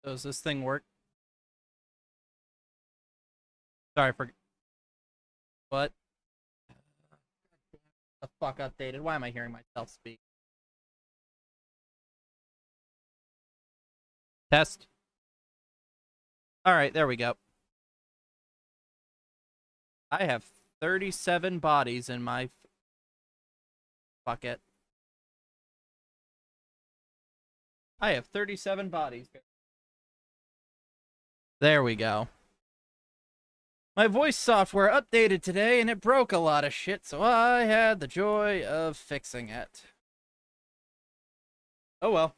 Does this thing work? Sorry for what the fuck updated. Why am I hearing myself speak? Test. All right, there we go. I have 37 bodies in my bucket. I have 37 bodies. There we go. My voice software updated today and it broke a lot of shit, so I had the joy of fixing it. Oh well.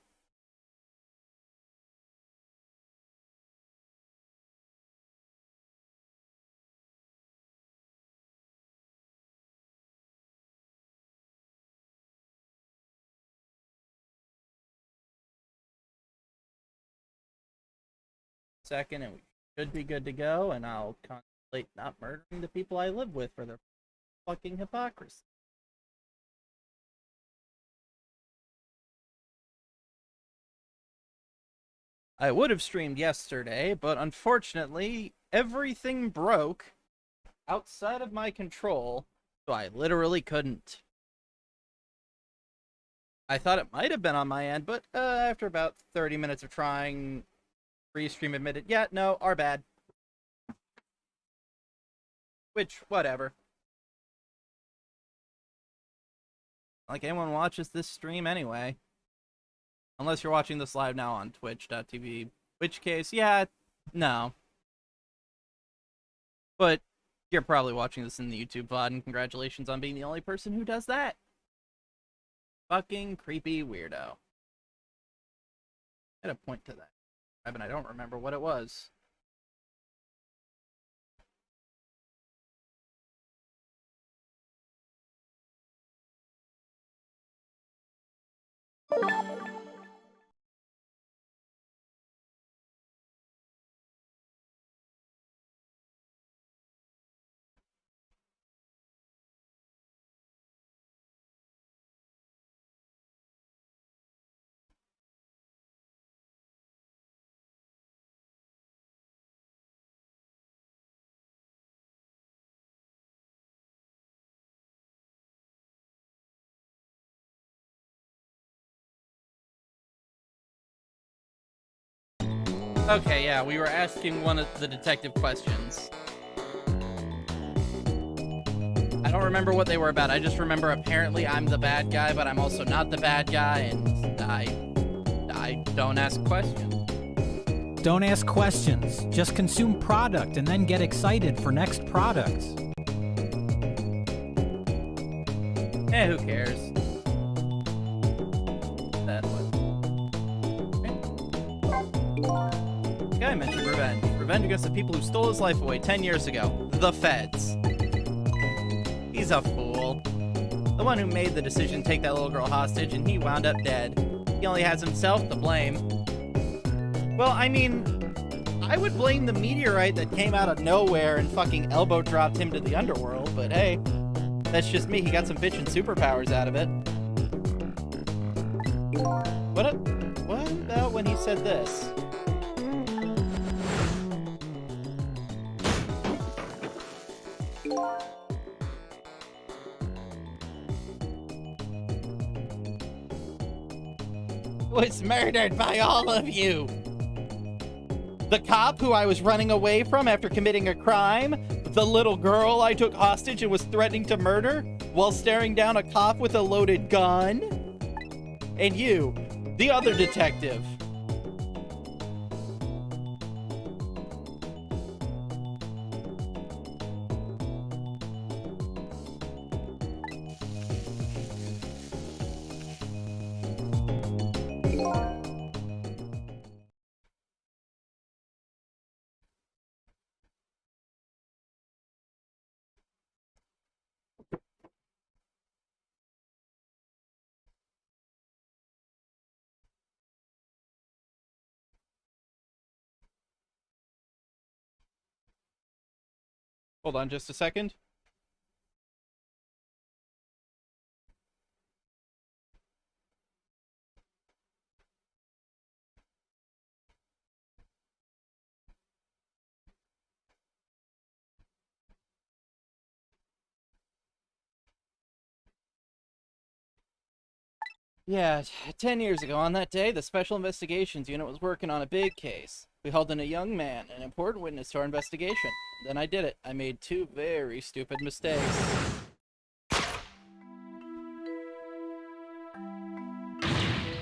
Second, and we should be good to go, and I'll contemplate not murdering the people I live with for their fucking hypocrisy. I would have streamed yesterday, but unfortunately, everything broke outside of my control, so I literally couldn't. I thought it might have been on my end, but after about 30 minutes of trying, Restream admitted, yeah, no, our bad. Which, whatever. Like anyone watches this stream anyway. Unless you're watching this live now on twitch.tv. Which case, yeah, no. But you're probably watching this in the YouTube VOD, and congratulations on being the only person who does that. Fucking creepy weirdo. I had a point to that. And I don't remember what it was. Okay, yeah, we were asking one of the detective questions. I don't remember what they were about. I just remember apparently I'm the bad guy, but I'm also not the bad guy, and I don't ask questions. Don't ask questions. Just consume product and then get excited for next products. Who cares? That was. The guy mentioned revenge. Revenge against the people who stole his life away 10 years ago. The feds. He's a fool. The one who made the decision to take that little girl hostage, and he wound up dead. He only has himself to blame. Well, I mean, I would blame the meteorite that came out of nowhere and fucking elbow dropped him to the underworld, but hey, that's just me. He got some bitchin' superpowers out of it. What about when he said this? Was murdered by all of you. The cop who I was running away from after committing a crime, the little girl I took hostage and was threatening to murder while staring down a cop with a loaded gun, and you, the other detective. Hold on just a second. Yeah, 10 years ago on that day, the Special Investigations Unit was working on a big case. We hauled in a young man, an important witness to our investigation. Then I did it. I made 2 very stupid mistakes.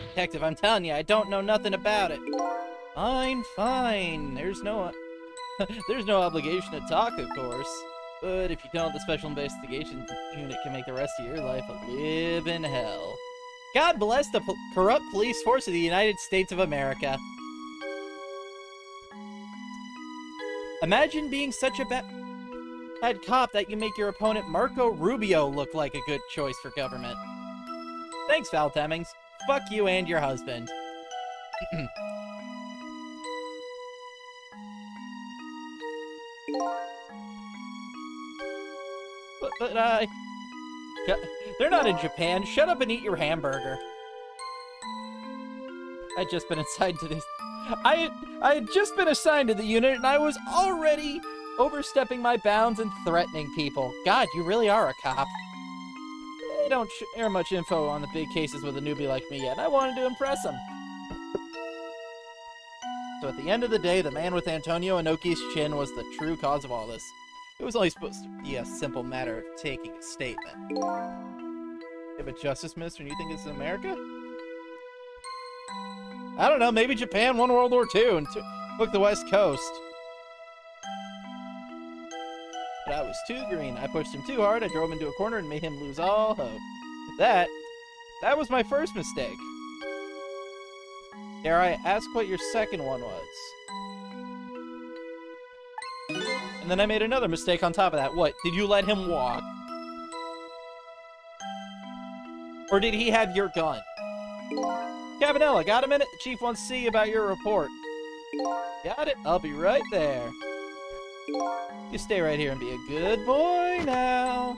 Detective, I'm telling you, I don't know nothing about it. Fine, fine. There's no obligation to talk, of course. But if you don't, the Special Investigations Unit can make the rest of your life a living hell. God bless the corrupt police force of the United States of America. Imagine being such a bad cop that you make your opponent Marco Rubio look like a good choice for government. Thanks, Val Demings. Fuck you and your husband. but they're not in Japan. Shut up and eat your hamburger. I'd just been assigned to this. I had just been assigned to the unit, and I was already overstepping my bounds and threatening people. God, you really are a cop. They don't share much info on the big cases with a newbie like me yet, and I wanted to impress them. So at the end of the day, the man with Antonio Inoki's chin was the true cause of all this. It was only supposed to be a simple matter of taking a statement. Yeah, but Justice Minister, you think it's America? I don't know, maybe Japan won World War II and took the West Coast. But I was too green. I pushed him too hard, I drove him into a corner and made him lose all hope. That was my first mistake. Dare I ask what your second one was? And then I made another mistake on top of that. What, did you let him walk? Or did he have your gun? Cabanella, got a minute? The chief wants to see about your report. Got it, I'll be right there. You stay right here and be a good boy now.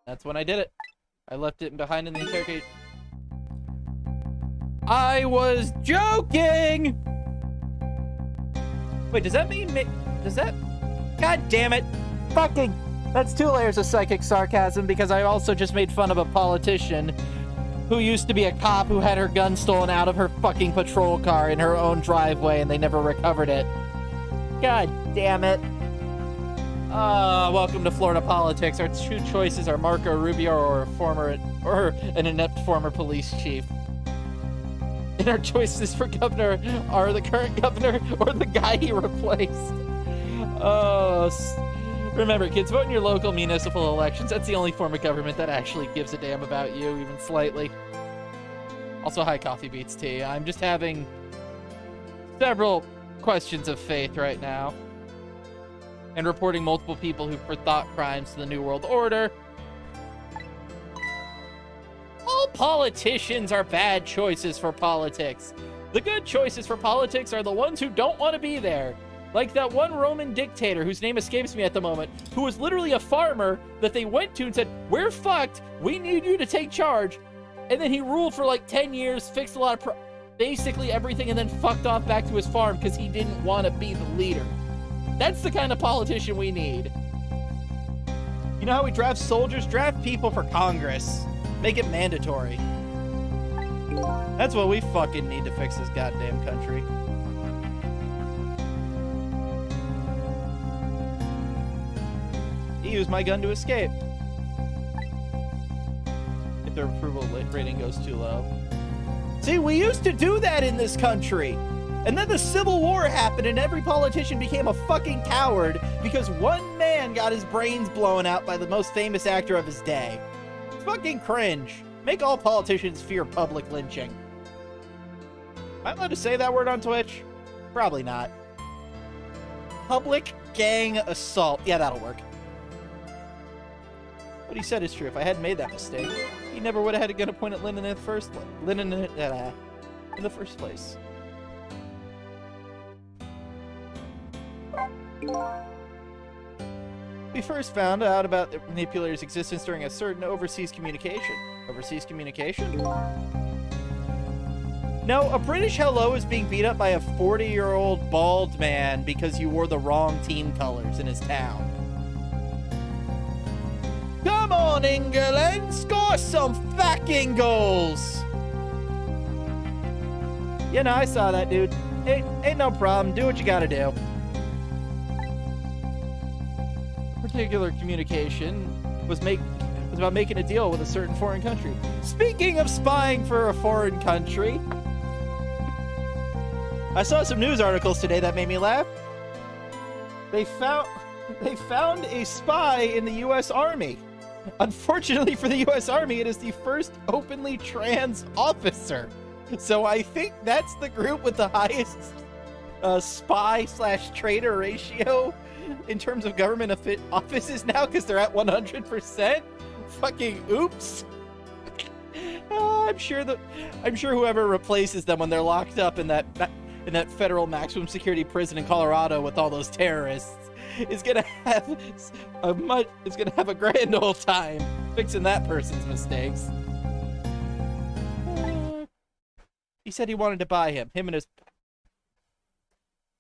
That's when I did it. I left it behind in the interrogation. I was joking! Wait, does that mean does that... God damn it! Fucking... That's 2 layers of psychic sarcasm because I also just made fun of a politician who used to be a cop who had her gun stolen out of her fucking patrol car in her own driveway and they never recovered it. God damn it. Welcome to Florida politics. Our 2 choices are Marco Rubio or an inept former police chief. And our choices for governor are the current governor or the guy he replaced. Remember, kids, vote in your local municipal elections. That's the only form of government that actually gives a damn about you, even slightly. Also, hi, Coffee Beats Tea. I'm just having several questions of faith right now. And reporting multiple people who thought crimes to the New World Order. All politicians are bad choices for politics. The good choices for politics are the ones who don't want to be there. Like that one Roman dictator whose name escapes me at the moment, who was literally a farmer that they went to and said, we're fucked, we need you to take charge. And then he ruled for like 10 years, fixed a lot of basically everything, and then fucked off back to his farm because he didn't want to be the leader. That's the kind of politician we need. You know how we draft soldiers? Draft people for Congress. Make it mandatory. That's what we fucking need to fix this goddamn country. He used my gun to escape. If their approval rating goes too low. See, we used to do that in this country. And then the Civil War happened and every politician became a fucking coward because one man got his brains blown out by the most famous actor of his day. It's fucking cringe. Make all politicians fear public lynching. Am I allowed to say that word on Twitch? Probably not. Public gang assault. Yeah, that'll work. What he said is true. If I hadn't made that mistake, he never would have had a gun to point at Lynn in the first place. We first found out about the manipulator's existence during a certain overseas communication. Overseas communication? No, a British hello is being beat up by a 40-year-old bald man because you wore the wrong team colors in his town. Come Come on, England, score some fucking goals. Yeah, no, I saw that, dude. Ain't no problem. Do what you gotta do. Particular communication was about making a deal with a certain foreign country. Speaking of spying for a foreign country, I saw some news articles today that made me laugh. They found a spy in the U.S. Army. Unfortunately for the U.S. Army, it is the first openly trans officer. So I think that's the group with the highest spy/traitor ratio in terms of government offices now, because they're at 100%. Fucking oops. I'm sure whoever replaces them when they're locked up in that federal maximum security prison in Colorado with all those terrorists is gonna have a grand old time fixing that person's mistakes. He said he wanted to buy him and his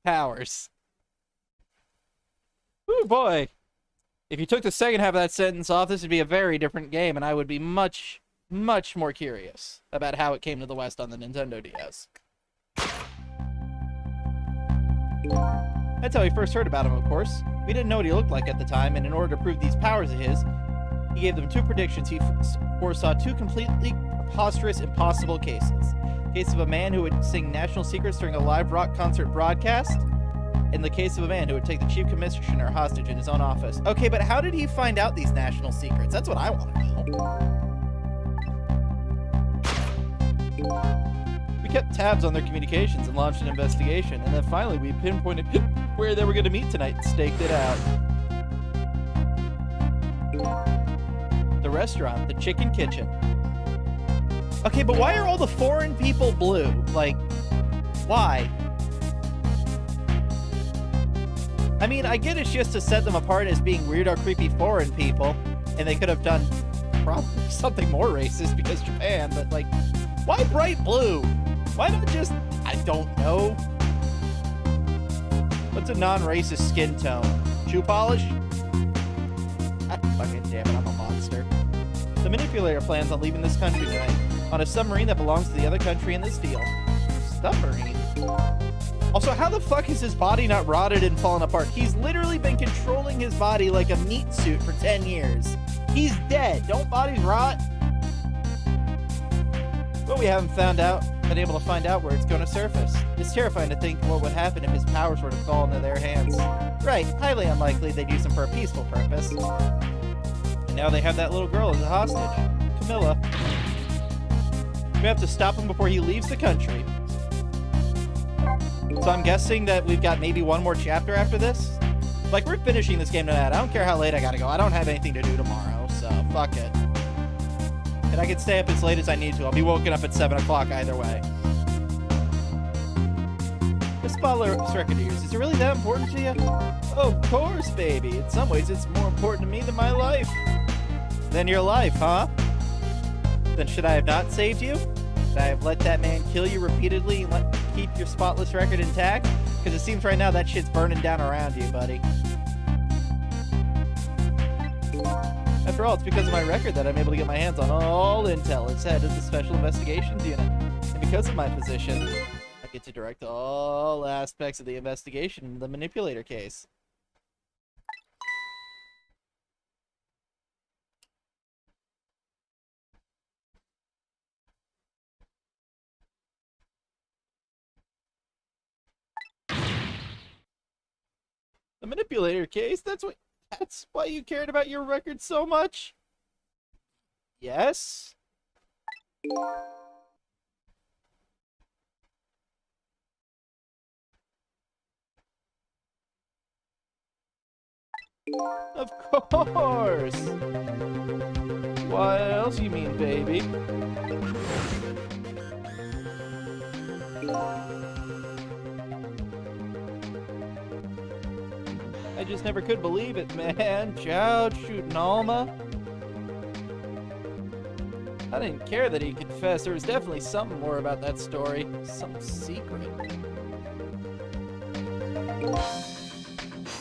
powers. Ooh, boy. If you took the second half of that sentence off, this would be a very different game, and I would be much, much more curious about how it came to the West on the Nintendo DS. That's how we first heard about him, of course. We didn't know what he looked like at the time, and in order to prove these powers of his, he gave them two predictions. He foresaw two completely preposterous, impossible cases. The case of a man who would sing national secrets during a live rock concert broadcast, and the case of a man who would take the chief commissioner hostage in his own office. Okay, but how did he find out these national secrets? That's what I want to know. We kept tabs on their communications and launched an investigation, and then finally we pinpointed where they were going to meet tonight and staked it out. The restaurant, the Chicken Kitchen. Okay, but why are all the foreign people blue? Like, why? I mean, I get it's just to set them apart as being weird or creepy foreign people, and they could have done probably something more racist because Japan, but like, why bright blue? Why not just, I don't know. What's a non-racist skin tone? Shoe polish? Fucking damn it, I'm a monster. The manipulator plans on leaving this country tonight on a submarine that belongs to the other country in this deal. Submarine? Also, how the fuck is his body not rotted and fallen apart? He's literally been controlling his body like a meat suit for 10 years. He's dead. Don't bodies rot? But we haven't been able to find out where it's going to surface. It's terrifying to think what would happen if his powers were to fall into their hands. Right, highly unlikely they'd use them for a peaceful purpose. And now they have that little girl as a hostage, Camilla. We have to stop him before he leaves the country. So I'm guessing that we've got maybe one more chapter after this. Like, we're finishing this game tonight. I don't care how late I gotta go. I don't have anything to do tomorrow, so fuck it. And I can stay up as late as I need to. I'll be woken up at 7 o'clock either way. This spotless record of yours, is it really that important to you? Oh, of course, baby. In some ways, it's more important to me than my life. Than your life, huh? Then should I have not saved you? Should I have let that man kill you repeatedly and keep your spotless record intact? Because it seems right now that shit's burning down around you, buddy. After all, it's because of my record that I'm able to get my hands on all intel as head of the Special Investigations Unit. And because of my position, I get to direct all aspects of the investigation into the manipulator case. The manipulator case? That's why you cared about your record so much? Yes? Of course! What else you mean, baby? I just never could believe it, man. Chowd shooting Alma. I didn't care that he confessed. There was definitely something more about that story. Some secret.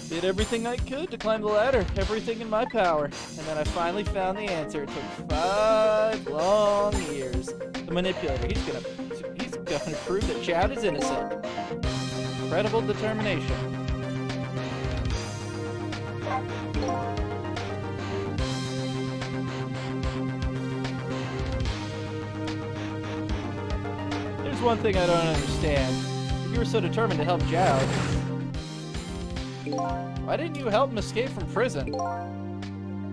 Did everything I could to climb the ladder, everything in my power. And then I finally found the answer. It took 5 long years. The manipulator, he's gonna prove that Chad is innocent. Incredible determination. There's one thing I don't understand. If you were so determined to help Jowd, why didn't you help him escape from prison?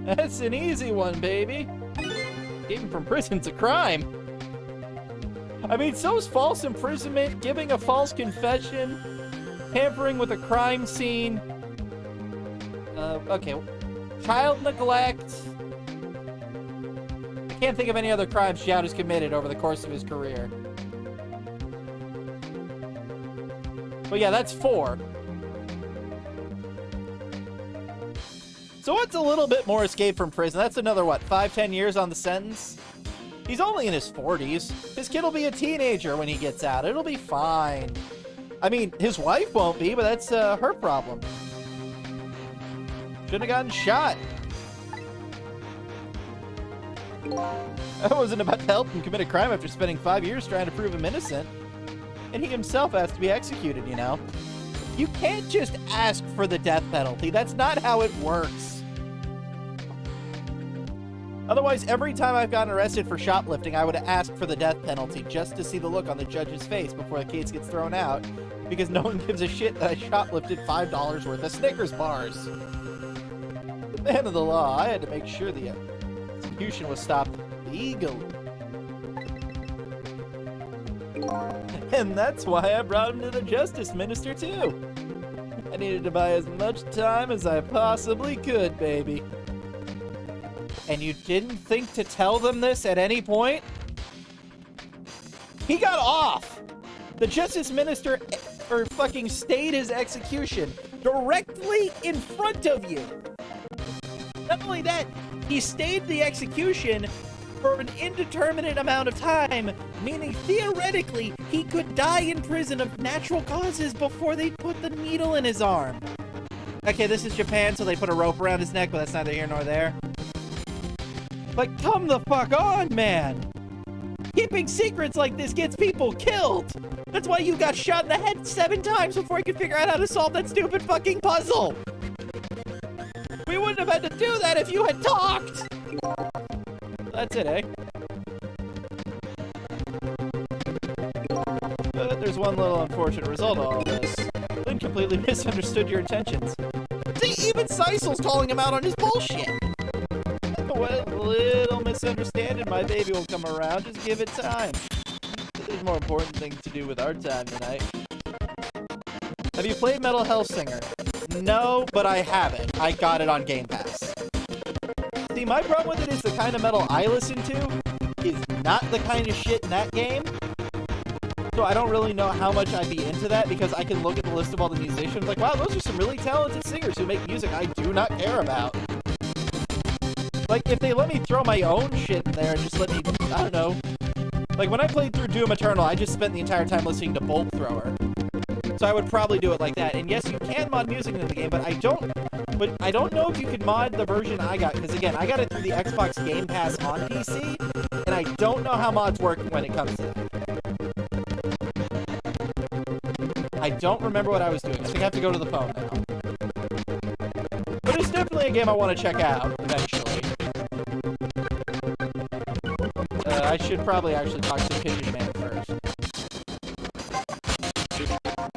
That's an easy one, baby. Escaping from prison's a crime. I mean, so's false imprisonment, giving a false confession, tampering with a crime scene. Okay. Child neglect. I can't think of any other crimes Jowd has committed over the course of his career. But yeah, that's 4. So what's a little bit more escape from prison? That's another, what, 5-10 years on the sentence? He's only in his 40s. His kid will be a teenager when he gets out. It'll be fine. I mean, his wife won't be, but that's her problem. Shouldn't have gotten shot. I wasn't about to help him commit a crime after spending 5 years trying to prove him innocent. And he himself has to be executed, you know? You can't just ask for the death penalty. That's not how it works. Otherwise, every time I've gotten arrested for shoplifting, I would ask for the death penalty just to see the look on the judge's face before the case gets thrown out, because no one gives a shit that I shoplifted $5 worth of Snickers bars. The man of the law, I had to make sure the execution was stopped legally. And that's why I brought him to the Justice Minister, too. I needed to buy as much time as I possibly could, baby. And you didn't think to tell them this at any point? He got off! The Justice Minister fucking stayed his execution directly in front of you. Not only that, he stayed the execution for an indeterminate amount of time, meaning theoretically he could die in prison of natural causes before they put the needle in his arm. Okay, this is Japan, so they put a rope around his neck, but that's neither here nor there. Like, come the fuck on, man! Keeping secrets like this gets people killed! That's why you got shot in the head 7 times before you could figure out how to solve that stupid fucking puzzle! We wouldn't have had to do that if you had talked! That's it, eh? But there's one little unfortunate result of all this. Lynn completely misunderstood your intentions. See, even Seisel's calling him out on his bullshit! What little misunderstanding, my baby will come around. Just give it time. There's more important things to do with our time tonight. Have you played Metal Hellsinger? No, but I haven't. I got it on Game Pass. See, my problem with it is the kind of metal I listen to is not the kind of shit in that game. So I don't really know how much I'd be into that, because I can look at the list of all the musicians like, wow, those are some really talented singers who make music I do not care about. Like, if they let me throw my own shit in there and just let me, I don't know. Like, when I played through Doom Eternal, I just spent the entire time listening to Bolt Thrower. So I would probably do it like that. And yes, you can mod music into the game, but I don't know if you can mod the version I got, because again, I got it through the Xbox Game Pass on PC, and I don't know how mods work when it comes to that. I don't remember what I was doing. I think I have to go to the phone now. But it's definitely a game I want to check out eventually. I should probably actually talk to the Pigeon Man first.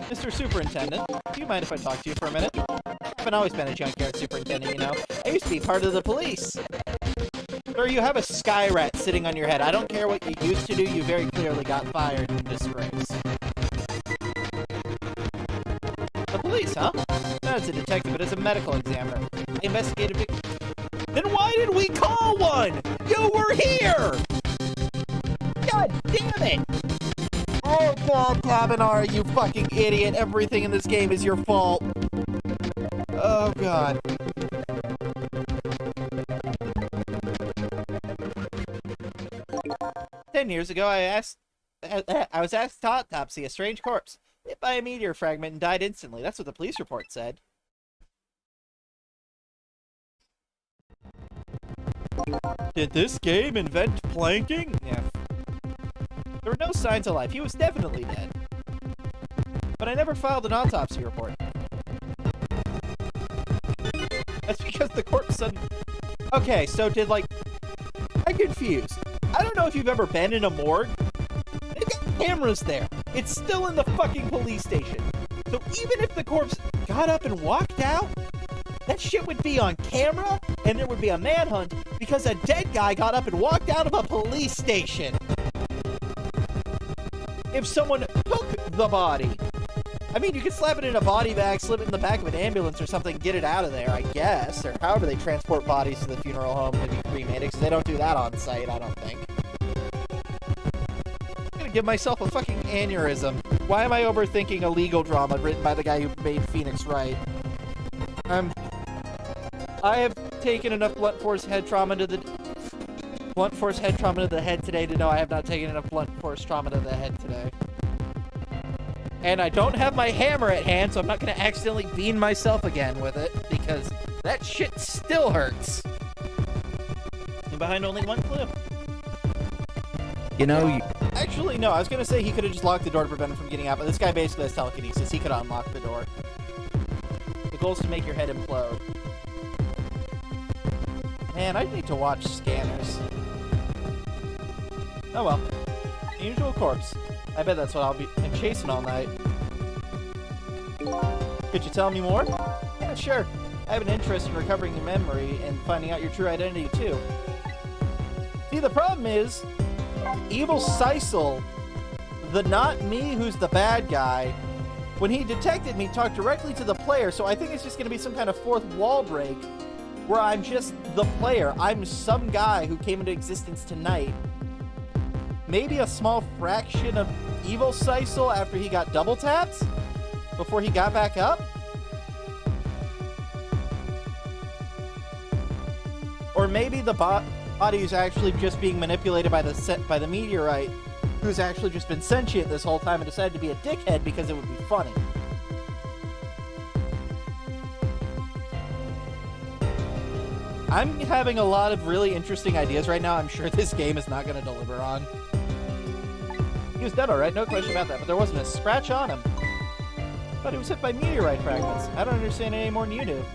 Mr. Superintendent, do you mind if I talk to you for a minute? I haven't always been a junkyard superintendent, you know. I used to be part of the police. Sir, you have a sky rat sitting on your head. I don't care what you used to do, you very clearly got fired in disgrace. The police, huh? Not as a detective, but as a medical examiner. I investigated Then why did we call one? You were here! God damn it! Oh god, Kabanara, you fucking idiot. Everything in this game is your fault. Oh god. "10 years ago, I was asked to autopsy a strange corpse, hit by a meteor fragment and died instantly." That's what the police report said. Did this game invent planking? Yeah. There were no signs of life. He was definitely dead. But I never filed an autopsy report. That's because the corpse suddenly... Okay, so did, like... I'm confused. I don't know if you've ever been in a morgue. They've got cameras there. It's still in the fucking police station. So even if the corpse got up and walked out, that shit would be on camera, and there would be a manhunt because a dead guy got up and walked out of a police station. If someone took the body. I mean, you could slap it in a body bag, slip it in the back of an ambulance or something, get it out of there, I guess. Or however they transport bodies to the funeral home to be cremated, because they don't do that on site, I don't think. I'm gonna give myself a fucking aneurysm. Why am I overthinking a legal drama written by the guy who made Phoenix Wright? I have taken enough blunt force head trauma to the head today to know I have not taken enough blunt force trauma to the head today. And I don't have my hammer at hand, so I'm not going to accidentally bean myself again with it, because that shit still hurts. And behind only one clue. You know, actually, no, I was going to say he could have just locked the door to prevent him from getting out, but this guy basically has telekinesis. He could have unlocked the door. The goal is to make your head implode. Man, I need to watch Scanners. Oh well. Unusual corpse. I bet that's what I'll be chasing all night. Could you tell me more? Yeah, sure. I have an interest in recovering your memory and finding out your true identity, too. See, the problem is, Evil Sisal, the not me who's the bad guy, when he detected me, talked directly to the player, so I think it's just going to be some kind of fourth wall break where I'm just the player. I'm some guy who came into existence tonight. Maybe a small fraction of Evil Sisal after he got double tapped? Before he got back up? Or maybe the body is actually just being manipulated by the meteorite, who's actually just been sentient this whole time and decided to be a dickhead because it would be funny. I'm having a lot of really interesting ideas right now. I'm sure this game is not going to deliver on. He was dead, alright, no question about that, but there wasn't a scratch on him. But he was hit by meteorite fragments. I don't understand it any more than you do.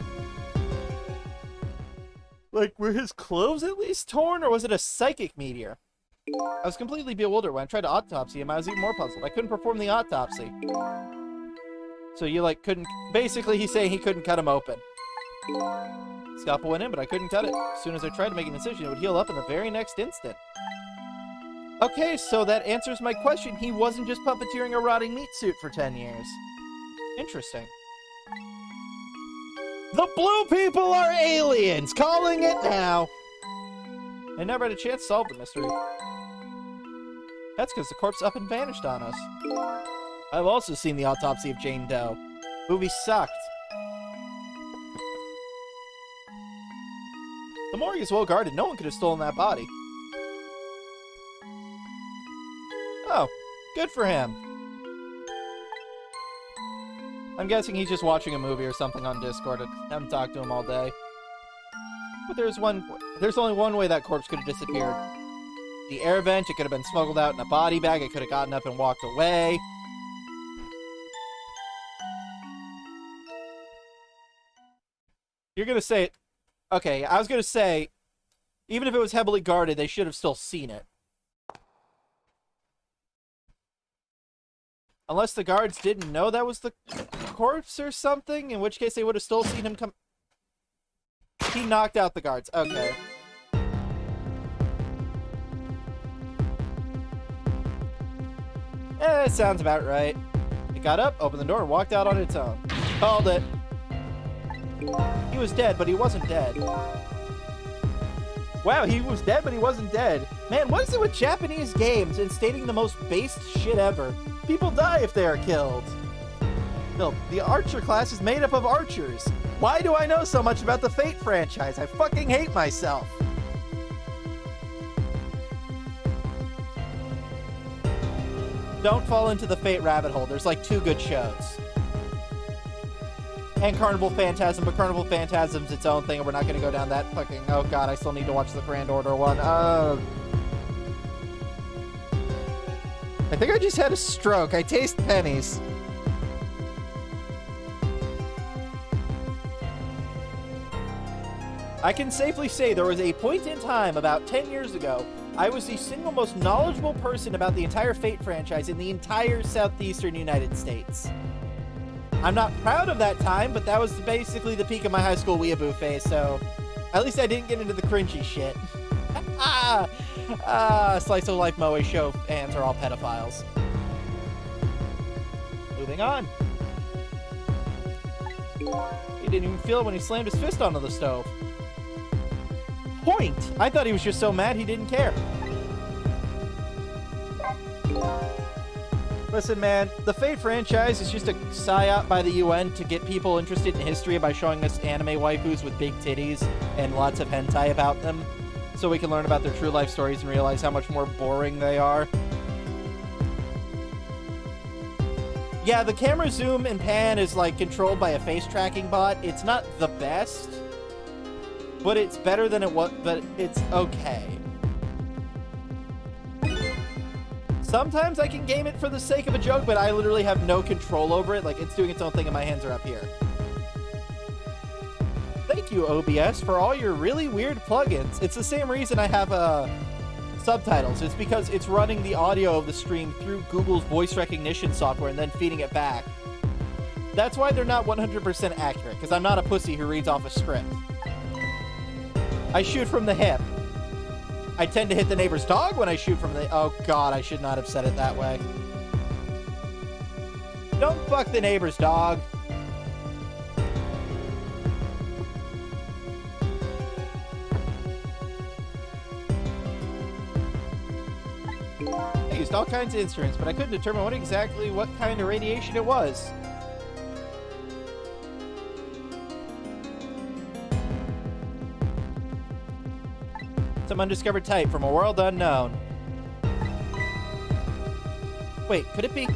Like, were his clothes at least torn, or was it a psychic meteor? I was completely bewildered when I tried to autopsy him. I was even more puzzled. I couldn't perform the autopsy. So you, like, couldn't... Basically, he's saying he couldn't cut him open. Scalpel went in, but I couldn't cut it. As soon as I tried to make an incision, it would heal up in the very next instant. Okay, so that answers my question. He wasn't just puppeteering a rotting meat suit for 10 years. Interesting. The blue people are aliens! Calling it now! I never had a chance to solve the mystery. That's because the corpse up and vanished on us. I've also seen the autopsy of Jane Doe. Movie sucked. The morgue is well guarded. No one could have stolen that body. Oh, good for him. I'm guessing he's just watching a movie or something on Discord. I haven't talked to him all day. But there's only one way that corpse could have disappeared. The air vent, it could have been smuggled out in a body bag, it could have gotten up and walked away. You're gonna say... Okay, I was gonna say, even if it was heavily guarded, they should have still seen it. Unless the guards didn't know that was the corpse or something, in which case they would have still seen him come... He knocked out the guards. Okay. It sounds about right. It got up, opened the door, and walked out on its own. Called it. He was dead, but he wasn't dead. Wow, he was dead, but he wasn't dead. Man, what is it with Japanese games and stating the most based shit ever? People die if they are killed. No, the Archer class is made up of archers. Why do I know so much about the Fate franchise? I fucking hate myself. Don't fall into the Fate rabbit hole. There's like 2 good shows. And Carnival Phantasm, but Carnival Phantasm's its own thing, and we're not going to go down that fucking... Oh, God, I still need to watch the Grand Order one. I think I just had a stroke. I taste pennies. I can safely say there was a point in time about 10 years ago, I was the single most knowledgeable person about the entire Fate franchise in the entire southeastern United States. I'm not proud of that time, but that was basically the peak of my high school weeaboo phase, so at least I didn't get into the cringy shit. Slice of life Moe show fans are all pedophiles. Moving on. He didn't even feel it when he slammed his fist onto the stove. Point! I thought he was just so mad he didn't care. Listen, man, the Fate franchise is just a psyop by the UN to get people interested in history by showing us anime waifus with big titties and lots of hentai about them, so we can learn about their true life stories and realize how much more boring they are. Yeah, the camera zoom and pan is like controlled by a face tracking bot. It's not the best, but it's better than it was, but it's okay. Sometimes I can game it for the sake of a joke, but I literally have no control over it. Like, it's doing its own thing and my hands are up here. Thank you, OBS, for all your really weird plugins. It's the same reason I have subtitles. It's because it's running the audio of the stream through Google's voice recognition software and then feeding it back. That's why they're not 100% accurate, because I'm not a pussy who reads off a script. I shoot from the hip. I tend to hit the neighbor's dog when I shoot from the... Oh, God, I should not have said it that way. Don't fuck the neighbor's dog. I used all kinds of instruments, but I couldn't determine what kind of radiation it was. Some undiscovered type from a world unknown. Wait, could it be?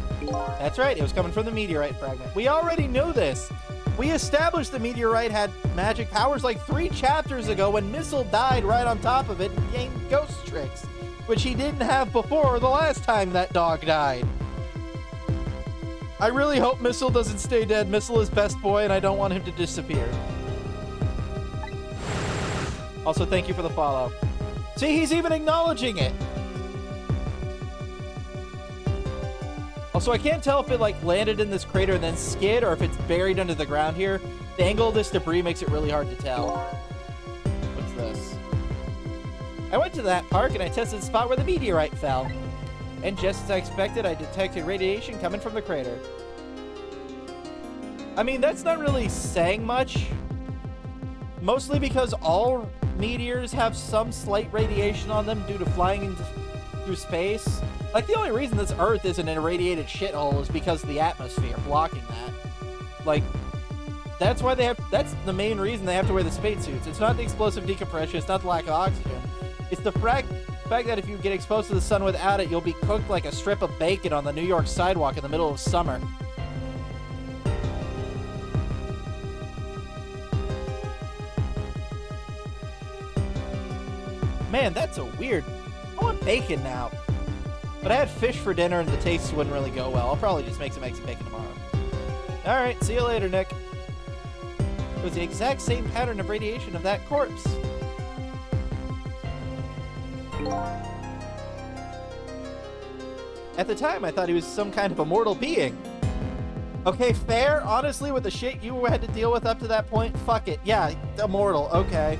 That's right, it was coming from the meteorite fragment. We already knew this. We established the meteorite had magic powers like 3 chapters ago when Missile died right on top of it and gained ghost tricks, which he didn't have before the last time that dog died. I really hope Missile doesn't stay dead. Missile is best boy and I don't want him to disappear. Also, thank you for the follow. See, he's even acknowledging it. Also, I can't tell if it like landed in this crater and then skid or if it's buried under the ground here. The angle of this debris makes it really hard to tell. What's this? I went to that park and I tested the spot where the meteorite fell. And just as I expected, I detected radiation coming from the crater. I mean, that's not really saying much. Mostly because all meteors have some slight radiation on them due to flying through space. Like, the only reason this Earth isn't an irradiated shithole is because of the atmosphere blocking that. Like, that's why that's the main reason they have to wear the spacesuits. It's not the explosive decompression, it's not the lack of oxygen. It's the fact that if you get exposed to the sun without it, you'll be cooked like a strip of bacon on the New York sidewalk in the middle of summer. Man, that's a weird... I want bacon now. But I had fish for dinner and the taste wouldn't really go well. I'll probably just make some eggs and bacon tomorrow. Alright, see you later, Nick. It was the exact same pattern of radiation of that corpse. At the time, I thought he was some kind of immortal being. Okay, fair. Honestly, with the shit you had to deal with up to that point, fuck it. Yeah, immortal. Okay.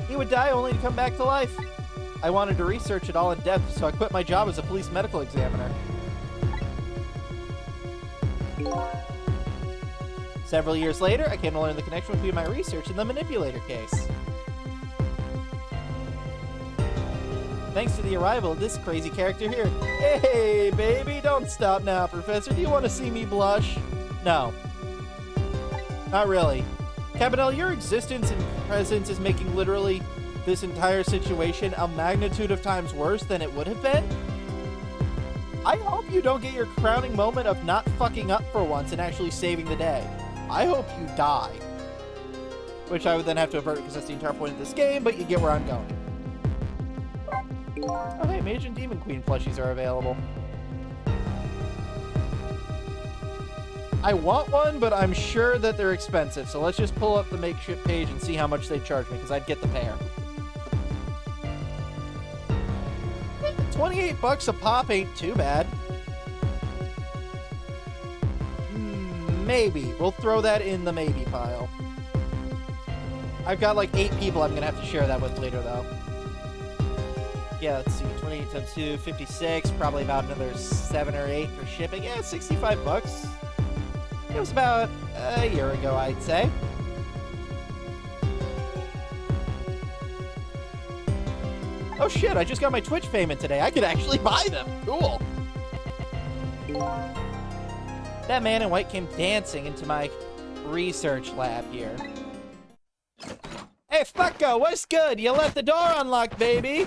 He would die only to come back to life. I wanted to research it all in depth, so I quit my job as a police medical examiner. Several years later, I came to learn the connection between my research and the manipulator case. Thanks to the arrival of this crazy character here. Hey, baby, don't stop now, Professor. Do you want to see me blush? No. Not really. Cabanel, your existence and presence is making literally this entire situation a magnitude of times worse than it would have been. I hope you don't get your crowning moment of not fucking up for once and actually saving the day. I hope you die. Which I would then have to avert because that's the entire point of this game, but you get where I'm going. Oh hey, Mage and Demon Queen plushies are available. I want one, but I'm sure that they're expensive, so let's just pull up the makeshift page and see how much they charge me, because I'd get the pair. 28 bucks a pop ain't too bad. Maybe. We'll throw that in the maybe pile. I've got like 8 people I'm going to have to share that with later, though. Yeah, let's see. 28 times 2, 56. Probably about another 7 or 8 for shipping. Yeah, 65 bucks. It was about a year ago, I'd say. Oh shit, I just got my Twitch payment today. I could actually buy them. Cool. That man in white came dancing into my research lab here. Hey, fucko, what's good? You left the door unlocked, baby.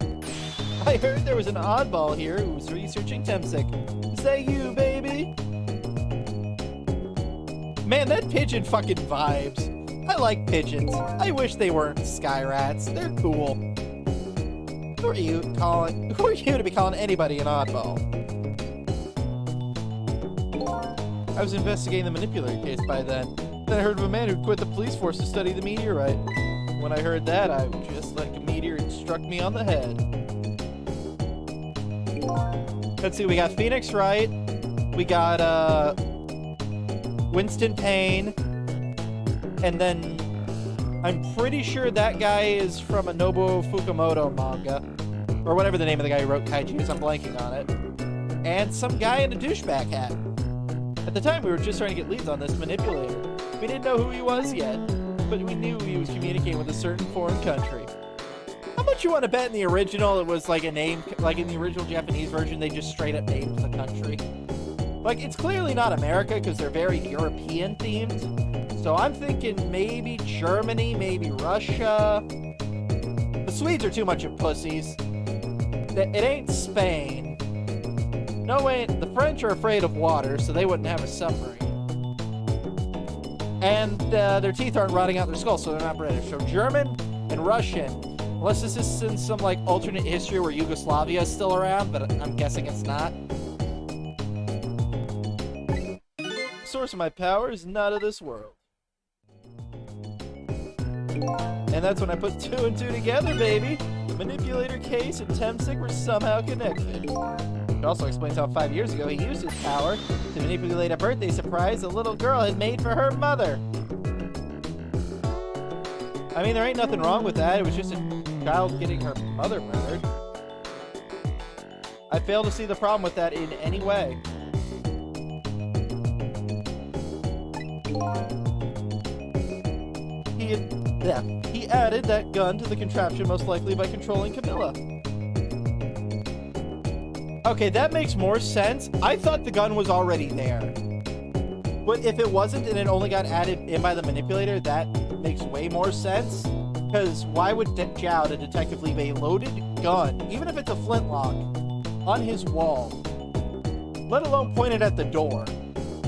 I heard there was an oddball here who was researching Temsic. Is that you, baby? Man, that pigeon fucking vibes. I like pigeons. I wish they weren't sky rats. They're cool. Who are you to be calling anybody an oddball? I was investigating the manipulator case by then. Then I heard of a man who quit the police force to study the meteorite. When I heard that, I was just like a meteor and struck me on the head. Let's see, we got Phoenix Wright. We got, Winston Payne. And then I'm pretty sure that guy is from a Nobuo Fukumoto manga. Or whatever the name of the guy who wrote Kaiju is, I'm blanking on it. And some guy in a douchebag hat. At the time, we were just trying to get leads on this manipulator. We didn't know who he was yet, but we knew he was communicating with a certain foreign country. How much you want to bet in the original it was like a name, like in the original Japanese version, they just straight up named the country? Like, it's clearly not America because they're very European themed. So I'm thinking maybe Germany, maybe Russia. The Swedes are too much of pussies. It ain't Spain. No way, the French are afraid of water, so they wouldn't have a submarine. And their teeth aren't rotting out their skull, so they're not British. So German and Russian, unless this is in some like alternate history where Yugoslavia is still around, but I'm guessing it's not. The source of my power is not of this world. And that's when I put 2 and 2 together, baby. The manipulator case and Temsic were somehow connected. It also explains how 5 years ago he used his power to manipulate a birthday surprise a little girl had made for her mother. I mean, there ain't nothing wrong with that. It was just a child getting her mother murdered. I fail to see the problem with that in any way. He added that gun to the contraption most likely by controlling Camilla. Okay, that makes more sense. I thought the gun was already there. But if it wasn't and it only got added in by the manipulator, that makes way more sense. Because why would Zhao, the detective, leave a loaded gun, even if it's a flintlock, on his wall? Let alone point it at the door.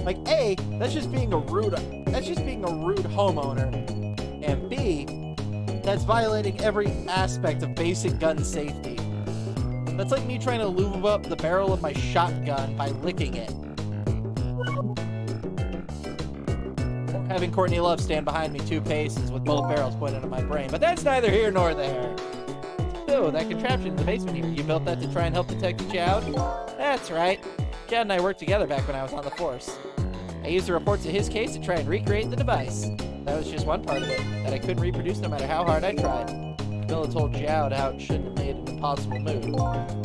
Like, A, that's just being a rude homeowner. And B, that's violating every aspect of basic gun safety. That's like me trying to lube up the barrel of my shotgun by licking it. Or having Courtney Love stand behind me 2 paces with both barrels pointed at my brain. But that's neither here nor there. So, that contraption in the basement here, you built that to try and help Detective Jowd? That's right. Jowd and I worked together back when I was on the force. I used the reports of his case to try and recreate the device. That was just one part of it, that I couldn't reproduce no matter how hard I tried. Camilla told Jowd how it shouldn't have made an impossible move.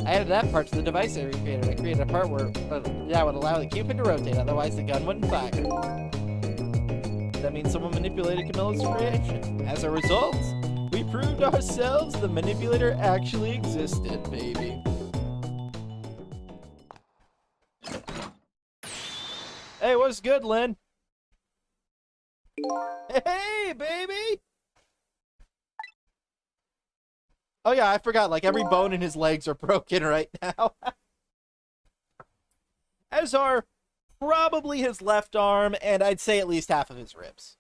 I added that part to the device I recreated. I created a part where that would allow the Cupid to rotate, otherwise the gun wouldn't fire. That means someone manipulated Camilla's creation. As a result, we proved ourselves the manipulator actually existed, baby. Hey, what's good, Lynn? Hey, baby! Oh yeah, I forgot, like, every bone in his legs are broken right now. as are probably his left arm, and I'd say at least half of his ribs.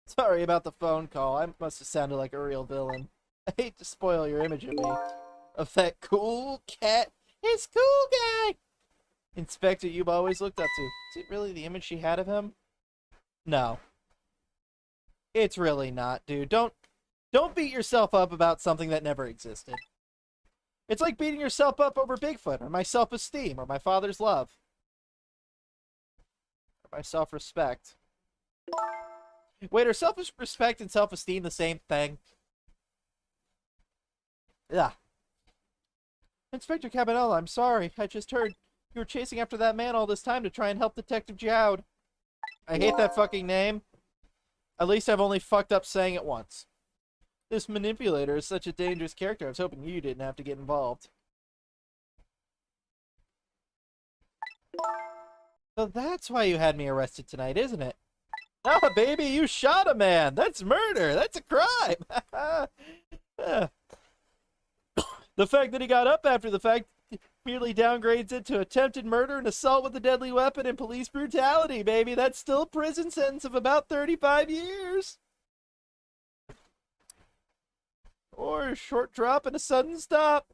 Sorry about the phone call. I must have sounded like a real villain. I hate to spoil your image of me. Of that cool cat. His cool guy! Inspector you've always looked up to. Is it really the image she had of him? No. It's really not, dude. Don't beat yourself up about something that never existed. It's like beating yourself up over Bigfoot, or my self-esteem, or my father's love. Or my self-respect. Wait, are self-respect and self-esteem the same thing? Yeah. Inspector Cabanella, I'm sorry. I just heard you were chasing after that man all this time to try and help Detective Jowd. I hate that fucking name. At least I've only fucked up saying it once. This manipulator is such a dangerous character. I was hoping you didn't have to get involved. So that's why you had me arrested tonight, isn't it? Oh, baby, you shot a man. That's murder. That's a crime. The fact that he got up after the fact merely downgrades it to attempted murder and assault with a deadly weapon and police brutality, baby. That's still a prison sentence of about 35 years. Or a short drop and a sudden stop.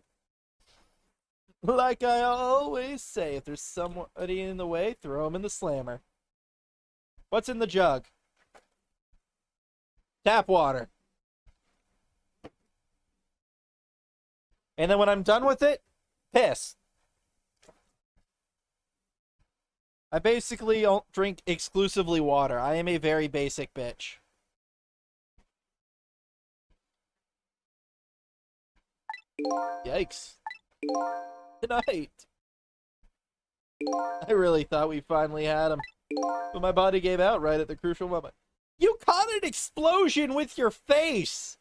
Like I always say, if there's somebody in the way, throw him in the slammer. What's in the jug? Tap water. And then when I'm done with it, piss. I basically don't drink exclusively water. I am a very basic bitch. Yikes. Tonight. I really thought we finally had him. But my body gave out right at the crucial moment. You caught an explosion with your face!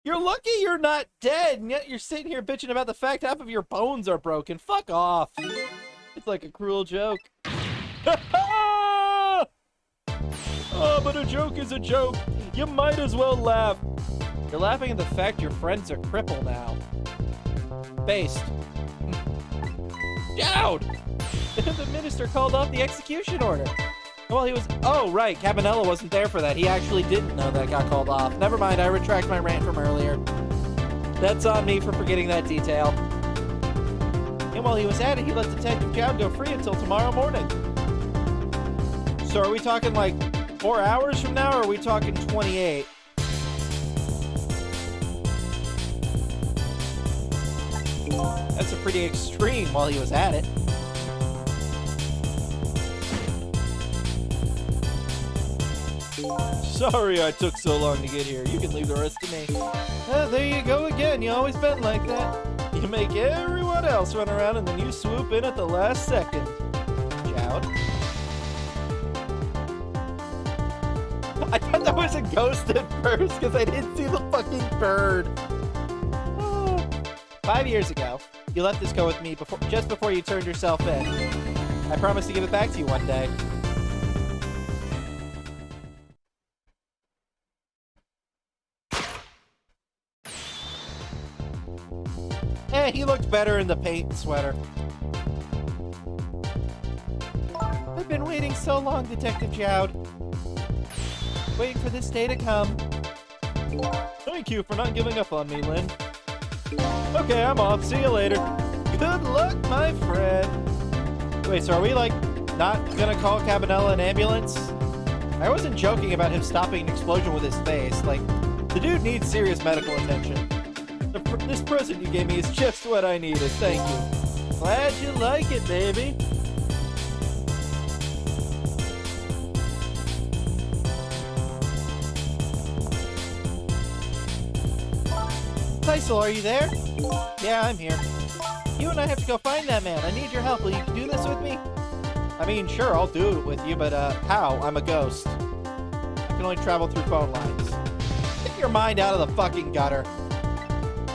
You're lucky you're not dead, and yet you're sitting here bitching about the fact half of your bones are broken. Fuck off. It's like a cruel joke. Oh, but a joke is a joke. You might as well laugh. You're laughing at the fact your friends are crippled now. Based. Jowd! The minister called off the execution order. Well, he was... Oh, right. Cabanella wasn't there for that. He actually didn't know that got called off. Never mind. I retract my rant from earlier. That's on me for forgetting that detail. And while he was at it, he let Detective Jowd go free until tomorrow morning. So are we talking like 4 hours from now, or are we talking 28? That's a pretty extreme while he was at it. Sorry I took so long to get here. You can leave the rest to me. There you go again. You always been like that. You make everyone else run around and then you swoop in at the last second. Jowd. I thought that was a ghost at first because I didn't see the fucking bird. 5 years ago, you let this go with me just before you turned yourself in. I promise to give it back to you one day. He looked better in the paint sweater. I've been waiting so long, Detective Jowd. Waiting for this day to come. Thank you for not giving up on me, Lynn. Okay, I'm off. See you later. Good luck, my friend. Wait, so are we, like, not gonna call Cabanella an ambulance? I wasn't joking about him stopping an explosion with his face. Like, the dude needs serious medical attention. This present you gave me is just what I needed. Thank you. Glad you like it, baby. Faisal, are you there? Yeah, I'm here. You and I have to go find that man. I need your help. Will you do this with me? I mean, sure, I'll do it with you, but how? I'm a ghost. I can only travel through phone lines. Get your mind out of the fucking gutter.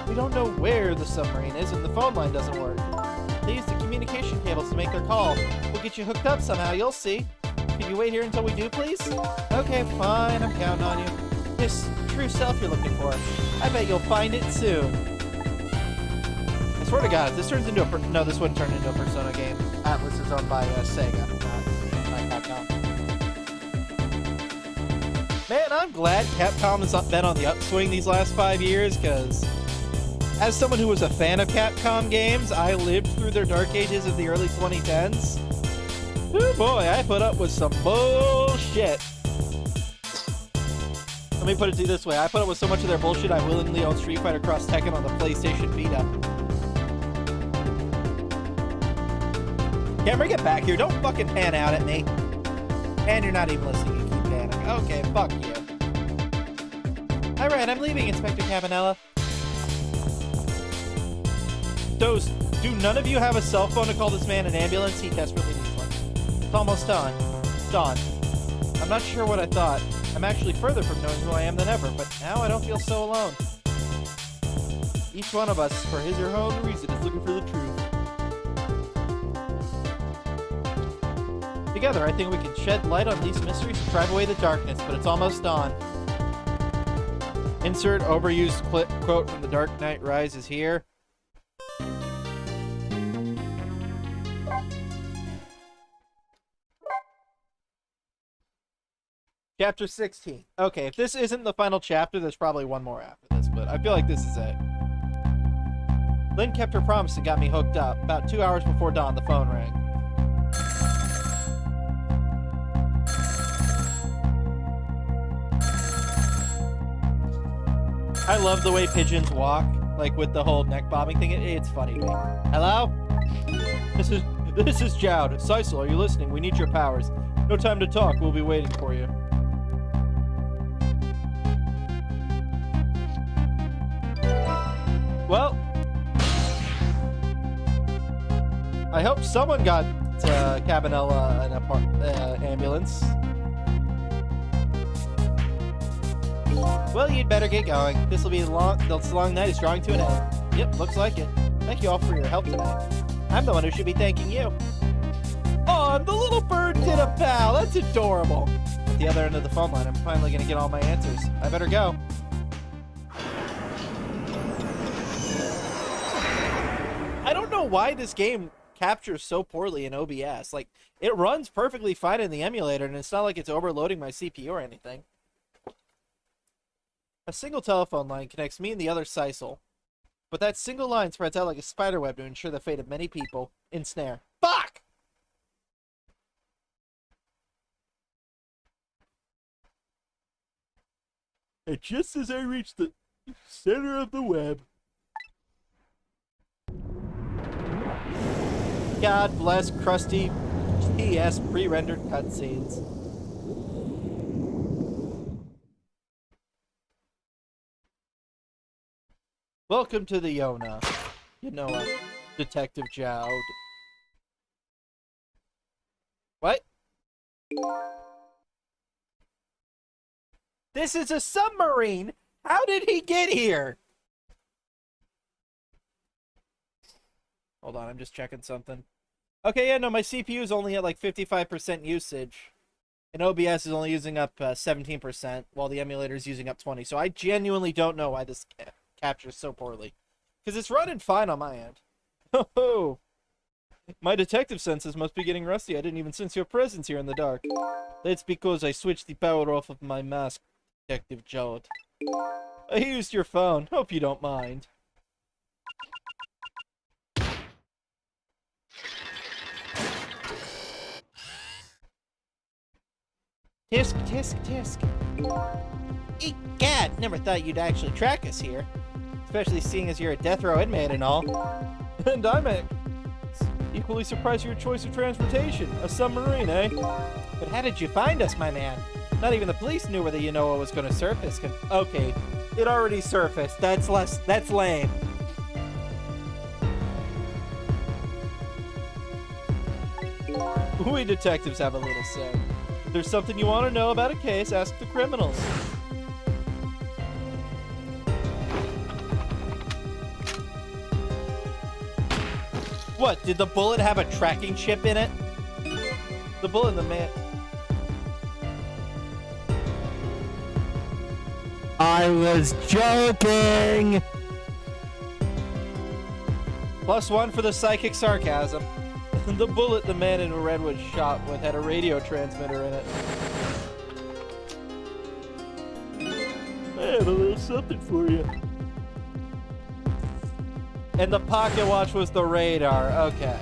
We don't know where the submarine is, and the phone line doesn't work. They use the communication cables to make their call. We'll get you hooked up somehow, you'll see. Can you wait here until we do, please? Okay, fine, I'm counting on you. This true self you're looking for. I bet you'll find it soon. I swear to God, if this turns into a... No, this wouldn't turn into a Persona game. Atlas is owned by Sega, not by Capcom. Man, I'm glad Capcom has been on the upswing these last 5 years, because as someone who was a fan of Capcom games, I lived through their dark ages of the early 2010s. Oh boy, I put up with some bullshit. Let me put it to you this way. I put up with so much of their bullshit, I willingly own Street Fighter Cross Tekken on the PlayStation Vita. Camera, get back here. Don't fucking pan out at me. And you're not even listening. You keep panning. Okay, fuck you. Alright, I'm leaving, Inspector Cabanella. Toast, do none of you have a cell phone to call this man an ambulance? He desperately needs one. It's almost dawn. Dawn. I'm not sure what I thought. I'm actually further from knowing who I am than ever, but now I don't feel so alone. Each one of us, for his or her own reason, is looking for the truth. Together, I think we can shed light on these mysteries and drive away the darkness, but it's almost dawn. Insert overused quote from The Dark Knight Rises here. Chapter 16. Okay, if this isn't the final chapter, there's probably one more after this, but I feel like this is it. Lynn kept her promise and got me hooked up. About 2 hours before dawn, the phone rang. I love the way pigeons walk, like with the whole neck bobbing thing. It's funny to me. Hello? This is Joud. Sisal, are you listening? We need your powers. No time to talk. We'll be waiting for you. Well, I hope someone got Cabanella an ambulance. Well, you'd better get going. This long night is drawing to an end. Yep, looks like it. Thank you all for your help tonight. I'm the one who should be thanking you. Oh, the little bird did a pal. That's adorable. At the other end of the phone line, I'm finally gonna get all my answers. I better go. I don't know why this game captures so poorly in OBS. Like, it runs perfectly fine in the emulator, and it's not like it's overloading my CPU or anything. A single telephone line connects me and the other Sisal. But that single line spreads out like a spiderweb to ensure the fate of many people. Ensnare. Fuck! And just as I reach the center of the web... God bless crusty TS pre-rendered cutscenes. Welcome to the Yona. You know, Detective Joud. What? This is a submarine! How did he get here? Hold on, I'm just checking something. Okay, yeah, no, my CPU is only at like 55% usage. And OBS is only using up 17%, while the emulator is using up 20%. So I genuinely don't know why this captures so poorly. Because it's running fine on my end. Oh, my detective senses must be getting rusty. I didn't even sense your presence here in the dark. That's because I switched the power off of my mask, Detective Joud. I used your phone. Hope you don't mind. Tisk, tisk, tisk. Egad, never thought you'd actually track us here. Especially seeing as you're a death row inmate and all. And I'm equally surprised at your choice of transportation. A submarine, eh? But how did you find us, my man? Not even the police knew whether Ynoa was going to surface. Okay, it already surfaced. That's lame. We detectives have a little say. If there's something you want to know about a case, ask the criminals. What, did the bullet have a tracking chip in it? The bullet in the man... I was joking! +1 for the psychic sarcasm. The bullet the man in red was shot with had a radio transmitter in it. I had a little something for you. And the pocket watch was the radar. Okay.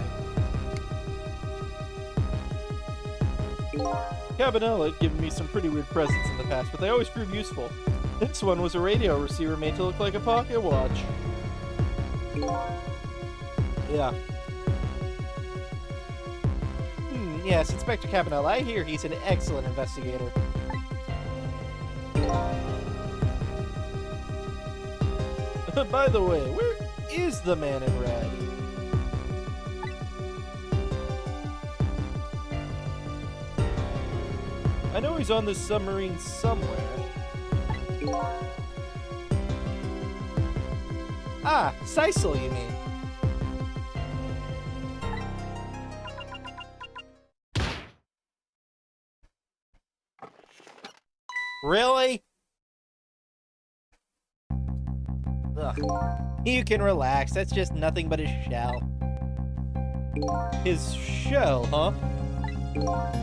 Cabanela had given me some pretty weird presents in the past, but they always proved useful. This one was a radio receiver made to look like a pocket watch. Yeah. Yes, Inspector Cabanela. I hear he's an excellent investigator. By the way, where is the man in red? I know he's on this submarine somewhere. Ah, Sisal, you mean? Really? Ugh. You can relax. That's just nothing but his shell. His shell, huh?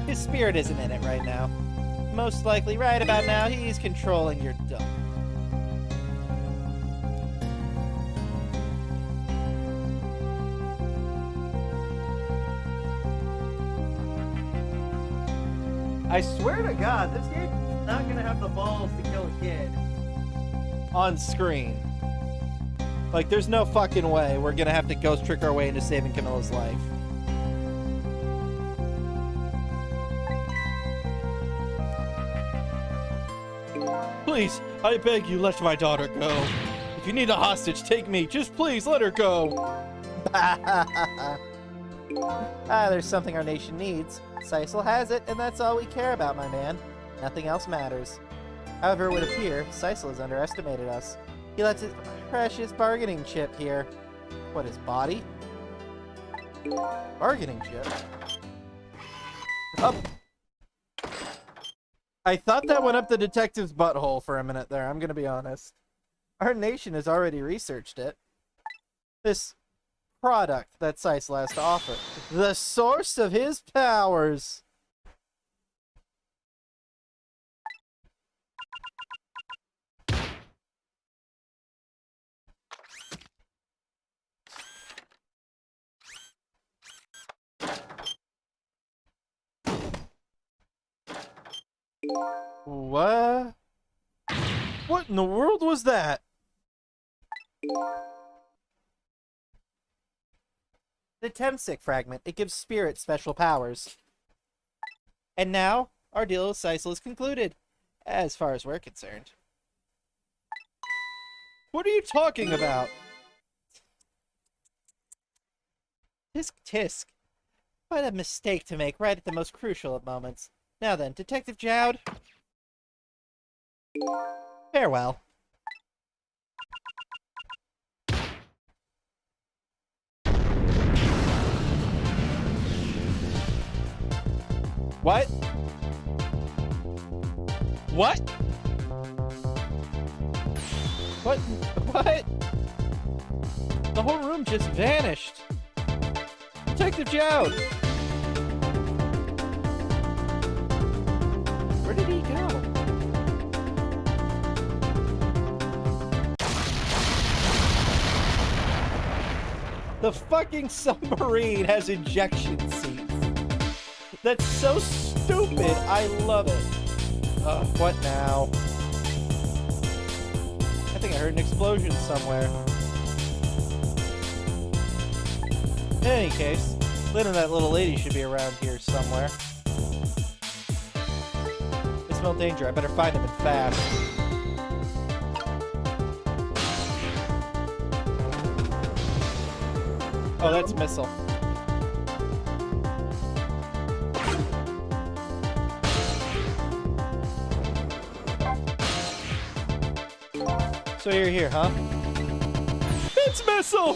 His spirit isn't in it right now. Most likely, right about now, he's controlling your dump. I swear to God, this game's not gonna have the balls to kill a kid on screen. Like, there's no fucking way we're gonna have to ghost trick our way into saving Camilla's life. Please, I beg you, let my daughter go. If you need a hostage, take me. Just please, let her go. There's something our nation needs. Sisal has it, and that's all we care about, my man. Nothing else matters. However, it would appear Sisal has underestimated us. He lets his precious bargaining chip here. What, his body? Bargaining chip? Up. I thought that went up the detective's butthole for a minute there, I'm gonna be honest. Our nation has already researched it. This product that Sisal has to offer. The source of his powers. What? What in the world was that? The Temsic fragment. It gives Spirit special powers. And now, our deal with Sisal is concluded, as far as we're concerned. What are you talking about? Tisk tisk. What a mistake to make right at the most crucial of moments. Now then, Detective Jowd. Farewell. What? What? What? The whole room just vanished. Detective Jowd! Where did he go? The fucking submarine has ejection seats. That's so stupid. I love it. What now? I think I heard an explosion somewhere. In any case, Lynn and that little lady should be around here somewhere. I smell danger. I better find them and fast. Oh, that's Missile. So you're here, huh? It's Missile!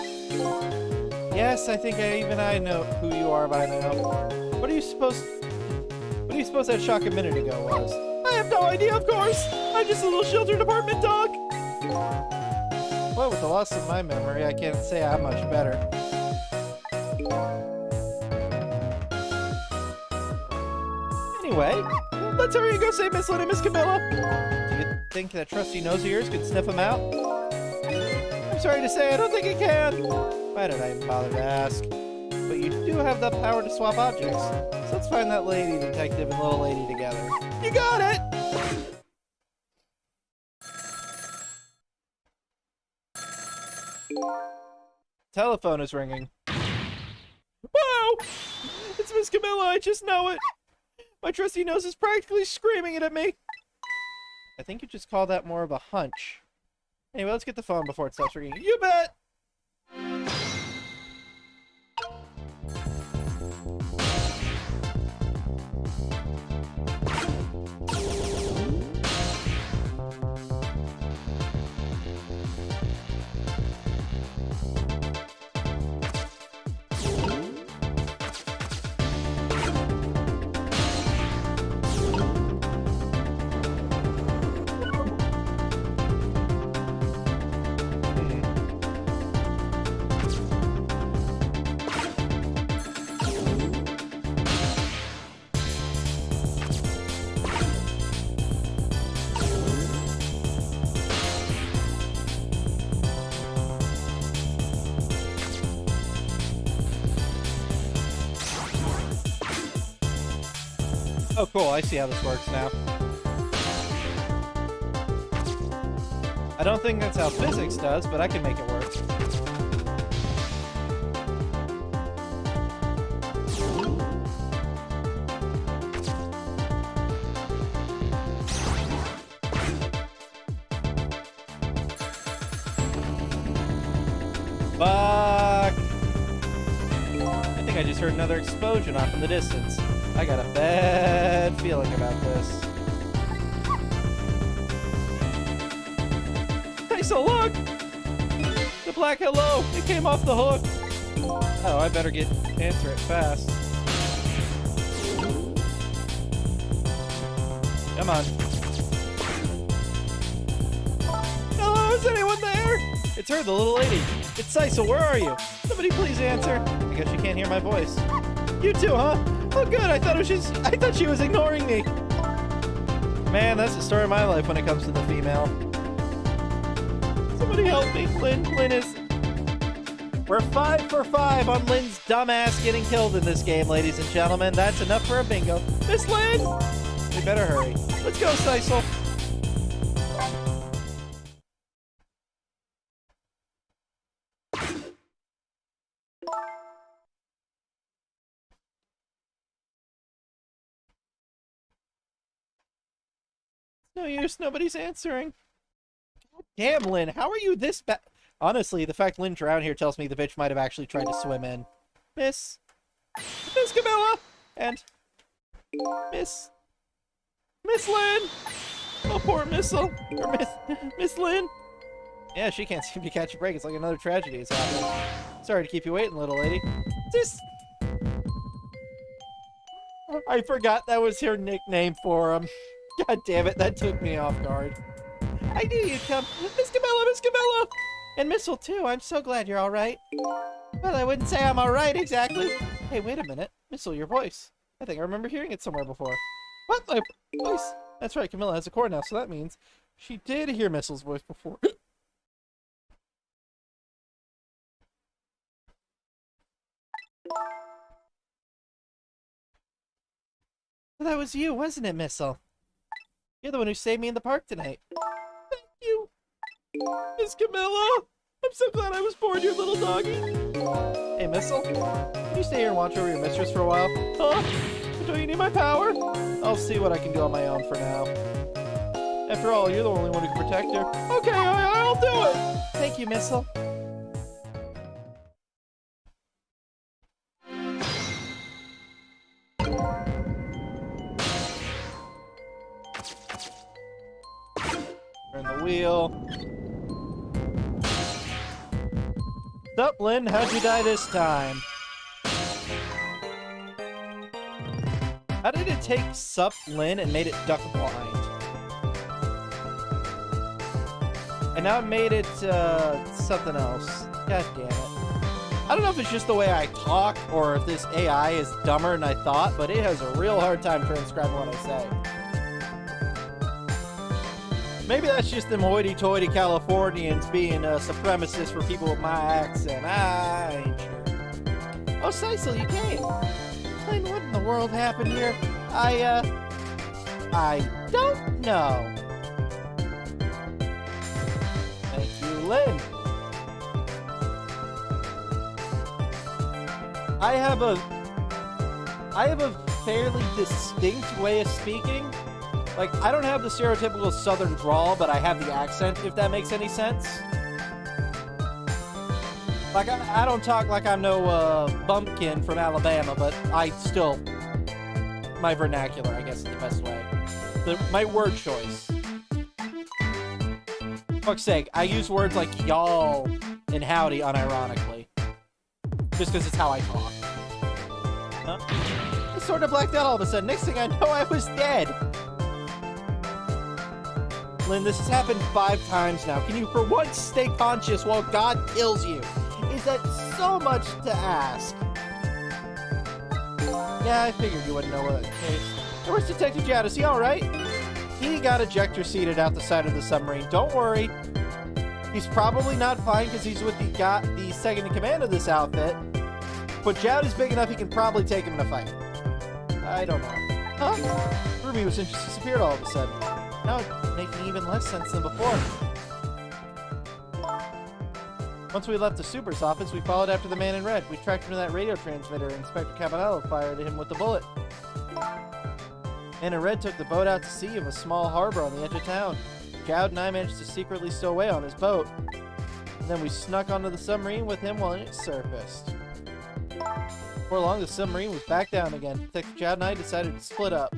Yes, I think even I know who you are by now. What do you suppose that shock a minute ago was? I have no idea, of course! I'm just a little shelter department dog! Well, with the loss of my memory, I can't say I'm much better. Anyway, let's hurry and go save Miss Lynn and Miss Camilla. Do you think that trusty nose of yours could sniff them out? I'm sorry to say, I don't think it can. Why did I even bother to ask? But you do have the power to swap objects. So let's find that lady detective and little lady together. You got it! Telephone is ringing. Whoa! It's Miss Camilla, I just know it! My trusty nose is practically screaming it at me! I think you just call that more of a hunch. Anyway, let's get the phone before it stops ringing. You bet! Oh, cool. I see how this works now. I don't think that's how physics does, but I can make it work. Fuck! I think I just heard another explosion off in the distance. I got a bad feeling about this. Hey, so look! The black hello! It came off the hook! Oh, I better answer it fast. Come on. Hello, is anyone there? It's her, the little lady. It's Sisal, where are you? Somebody please answer. I guess you can't hear my voice. You too, huh? Oh good, I thought she was ignoring me. Man, that's the story of my life when it comes to the female. Somebody help me. Lynn is... We're 5 for 5 on Lynn's dumbass getting killed in this game, ladies and gentlemen. That's enough for a bingo. Miss Lynn! We better hurry. Let's go, Sisal. No use, nobody's answering. God damn, Lynn, how are you this bad? Honestly, the fact Lynn drowned here tells me the bitch might have actually tried to swim in. Miss Camilla! And Miss Lynn! Oh, poor Missile. Or Miss Lynn. Yeah, she can't seem to catch a break. It's like another tragedy is happening. Sorry to keep you waiting, little lady. I forgot that was her nickname for him. God damn it, that took me off guard. I knew you'd come. Miss Camilla! And Missile, too. I'm so glad you're alright. Well, I wouldn't say I'm alright, exactly. Hey, wait a minute. Missile, your voice. I think I remember hearing it somewhere before. What? My voice? That's right, Camilla has a cord now, so that means she did hear Missile's voice before. Well, that was you, wasn't it, Missile? You're the one who saved me in the park tonight. Thank you, Miss Camilla. I'm so glad I was born, your little doggy. Hey, Missile, can you stay here and watch over your mistress for a while? Huh? Don't you need my power? I'll see what I can do on my own for now. After all, you're the only one who can protect her. Okay, I'll do it. Thank you, Missile. Turn the wheel. Sup, Lynn? How'd you die this time? How did it take Sup, Lynn, and made it duck blind? And now it made it, something else. God damn it. I don't know if it's just the way I talk or if this AI is dumber than I thought, but it has a real hard time transcribing what I say. Maybe that's just them hoity-toity Californians being a supremacist for people with my accent. I ain't sure. Oh, Cecil, you came. Lynn, what in the world happened here? I don't know. Thank you, Lynn. I have a fairly distinct way of speaking. Like, I don't have the stereotypical southern drawl, but I have the accent, if that makes any sense. Like, I don't talk like I'm no bumpkin from Alabama, but I still... My vernacular, I guess, is the best way. My word choice. Fuck's sake, I use words like y'all and howdy unironically. Just because it's how I talk. Huh? I sort of blacked out all of a sudden. Next thing I know, I was dead. Lynn, this has happened 5 times now. Can you for once stay conscious while God kills you? Is that so much to ask? Yeah, I figured you wouldn't know what it is. Where's Detective Jad? Is he alright? He got ejector seated out the side of the submarine. Don't worry. He's probably not fine because he's with the second in command of this outfit. But Jad is big enough he can probably take him in a fight. I don't know. Huh? Ruby was just disappeared all of a sudden. Now it's making even less sense than before. Once we left the super's office, we followed after the man in red. We tracked him to that radio transmitter, and Inspector Cabanello fired at him with the bullet. Man in red took the boat out to sea of a small harbor on the edge of town. Jowd and I managed to secretly stow away on his boat. And then we snuck onto the submarine with him while it surfaced. Before long, the submarine was back down again. Detective Jowd and I decided to split up.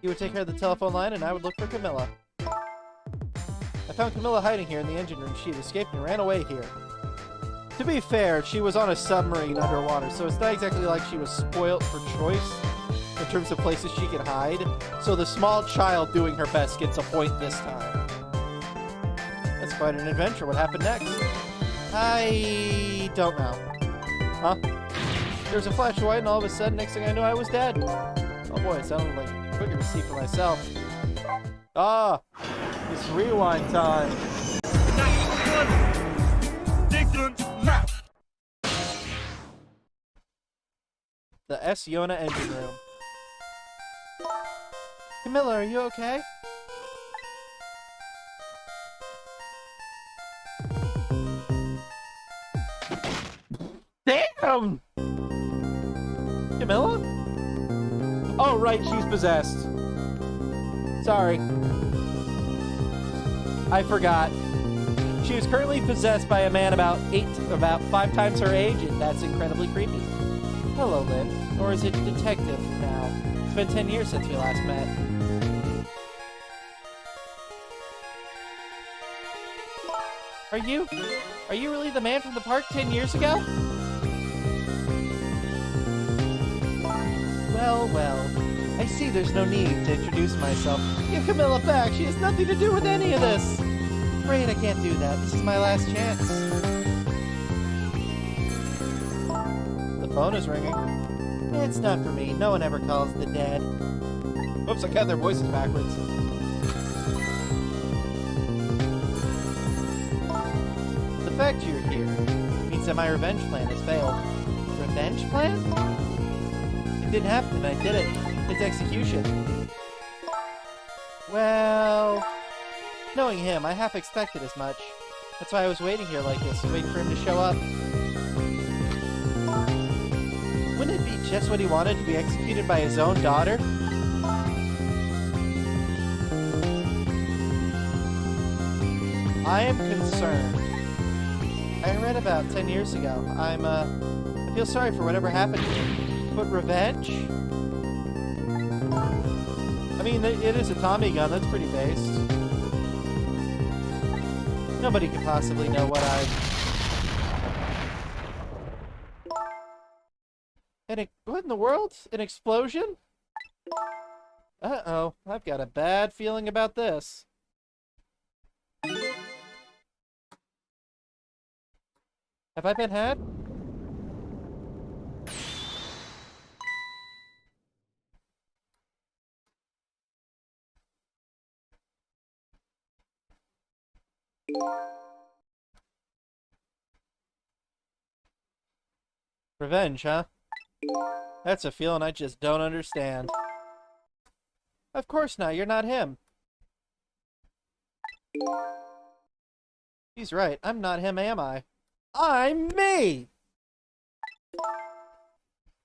He would take care of the telephone line, and I would look for Camilla. I found Camilla hiding here in the engine room. She had escaped and ran away here. To be fair, she was on a submarine underwater, so it's not exactly like she was spoilt for choice in terms of places she could hide. So the small child doing her best gets a point this time. That's quite an adventure. What happened next? I don't know. Huh? There was a flash of white, and all of a sudden, next thing I knew, I was dead. Oh boy, it sounded like a quicker to see for myself. Ah! It's rewind time. The S. Yona engine room. Camilla, are you okay? Damn! Camilla? Oh, right, she's possessed. Sorry. I forgot. She was currently possessed by a man about 5 times her age, and that's incredibly creepy. Hello, Lynn. Or is it detective now? It's been 10 years since we last met. Are you really the man from the park 10 years ago? Well, I see there's no need to introduce myself. Give Camilla back. She has nothing to do with any of this. Afraid I can't do that. This is my last chance. The phone is ringing. It's not for me. No one ever calls the dead. Oops, I got their voices backwards. The fact you're here means that my revenge plan has failed. Revenge plan? It didn't happen, I did it. It's execution. Well, knowing him, I half expected as much. That's why I was waiting here like this, waiting for him to show up. Wouldn't it be just what he wanted, to be executed by his own daughter? I am concerned. I read about 10 years ago. I feel sorry for whatever happened to him. But revenge? I mean, it is a Tommy gun. That's pretty based. Nobody could possibly know what what in the world? An explosion? Uh-oh. I've got a bad feeling about this. Have I been had? Revenge, huh? That's a feeling I just don't understand. Of course not, you're not him. He's right, I'm not him, am I? I'm me!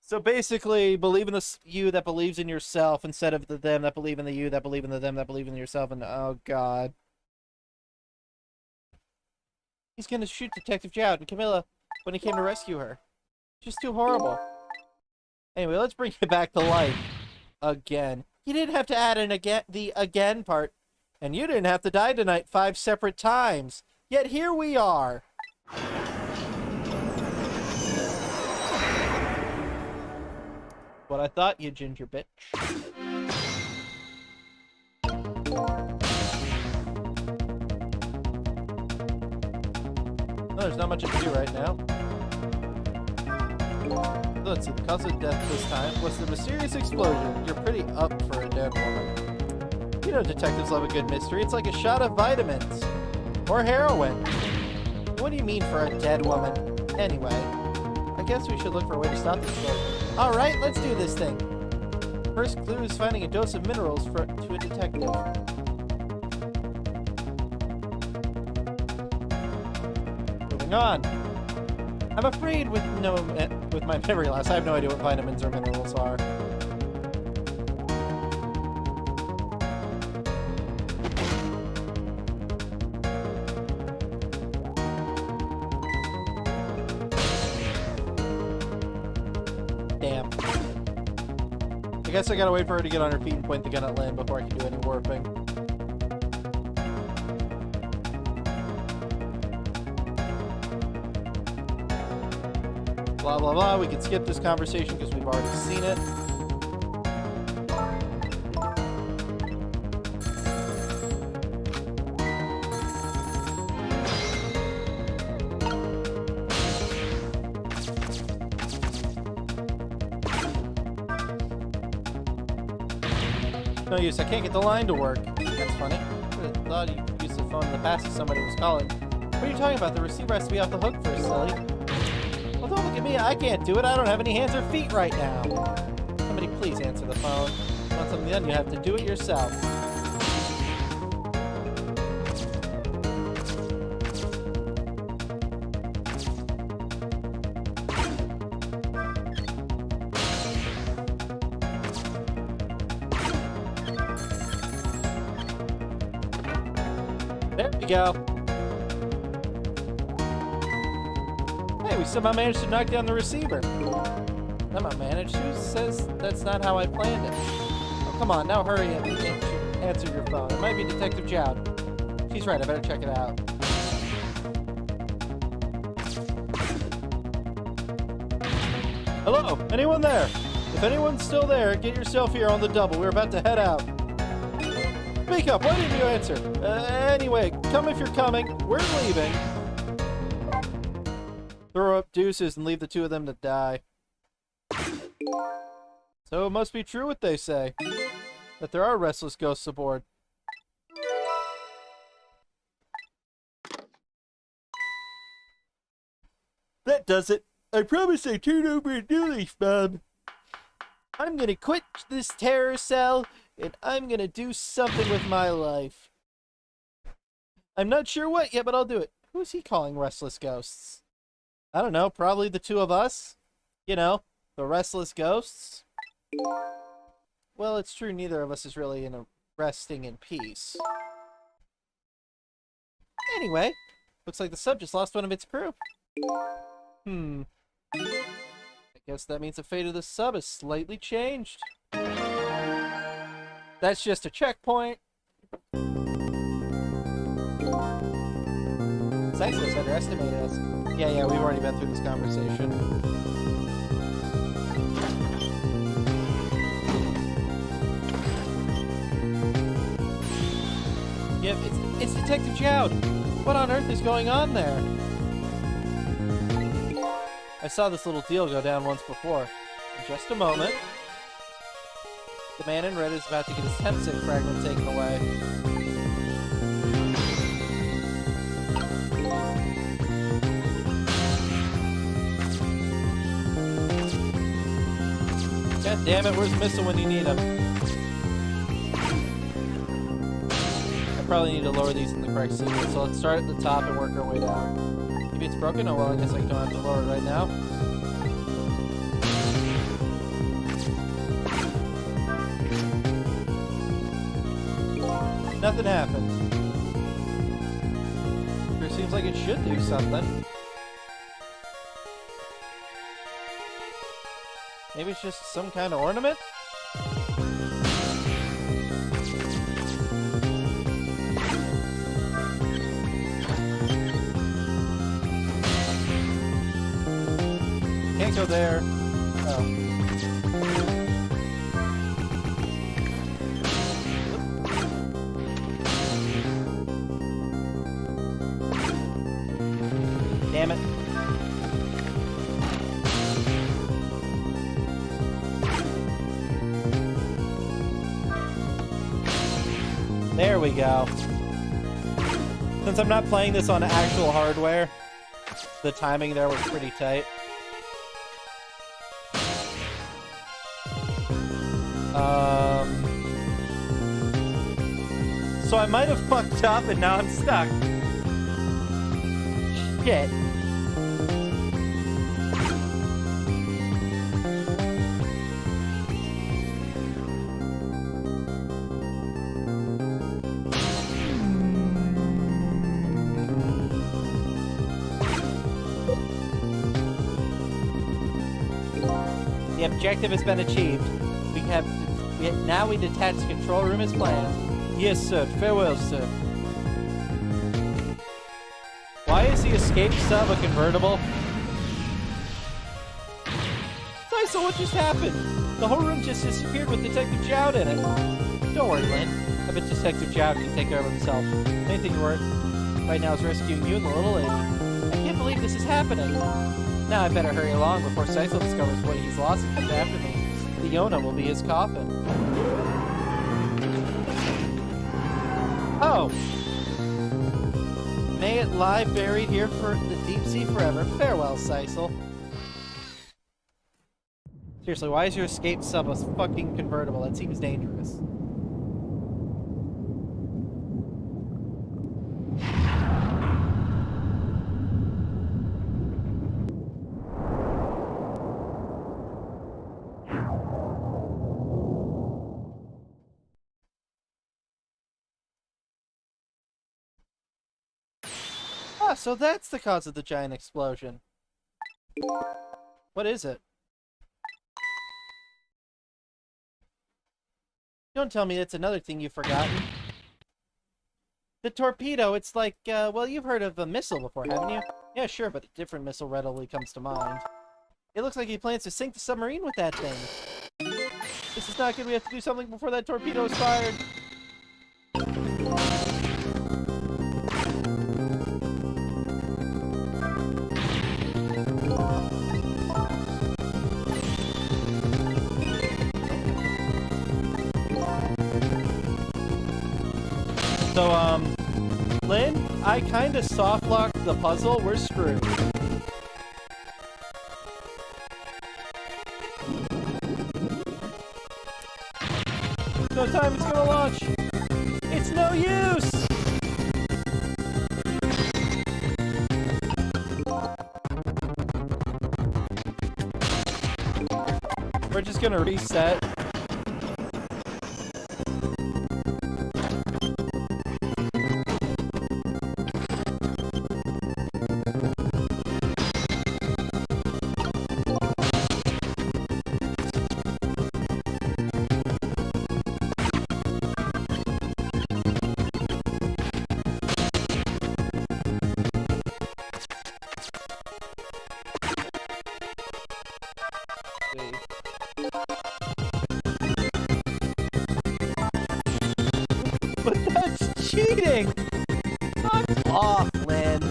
So basically, believe in the you that believes in yourself instead of the them that believe in the you that believe in the them that believe in yourself, and oh god. He's gonna shoot Detective Jowd and Camilla when he came to rescue her. Just too horrible. Anyway, let's bring it back to life. Again. You didn't have to add an the again part. And you didn't have to die tonight 5 separate times. Yet here we are. What I thought, you ginger bitch. Oh, there's not much to do right now. Let's see, the cause of death this time was the mysterious explosion. You're pretty up for a dead woman. You know detectives love a good mystery. It's like a shot of vitamins. Or heroin. What do you mean for a dead woman? Anyway, I guess we should look for a way to stop this explosion. Alright, let's do this thing. First clue is finding a dose of minerals to a detective. Moving on. I'm afraid with my memory loss, I have no idea what vitamins or minerals are. Damn. I guess I gotta wait for her to get on her feet and point the gun at Lynn before I can do any warping. Blah, blah, blah. We can skip this conversation because we've already seen it. No use. I can't get the line to work. That's funny. I would have thought you used the phone in the past if somebody was calling. What are you talking about? The receiver has to be off the hook first, silly. Well, don't look at me. I can't do it. I don't have any hands or feet right now. Somebody please answer the phone. If you want something done, you have to do it yourself. There we go. Hey, we somehow managed to knock down the receiver. Somehow managed? Who says that's not how I planned it? Oh, come on, now hurry and answer your phone. It might be Detective Jowd. She's right, I better check it out. Hello? Anyone there? If anyone's still there, get yourself here on the double. We're about to head out. Speak up, why didn't you answer? Anyway, come if you're coming. We're leaving. Throw up deuces and leave the two of them to die. So it must be true what they say. That there are restless ghosts aboard. That does it. I promise I turn over a new leaf, Bob. I'm gonna quit this terror cell, and I'm gonna do something with my life. I'm not sure what yet, but I'll do it. Who's he calling restless ghosts? I don't know, probably the two of us. You know, the restless ghosts. Well, it's true neither of us is really resting in peace. Anyway, looks like the sub just lost one of its crew. I guess that means the fate of the sub is slightly changed. That's just a checkpoint. Sexless underestimated us. Yeah, we've already been through this conversation. Yep, it's Detective Jowd. What on earth is going on there? I saw this little deal go down once before. In just a moment. The man in red is about to get his Tempsic fragment taken away. God damn it, where's Missile when you need him? I probably need to lower these in the correct sequence, so let's start at the top and work our way down. Maybe it's broken? Oh well, I guess I don't have to lower it right now. Nothing happened. Sure seems like it should do something. Maybe it's just some kind of ornament? Can't go there. Oh. Damn it. There we go. Since I'm not playing this on actual hardware, the timing there was pretty tight. So I might have fucked up and now I'm stuck. Shit. The objective has been achieved. Now we detach the control room as planned. Yes, sir. Farewell, sir. Why is the escape sub a convertible? So what just happened? The whole room just disappeared with Detective Jowd in it. Don't worry, Lynn. I bet Detective Jowd can take care of himself. Main thing right now is rescuing you and the little lady. I can't believe this is happening. Now I better hurry along before Sisal discovers what he's lost and comes after me. The Yona will be his coffin. Oh! May it lie buried here for the deep sea forever. Farewell, Sisal. Seriously, why is your escape sub a fucking convertible? That seems dangerous. Ah, so that's the cause of the giant explosion. What is it? Don't tell me it's another thing you've forgotten. The torpedo, it's like, well, you've heard of a missile before, haven't you? Yeah, sure, but a different missile readily comes to mind. It looks like he plans to sink the submarine with that thing. This is not good. We have to do something before that torpedo is fired. So, Lynn, I kinda soft-locked the puzzle. We're screwed. No time, it's gonna launch! It's no use! We're just gonna reset. But that's cheating! Fuck off, Lynn.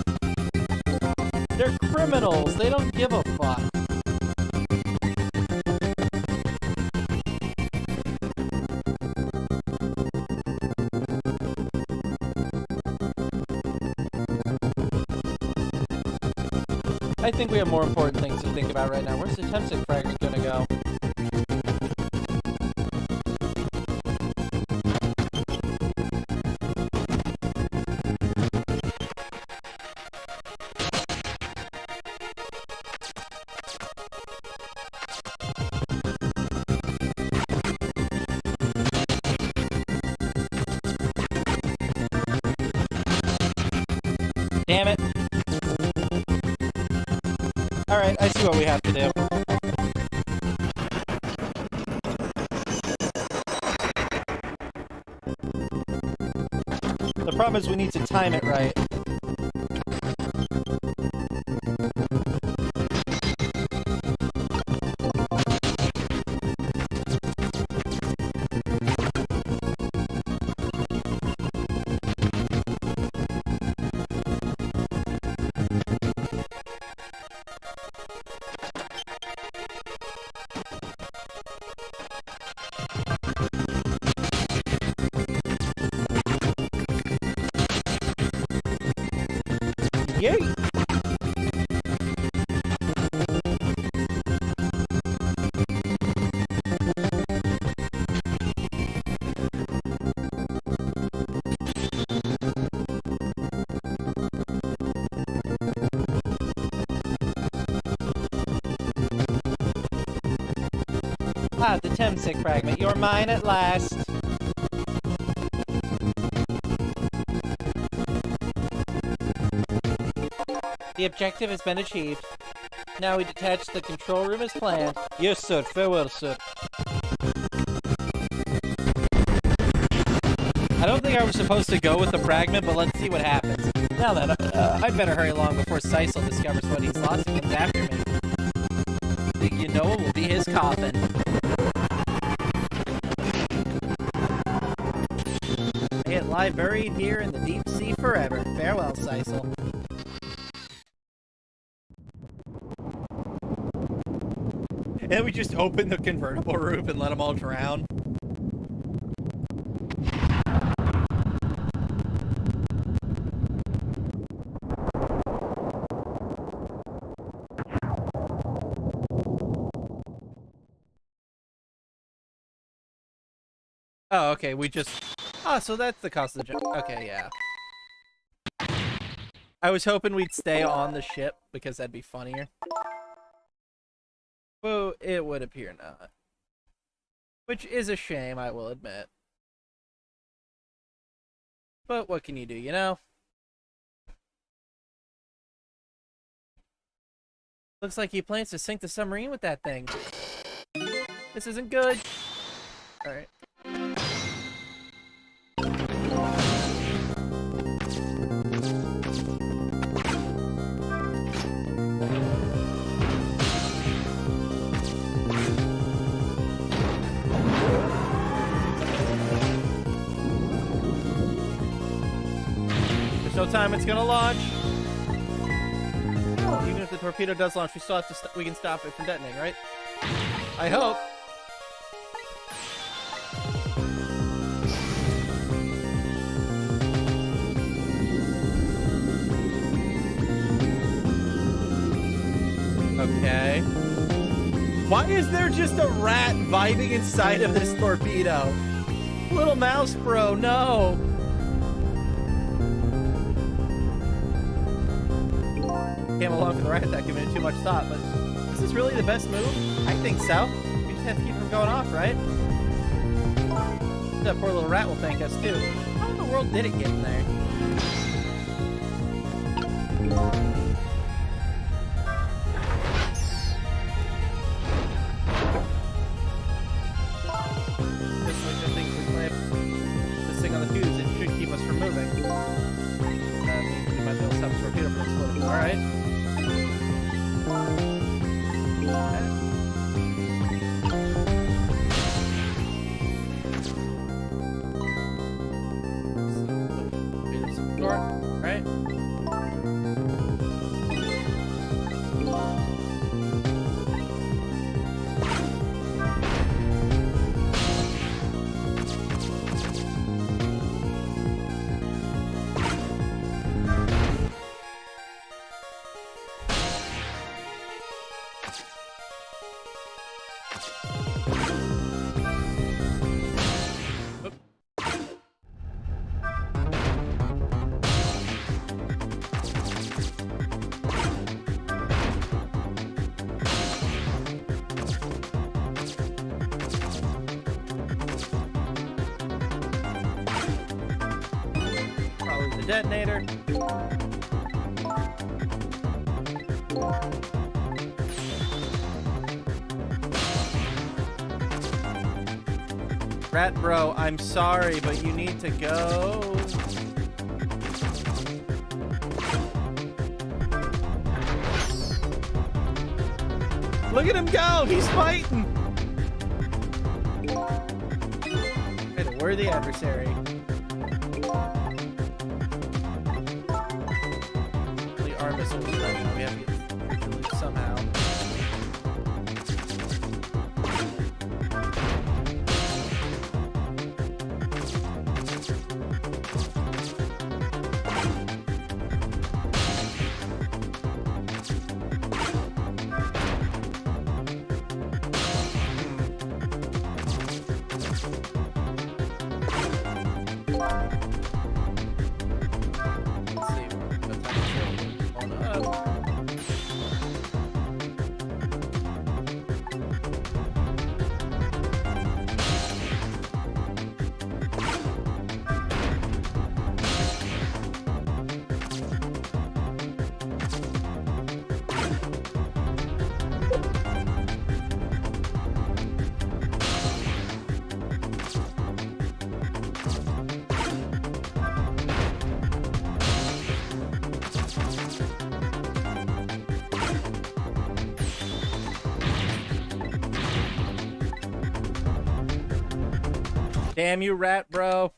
They're criminals. They don't give a fuck. I think we have more important things to think about right now. Where's the Temsic fragment gonna go? Damn it. Alright, I see what we have to do. The problem is we need to time it right. Yay! Ah, the Temsic fragment. You're mine at last. The objective has been achieved. Now we detach the control room as planned. Yes, sir. Farewell, sir. I don't think I was supposed to go with the fragment, but let's see what happens. Now then, I'd better hurry along before Sisal discovers what he's lost and comes after me. Think you know it will be his coffin. May it lie buried here in the deep sea forever. Farewell, Sisal. And we just open the convertible roof and let them all drown. Oh, okay, we just... Oh, so that's the cost of the jump. Okay, yeah. I was hoping we'd stay on the ship, because that'd be funnier. Well, it would appear not. Which is a shame, I will admit. But what can you do, you know? Looks like he plans to sink the submarine with that thing. This isn't good. Alright. No time it's gonna launch. Even if the torpedo does launch, we still have to we can stop it from detonating, right? I hope. Okay. Why is there just a rat vibing inside of this torpedo? Little mouse bro, no. Came along for the ride that giving it too much thought, but is this really the best move? I think so. We just have to keep it from going off, right? That poor little rat will thank us too. How in the world did it get in there? Just like the things we clamp this thing on the fuse, it should keep us from moving. Means we might be able to stop the torpedo from exploding. Alright. Right? Probably the detonator. Rat bro, I'm sorry, but you need to go. Look at him go! He's fighting! Right, a worthy adversary. Really, our missiles right now. We have to get through somehow. Let's see what time is it? On up. Damn you, rat bro.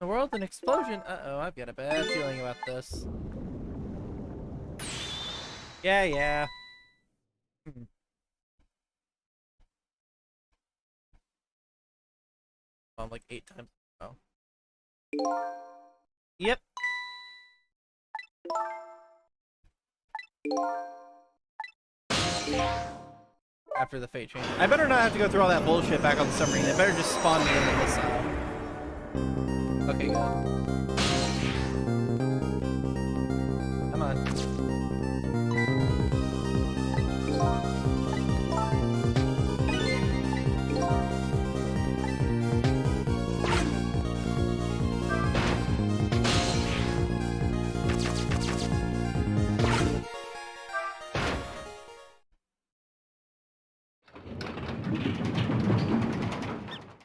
The world, an explosion. Uh-oh, I've got a bad feeling about this. Yeah. I'm like 8 times. Oh. Yep. After the fate change. I better not have to go through all that bullshit back on the submarine. They better just spawn me in the missile. Okay, good. Come on.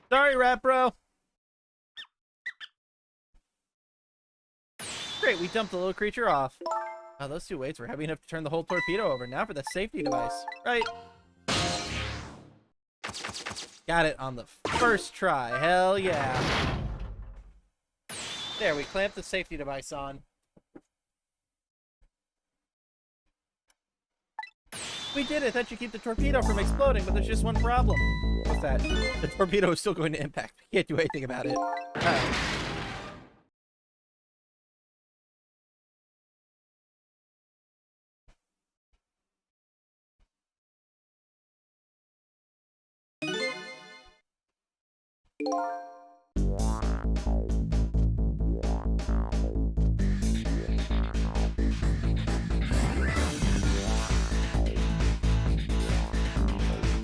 Sorry, rat bro. Great, we dumped the little creature off. Wow, those two weights were heavy enough to turn the whole torpedo over. Now for the safety device. Right. Got it on the first try. Hell yeah. There, we clamped the safety device on. We did it! That should keep the torpedo from exploding, but there's just one problem. What's that? The torpedo is still going to impact. We can't do anything about it.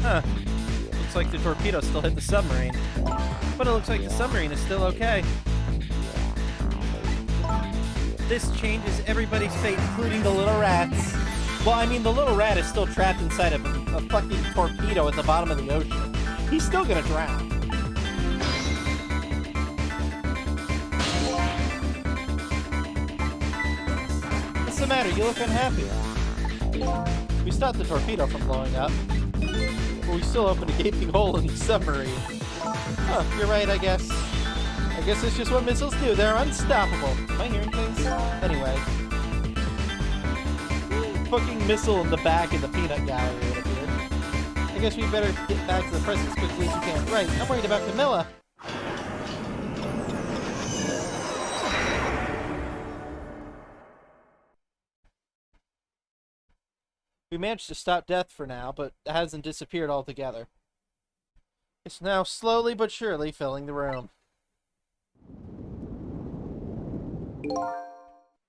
Huh. Looks like the torpedo still hit the submarine. But it looks like the submarine is still okay. This changes everybody's fate, including the little rats. Well, I mean, the little rat is still trapped inside of a fucking torpedo at the bottom of the ocean. He's still gonna drown. What's the matter? You look unhappy. We stopped the torpedo from blowing up. But we still opened a gaping hole in the submarine. Huh, you're right, I guess. I guess it's just what missiles do. They're unstoppable. Am I hearing things? Anyway. Fucking missile in the back of the peanut gallery, it appeared. I guess we better get back to the present as quickly as we can. Right, I'm worried about Camilla. We managed to stop death for now, but it hasn't disappeared altogether. It's now slowly but surely filling the room.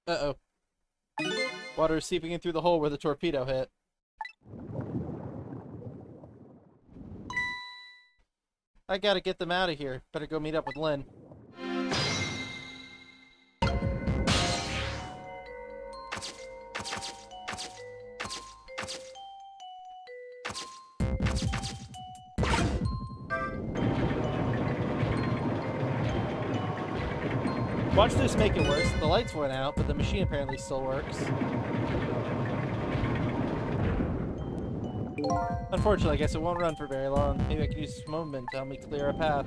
Uh-oh. Water is seeping in through the hole where the torpedo hit. I gotta get them out of here. Better go meet up with Lynn. Watch this make it worse. The lights went out, but the machine apparently still works. Unfortunately, I guess it won't run for very long. Maybe I can use this moment to help me clear a path.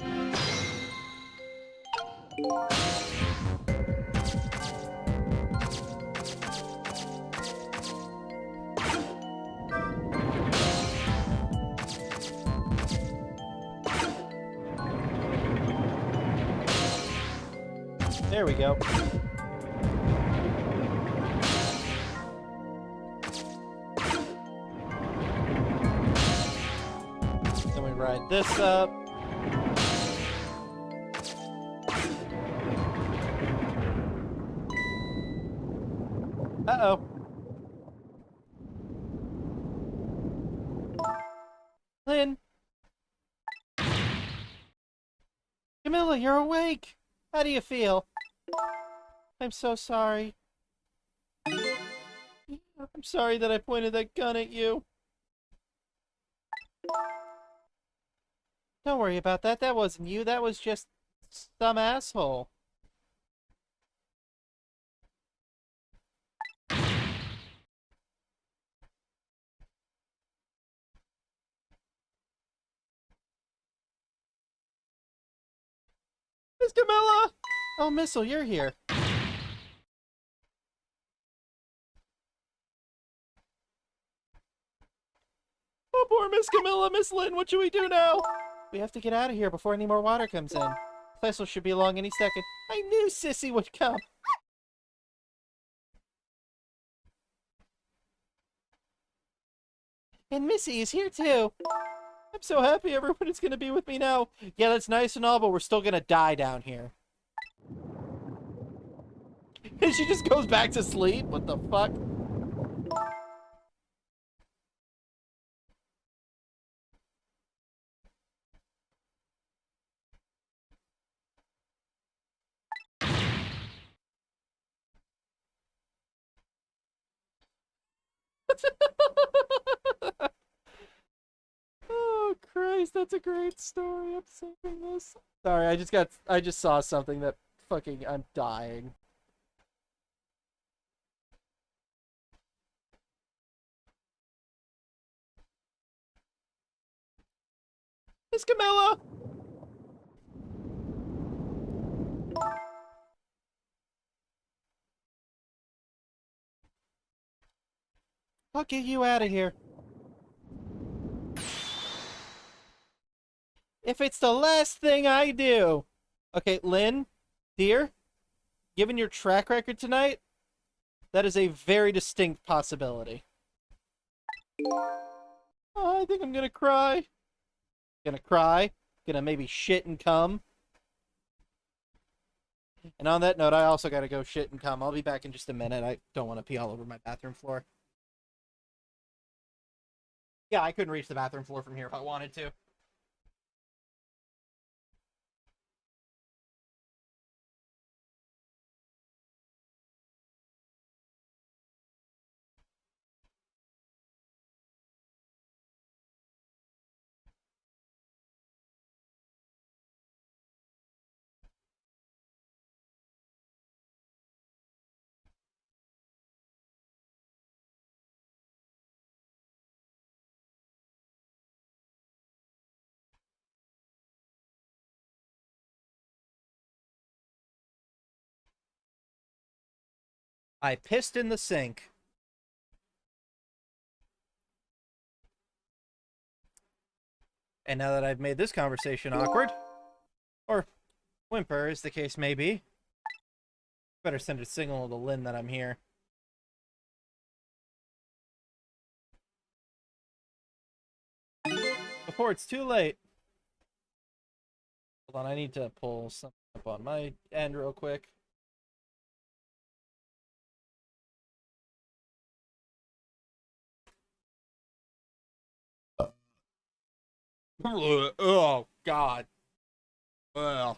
There we go. Then we ride this up. Uh-oh. Lynn. Camilla, you're awake. How do you feel? I'm so sorry. I'm sorry that I pointed that gun at you. Don't worry about that. That wasn't you. That was just some asshole. Miss Camilla! Oh, Missile, you're here. Oh, poor Miss Camilla, Miss Lynn, what should we do now? We have to get out of here before any more water comes in. Cecil should be along any second. I knew Sissy would come. And Missy is here too. I'm so happy everyone is going to be with me now. Yeah, that's nice and all, but we're still going to die down here. And she just goes back to sleep? What the fuck? Oh Christ, that's a great story. I'm saving this. Sorry, I just saw something that fucking I'm dying. Miss Camilla! I'll get you out of here. If it's the last thing I do. Okay, Lynn, dear, given your track record tonight, that is a very distinct possibility. Oh, I think I'm gonna cry. Gonna cry. Gonna maybe shit and cum. And on that note, I also gotta go shit and cum. I'll be back in just a minute. I don't want to pee all over my bathroom floor. Yeah, I couldn't reach the bathroom floor from here if I wanted to. I pissed in the sink. And now that I've made this conversation awkward, or whimper as the case may be, better send a signal to Lynn that I'm here. before it's too late. Hold on, I need to pull something up on my end real quick. Oh, God. Well.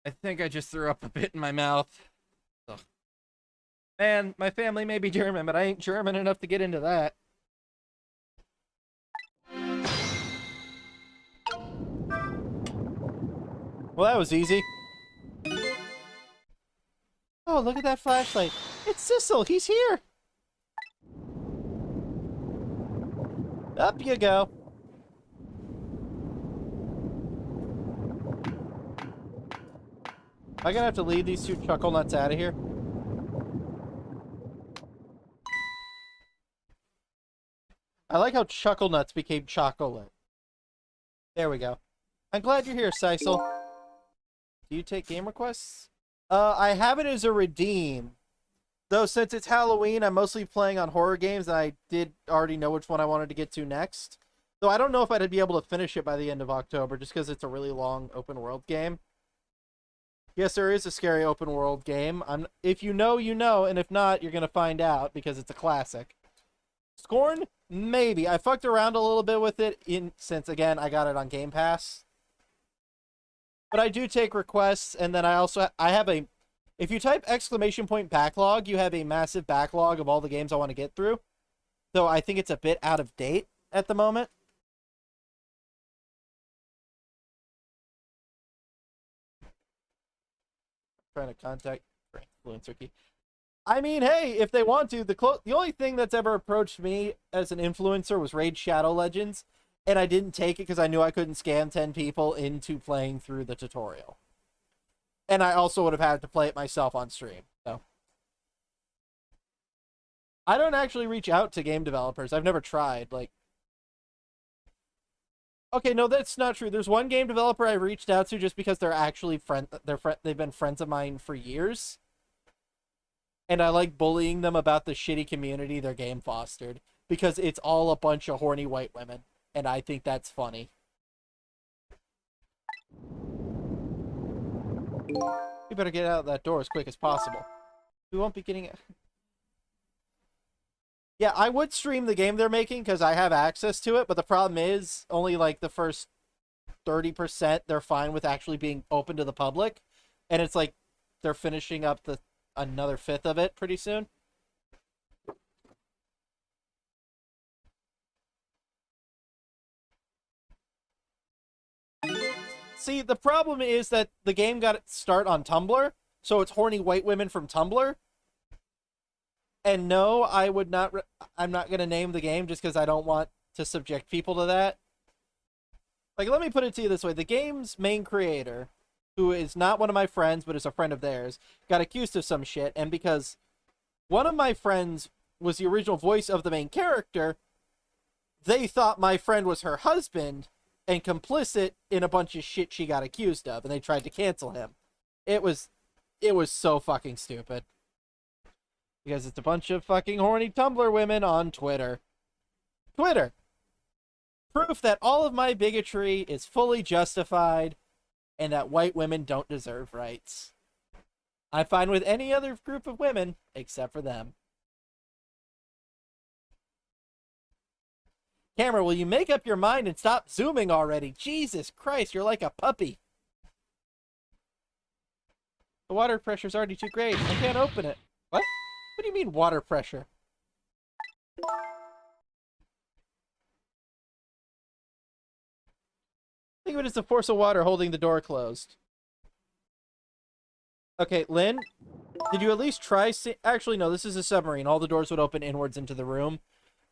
I think I just threw up a bit in my mouth. Ugh. Man, my family may be German, but I ain't German enough to get into that. Well, that was easy. Oh, look at that flashlight. It's Sissel. He's here. Up you go. Am I gonna have to lead these two chuckle nuts out of here? I like how chuckle nuts became chocolate. There we go. I'm glad you're here, Sisel. Do you take game requests? I have it as a redeem. Though since it's Halloween, I'm mostly playing on horror games, and I did already know which one I wanted to get to next. Though I don't know if I'd be able to finish it by the end of October, just because it's a really long open world game. Yes, there is a scary open world game. If you know, you know, and if not, you're gonna find out because it's a classic. Scorn, maybe. I fucked around a little bit with it since again I got it on Game Pass. But I do take requests, and then I have a. If you type ! Backlog, you have a massive backlog of all the games I want to get through. Though I think it's a bit out of date at the moment. Trying to contact influencer key. I mean, hey, if they want to, the only thing that's ever approached me as an influencer was Raid Shadow Legends, and I didn't take it because I knew I couldn't scam 10 people into playing through the tutorial. And I also would have had to play it myself on stream. So I don't actually reach out to game developers. I've never tried. Like, okay, no, that's not true. There's one game developer I reached out to just because they're actually they've been friends of mine for years. And I like bullying them about the shitty community their game fostered because it's all a bunch of horny white women, and I think that's funny. We better get out that door as quick as possible. We won't be getting it. Yeah, I would stream the game they're making because I have access to it, but the problem is only like the first 30% they're fine with actually being open to the public, and it's like they're finishing up another fifth of it pretty soon. See, the problem is that the game got its start on Tumblr, so it's horny white women from Tumblr. And no, I would not. I'm not going to name the game just because I don't want to subject people to that. Like, let me put it to you this way. The game's main creator, who is not one of my friends, but is a friend of theirs, got accused of some shit. And because one of my friends was the original voice of the main character, they thought my friend was her husband and complicit in a bunch of shit she got accused of. And they tried to cancel him. It was so fucking stupid. Because it's a bunch of fucking horny Tumblr women on Twitter. Twitter! Proof that all of my bigotry is fully justified and that white women don't deserve rights. I'm fine with any other group of women except for them. Camera, will you make up your mind and stop zooming already? Jesus Christ, you're like a puppy. The water pressure's already too great. I can't open it. What? What do you mean water pressure? Think of it as the force of water holding the door closed. Okay, Lynn, did you at least try... Actually, no, this is a submarine. All the doors would open inwards into the room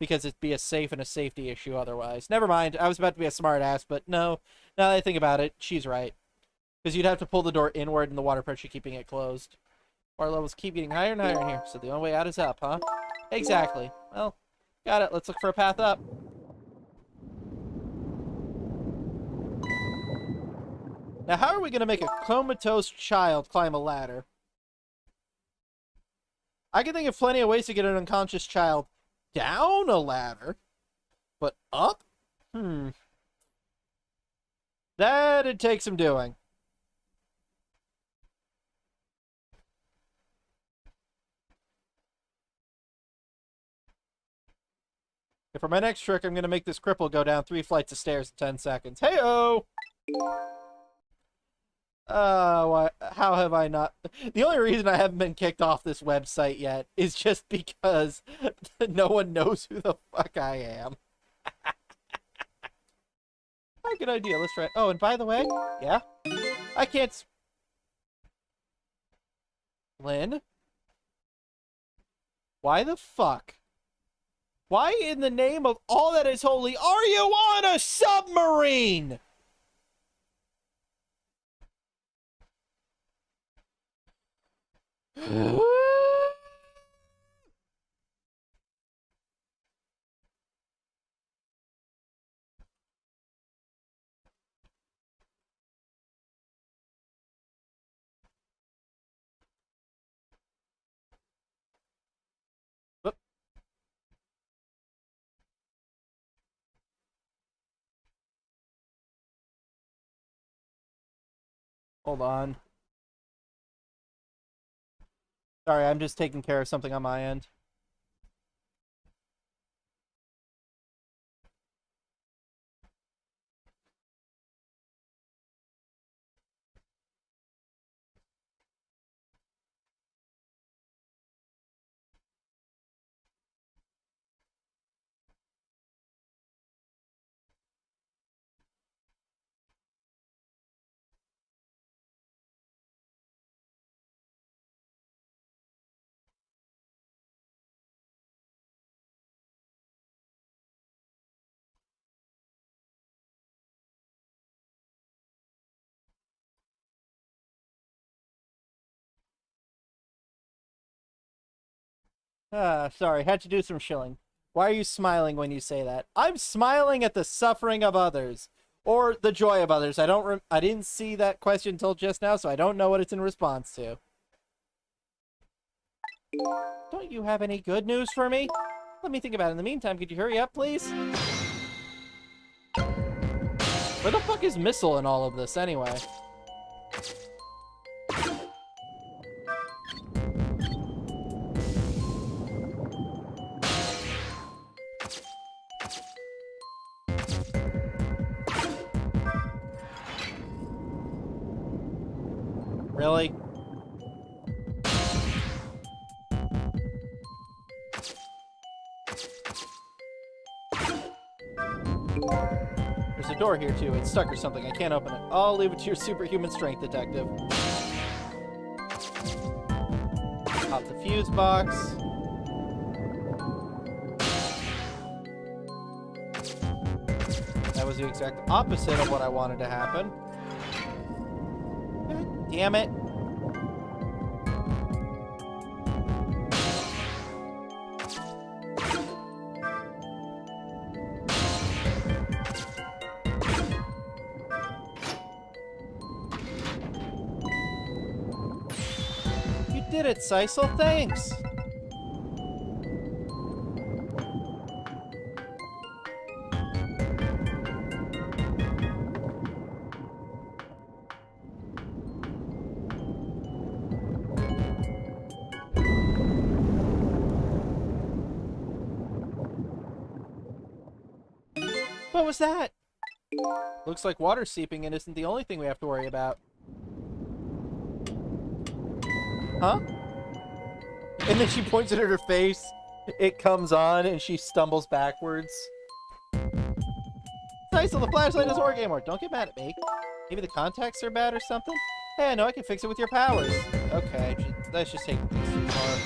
because it'd be a safe and a safety issue otherwise. Never mind. I was about to be a smart ass, but no. Now that I think about it, she's right. Because you'd have to pull the door inward and the water pressure keeping it closed. Water levels keep getting higher and higher in here, so the only way out is up, huh? Exactly. Well, got it. Let's look for a path up. Now, how are we going to make a comatose child climb a ladder? I can think of plenty of ways to get an unconscious child down a ladder, but up? That'd take some doing. And for my next trick, I'm going to make this cripple go down 3 flights of stairs in 10 seconds. Hey-oh! How have I not... The only reason I haven't been kicked off this website yet is just because no one knows who the fuck I am. Oh, good idea. Let's try... Oh, and by the way, yeah? I can't... Lynn? Why the fuck? Why in the name of all that is holy are you on a submarine? Hold on. Sorry, I'm just taking care of something on my end. Sorry, had to do some shilling. Why are you smiling when you say that? I'm smiling at the suffering of others. Or the joy of others. I didn't see that question until just now, so I don't know what it's in response to. Don't you have any good news for me? Let me think about it. In the meantime, could you hurry up, please? Where the fuck is Missile in all of this, anyway? Really? There's a door here, too. It's stuck or something. I can't open it. I'll leave it to your superhuman strength, detective. Pop the fuse box. That was the exact opposite of what I wanted to happen. God damn it. You did it, Sisal. Thanks. What was that? Looks like water seeping in isn't the only thing we have to worry about. Huh? And then she points it at her face. It comes on and she stumbles backwards. Nice, so the flashlight doesn't work anymore. Don't get mad at me. Maybe the contacts are bad or something? Hey, I know I can fix it with your powers. Okay, that's just taking things too far.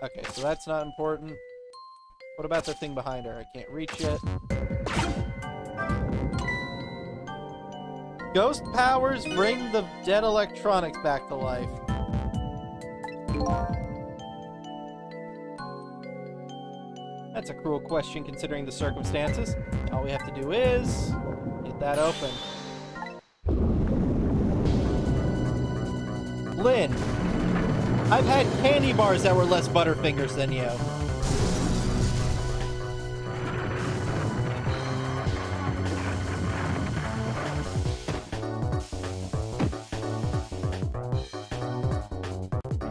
Okay, so that's not important. What about the thing behind her? I can't reach it. Ghost powers bring the dead electronics back to life. That's a cruel question considering the circumstances. All we have to do is get that open. Lynn, I've had candy bars that were less Butterfingers than you.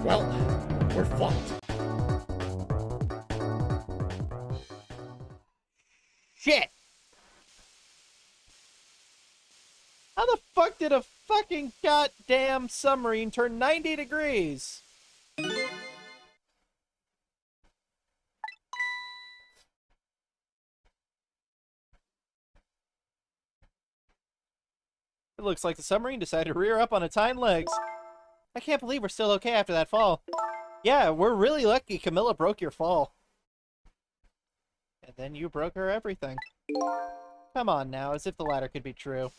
Well, we're fucked. Shit! How the fuck did a fucking goddamn submarine turn 90 degrees? It looks like the submarine decided to rear up on its hind legs. I can't believe we're still okay after that fall. Yeah, we're really lucky Camilla broke your fall. And then you broke her everything. Come on now, as if the latter could be true.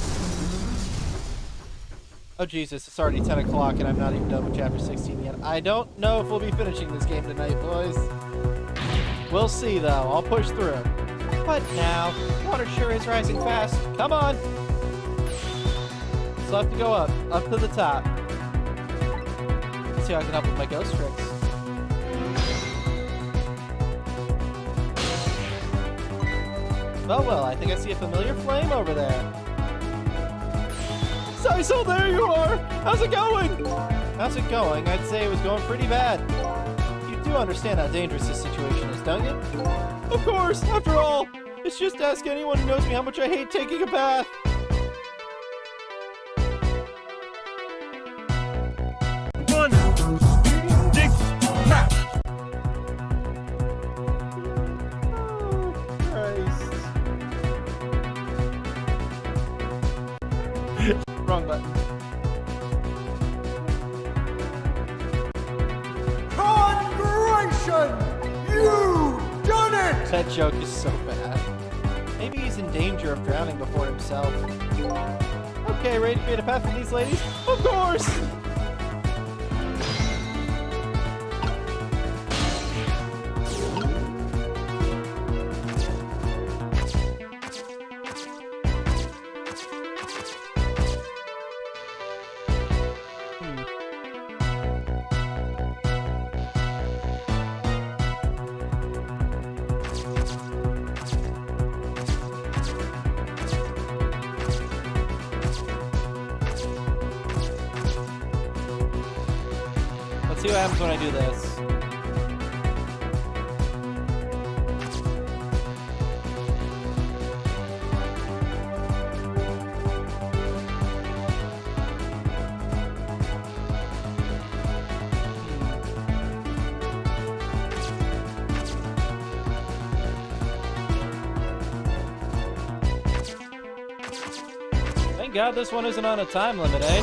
Oh Jesus, it's already 10 o'clock and I'm not even done with chapter 16 yet. I don't know if we'll be finishing this game tonight, boys. We'll see though, I'll push through. But now, water sure is rising fast. Come on! Still have to go up to the top. Let's see how I can help with my ghost tricks. Oh well, I think I see a familiar flame over there. Sisal, there you are! How's it going? How's it going? I'd say it was going pretty bad. You do understand how dangerous this situation is, don't you? Of course! After all, it's just ask anyone who knows me how much I hate taking a bath. One, dig, snap. Oh, Christ. Wrong button. Congratulations! You've done it! That joke is so bad. Maybe he's in danger of drowning before himself. Okay, ready to create a path for these ladies? Of course! Let's see what happens when I do this. Thank God this one isn't on a time limit, eh?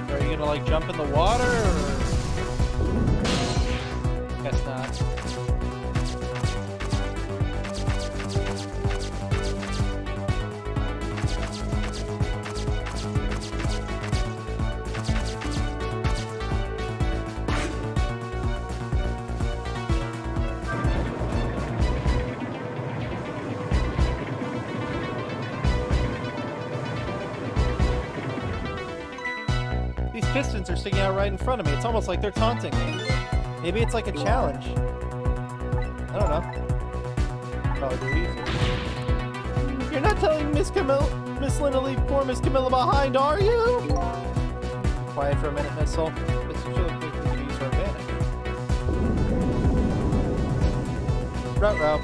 Are you gonna like jump in the water or? Guess not. These pistons are sticking out right in front of me. It's almost like they're taunting me. Maybe it's like a challenge. I don't know. Probably do easy. You're not telling Miss Lynn to leave poor Miss Camilla behind, are you? Quiet for a minute, Missile. This should look like we could use our advantage. Ruh-roh.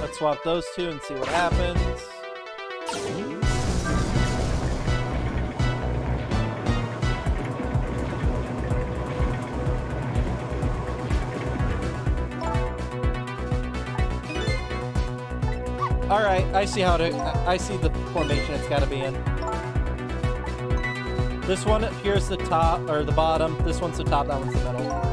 Let's swap those two and see what happens. Alright, I see I see the formation it's gotta be in. This one here's the top, or the bottom. This one's the top, that one's the middle.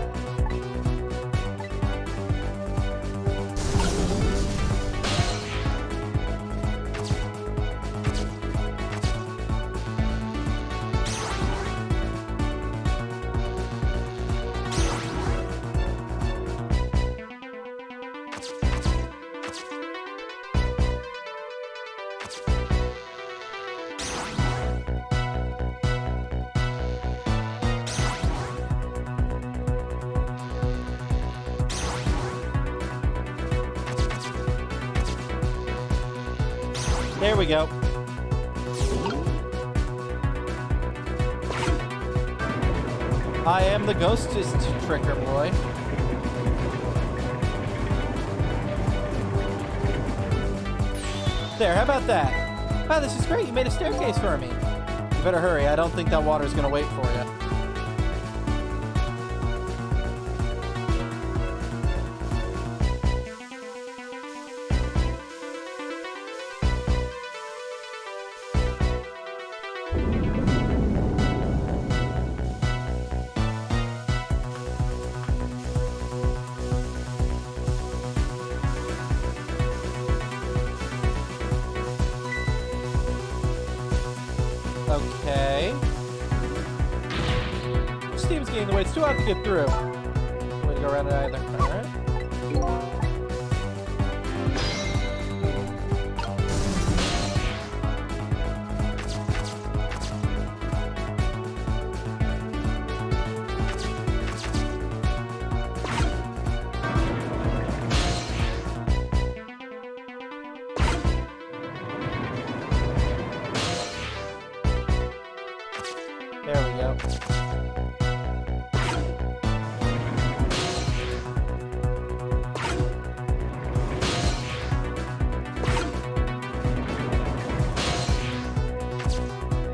There we go. I am the ghostest tricker boy. There, how about that? Wow, this is great. You made a staircase for me. You better hurry. I don't think that water's gonna wait for you. Okay. Steam's getting the way. It's too hard to get through. Way to go around it either. Alright. There we go.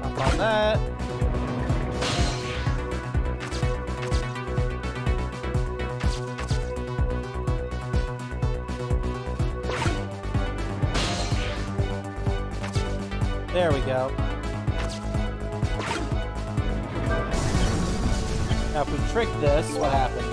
Up on that. There we go. Now if we trick this, what happens?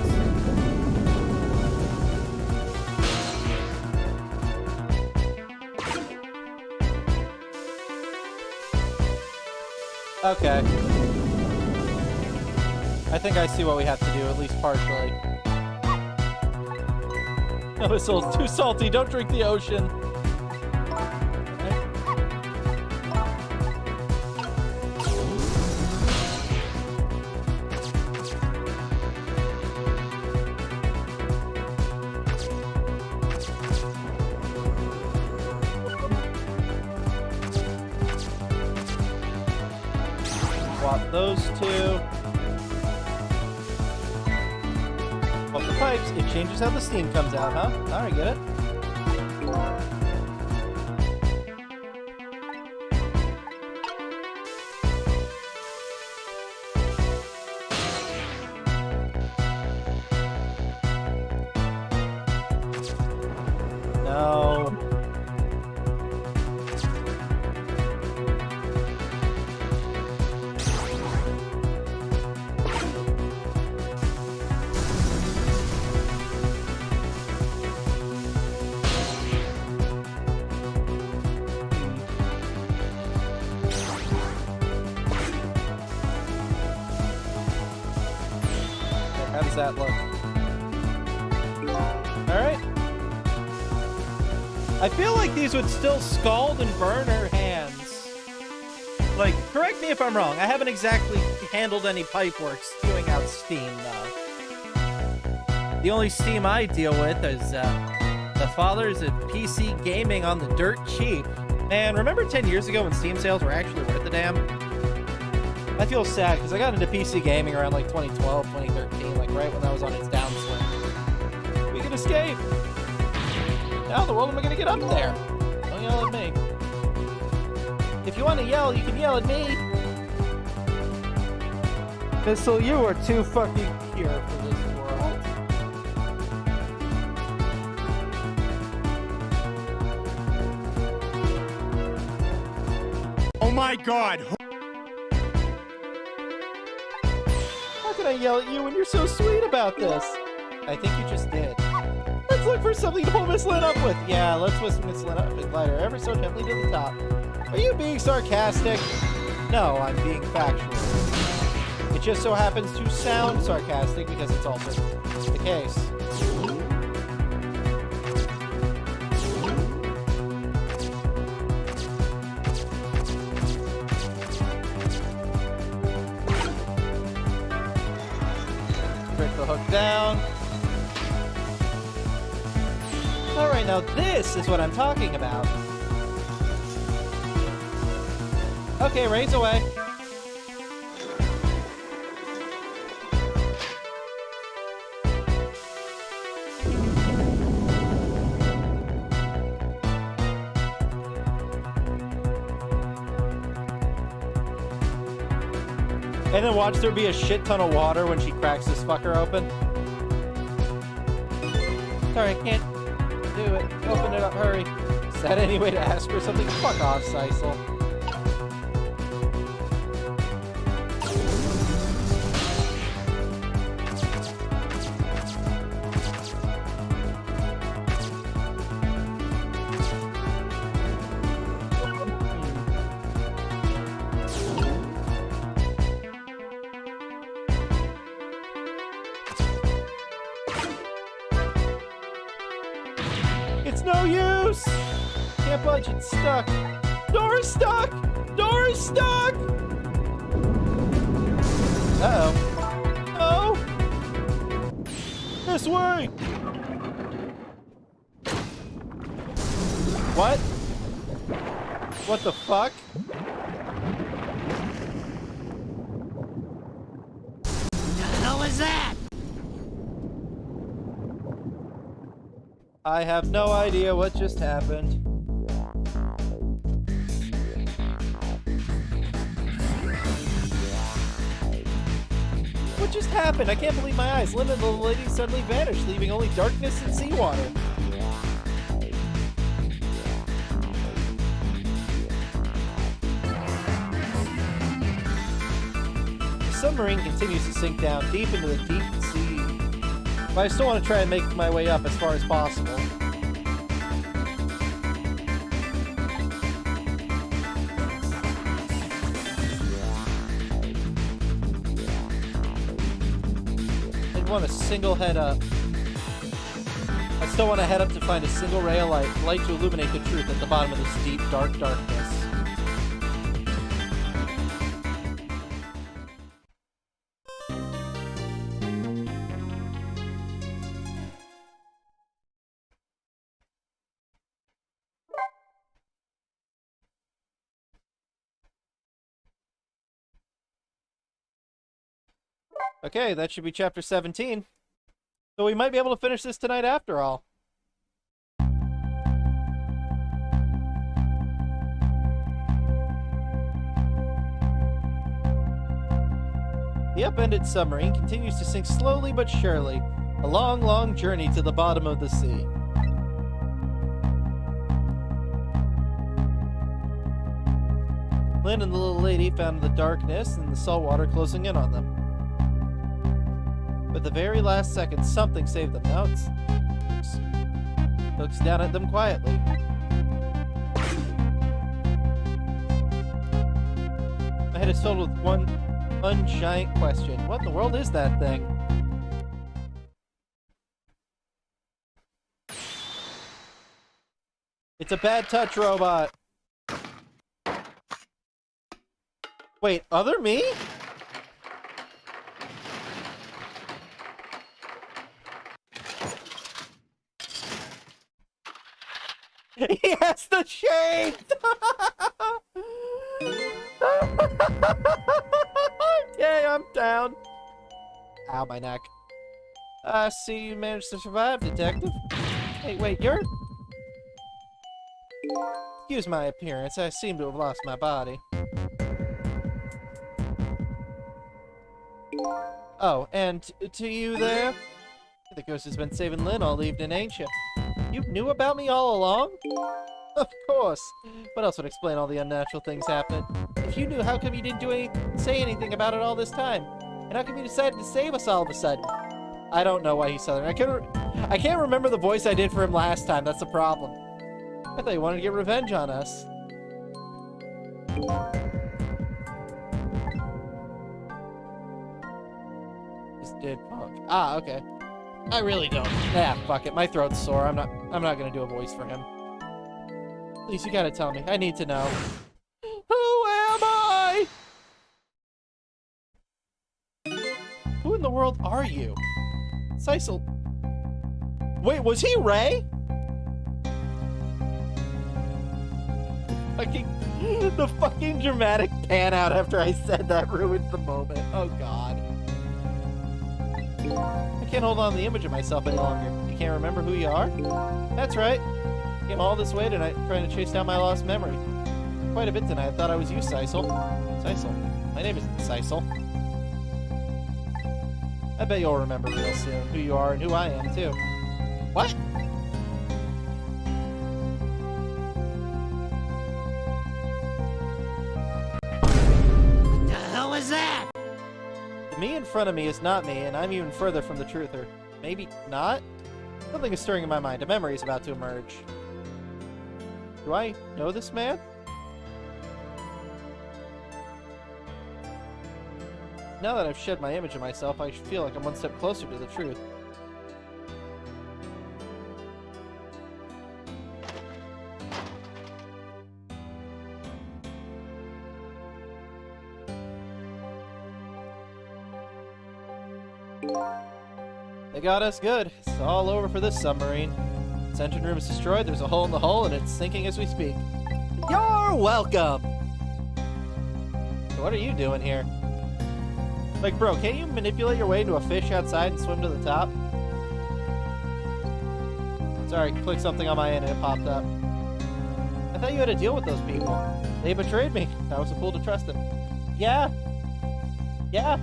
Okay. I think I see what we have to do, at least partially. No, this is too salty. Don't drink the ocean. Swap those two. Swap the pipes. It changes how the steam comes out, huh? Alright, get it. No. How does that look? Alright. I feel like these would still scald and burn her hands. Like, correct me if I'm wrong. I haven't exactly handled any pipework spewing out steam, though. The only steam I deal with is the fathers at PC gaming on the dirt cheap. Man, remember 10 years ago when Steam sales were actually worth a damn? I feel sad because I got into PC gaming around like 2012, 2013, like right when that was on its downswing. We can escape. How in the world am I gonna get up there? Don't yell at me. If you want to yell, you can yell at me. Pistol, you are too fucking pure for this world. Oh my god! How can I yell at you when you're so sweet about this? I think you just did. Let's look for something to pull Miss Lynn up with. Yeah, let's whisk Miss Lynn up and glide her ever so gently to the top. Are you being sarcastic? No, I'm being factual. It just so happens to sound sarcastic because it's also the case. Break the hook down. Alright, now this is what I'm talking about. Okay, raise away. And then watch there be a shit ton of water when she cracks this fucker open. Sorry, I can't do it. Open it up, hurry. Is that any way to ask for something? Fuck off, Sisal. It's no use! Can't budge, it's stuck. Door is stuck! Door is stuck! Uh-oh. Oh! This way! What? What the fuck? The hell was that? I have no idea what just happened. What just happened? I can't believe my eyes. Linda the lady suddenly vanished, leaving only darkness and seawater. The submarine continues to sink down deep into the deep sea. But I still want to try and make my way up as far as possible. I want a single head up. I still want to head up to find a single ray of light to illuminate the truth at the bottom of this deep, dark darkness. Okay, that should be chapter 17. So we might be able to finish this tonight after all. The upended submarine continues to sink slowly but surely. A long, long journey to the bottom of the sea. Lynn and the little lady found the darkness and the salt water closing in on them. But the very last second, something saved them. Now it's looks down at them quietly. My head is filled with one giant question. What in the world is that thing? It's a bad touch robot. Wait, other me? He has the shades! Okay, I'm down. Ow, my neck. See you managed to survive, detective. Hey, wait, you're... Excuse my appearance, I seem to have lost my body. Oh, and to you there? The ghost has been saving Lynn all evening, ain't you? You knew about me all along? Of course. What else would explain all the unnatural things happening? If you knew, how come you didn't say anything about it all this time? And how come you decided to save us all of a sudden? I don't know why he's Southern. I can't remember the voice I did for him last time. That's the problem. I thought he wanted to get revenge on us. Just did punk. Ah, okay. I really don't. Yeah, fuck it. My throat's sore. I'm not gonna do a voice for him. Please, you gotta tell me. I need to know. Who am I? Who in the world are you? Sisal. Wait, was he Ray? The fucking dramatic pan out after I said that ruined the moment. Oh god. I can't hold on to the image of myself any longer. You can't remember who you are? That's right. Came all this way tonight trying to chase down my lost memory. Quite a bit tonight. I thought I was you, Sisal. Sisal? My name isn't Sisal. I bet you'll remember real soon who you are and who I am, too. What? What the hell was that? The me in front of me is not me, and I'm even further from the truth, or maybe not? Something is stirring in my mind. A memory is about to emerge. Do I know this man? Now that I've shed my image of myself, I feel like I'm one step closer to the truth. They got us good. It's all over for this submarine. Its engine room is destroyed, there's a hole in the hull, and it's sinking as we speak. You're welcome! So what are you doing here? Like, bro, can't you manipulate your way into a fish outside and swim to the top? Sorry, clicked something on my end and it popped up. I thought you had to deal with those people. They betrayed me. I was a fool to trust them. Yeah. Yeah.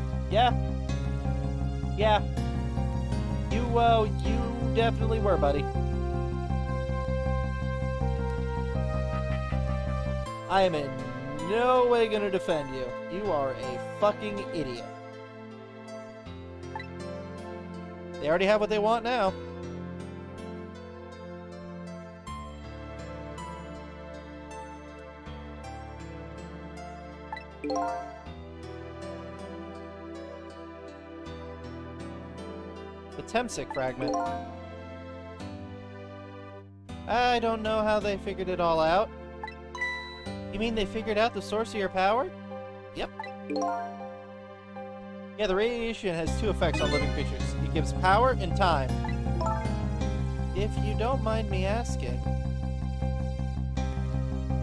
You definitely were, buddy. I am in no way gonna defend you. You are a fucking idiot. They already have what they want now. The Temsic fragment. I don't know how they figured it all out. You mean they figured out the source of your power? Yep. Yeah, the radiation has two effects on living creatures. It gives power and time. If you don't mind me asking,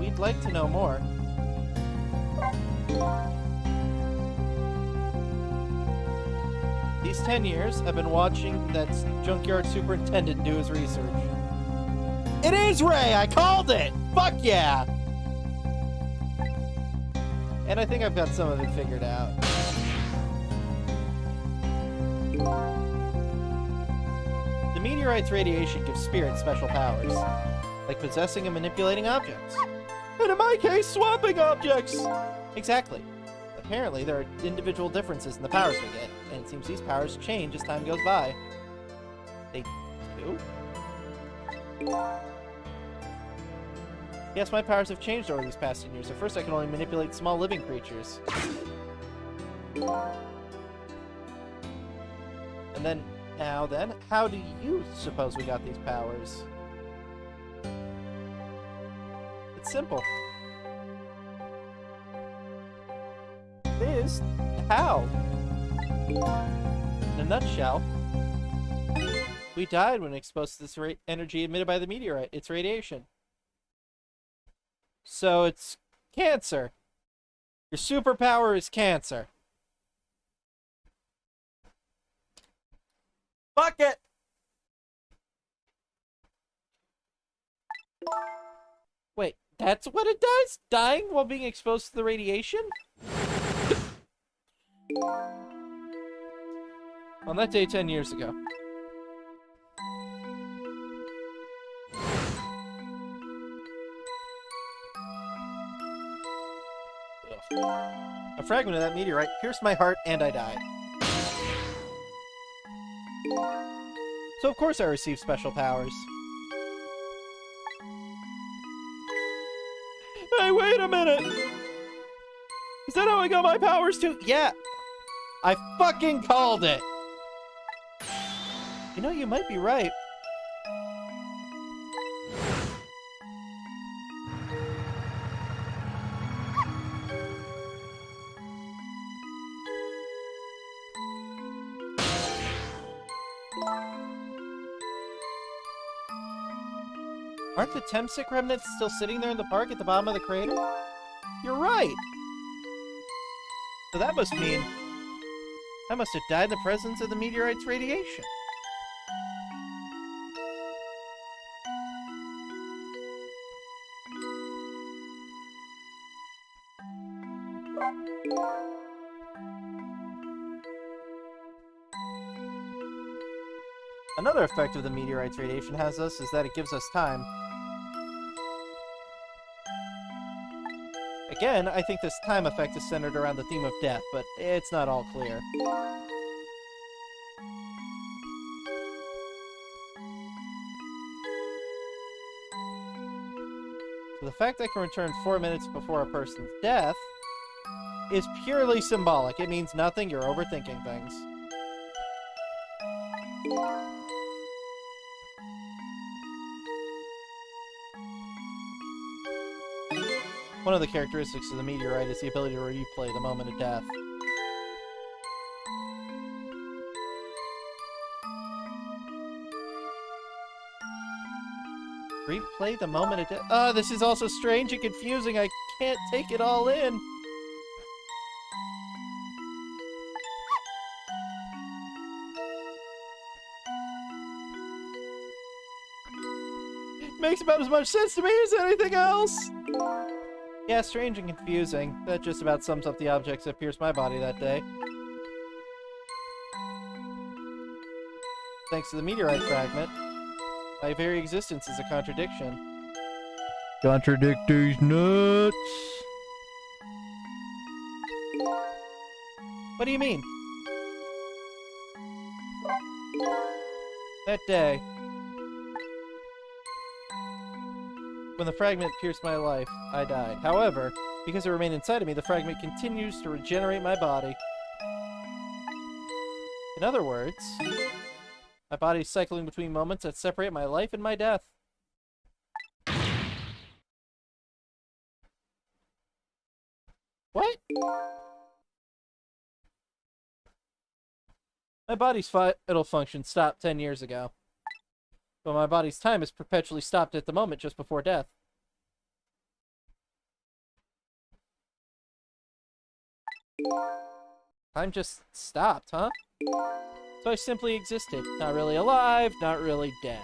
we'd like to know more. These 10 years, I've been watching that junkyard superintendent do his research. It is Ray! I called it! Fuck yeah! And I think I've got some of it figured out. The meteorite's radiation gives spirits special powers, like possessing and manipulating objects. And in my case, swapping objects! Exactly. Apparently, there are individual differences in the powers we get, and it seems these powers change as time goes by. They do? Yes, my powers have changed over these past 10 years. At first, I could only manipulate small living creatures. And then, now then, how do you suppose we got these powers? It's simple. It is how. In a nutshell, we died when exposed to this energy emitted by the meteorite. It's radiation. So it's cancer. Your superpower is cancer. Fuck it! Wait, that's what it does? Dying while being exposed to the radiation? On that day 10 years ago. A fragment of that meteorite pierced my heart and I died. So of course I received special powers. Hey, wait a minute! Is that how I got my powers too? Yeah! I fucking called it! You know, you might be right. Aren't the Temsic remnants still sitting there in the park at the bottom of the crater? You're right! So that must mean I must have died in the presence of the meteorite's radiation. Another effect of the meteorite's radiation has us is that it gives us time. Again, I think this time effect is centered around the theme of death, but it's not all clear. So the fact I can return 4 minutes before a person's death is purely symbolic. It means nothing, you're overthinking things. One of the characteristics of the meteorite is the ability to replay the moment of death. Replay the moment of death? Oh, this is also strange and confusing. I can't take it all in. It makes about as much sense to me as anything else. Yeah, strange and confusing. That just about sums up the objects that pierced my body that day. Thanks to the meteorite fragment, my very existence is a contradiction. Contradict these nuts! What do you mean? That day, when the fragment pierced my life, I died. However, because it remained inside of me, the fragment continues to regenerate my body. In other words, my body is cycling between moments that separate my life and my death. What? My body's vital function stopped 10 years ago. But my body's time is perpetually stopped at the moment just before death. Time just stopped, huh? So I simply existed. Not really alive, not really dead.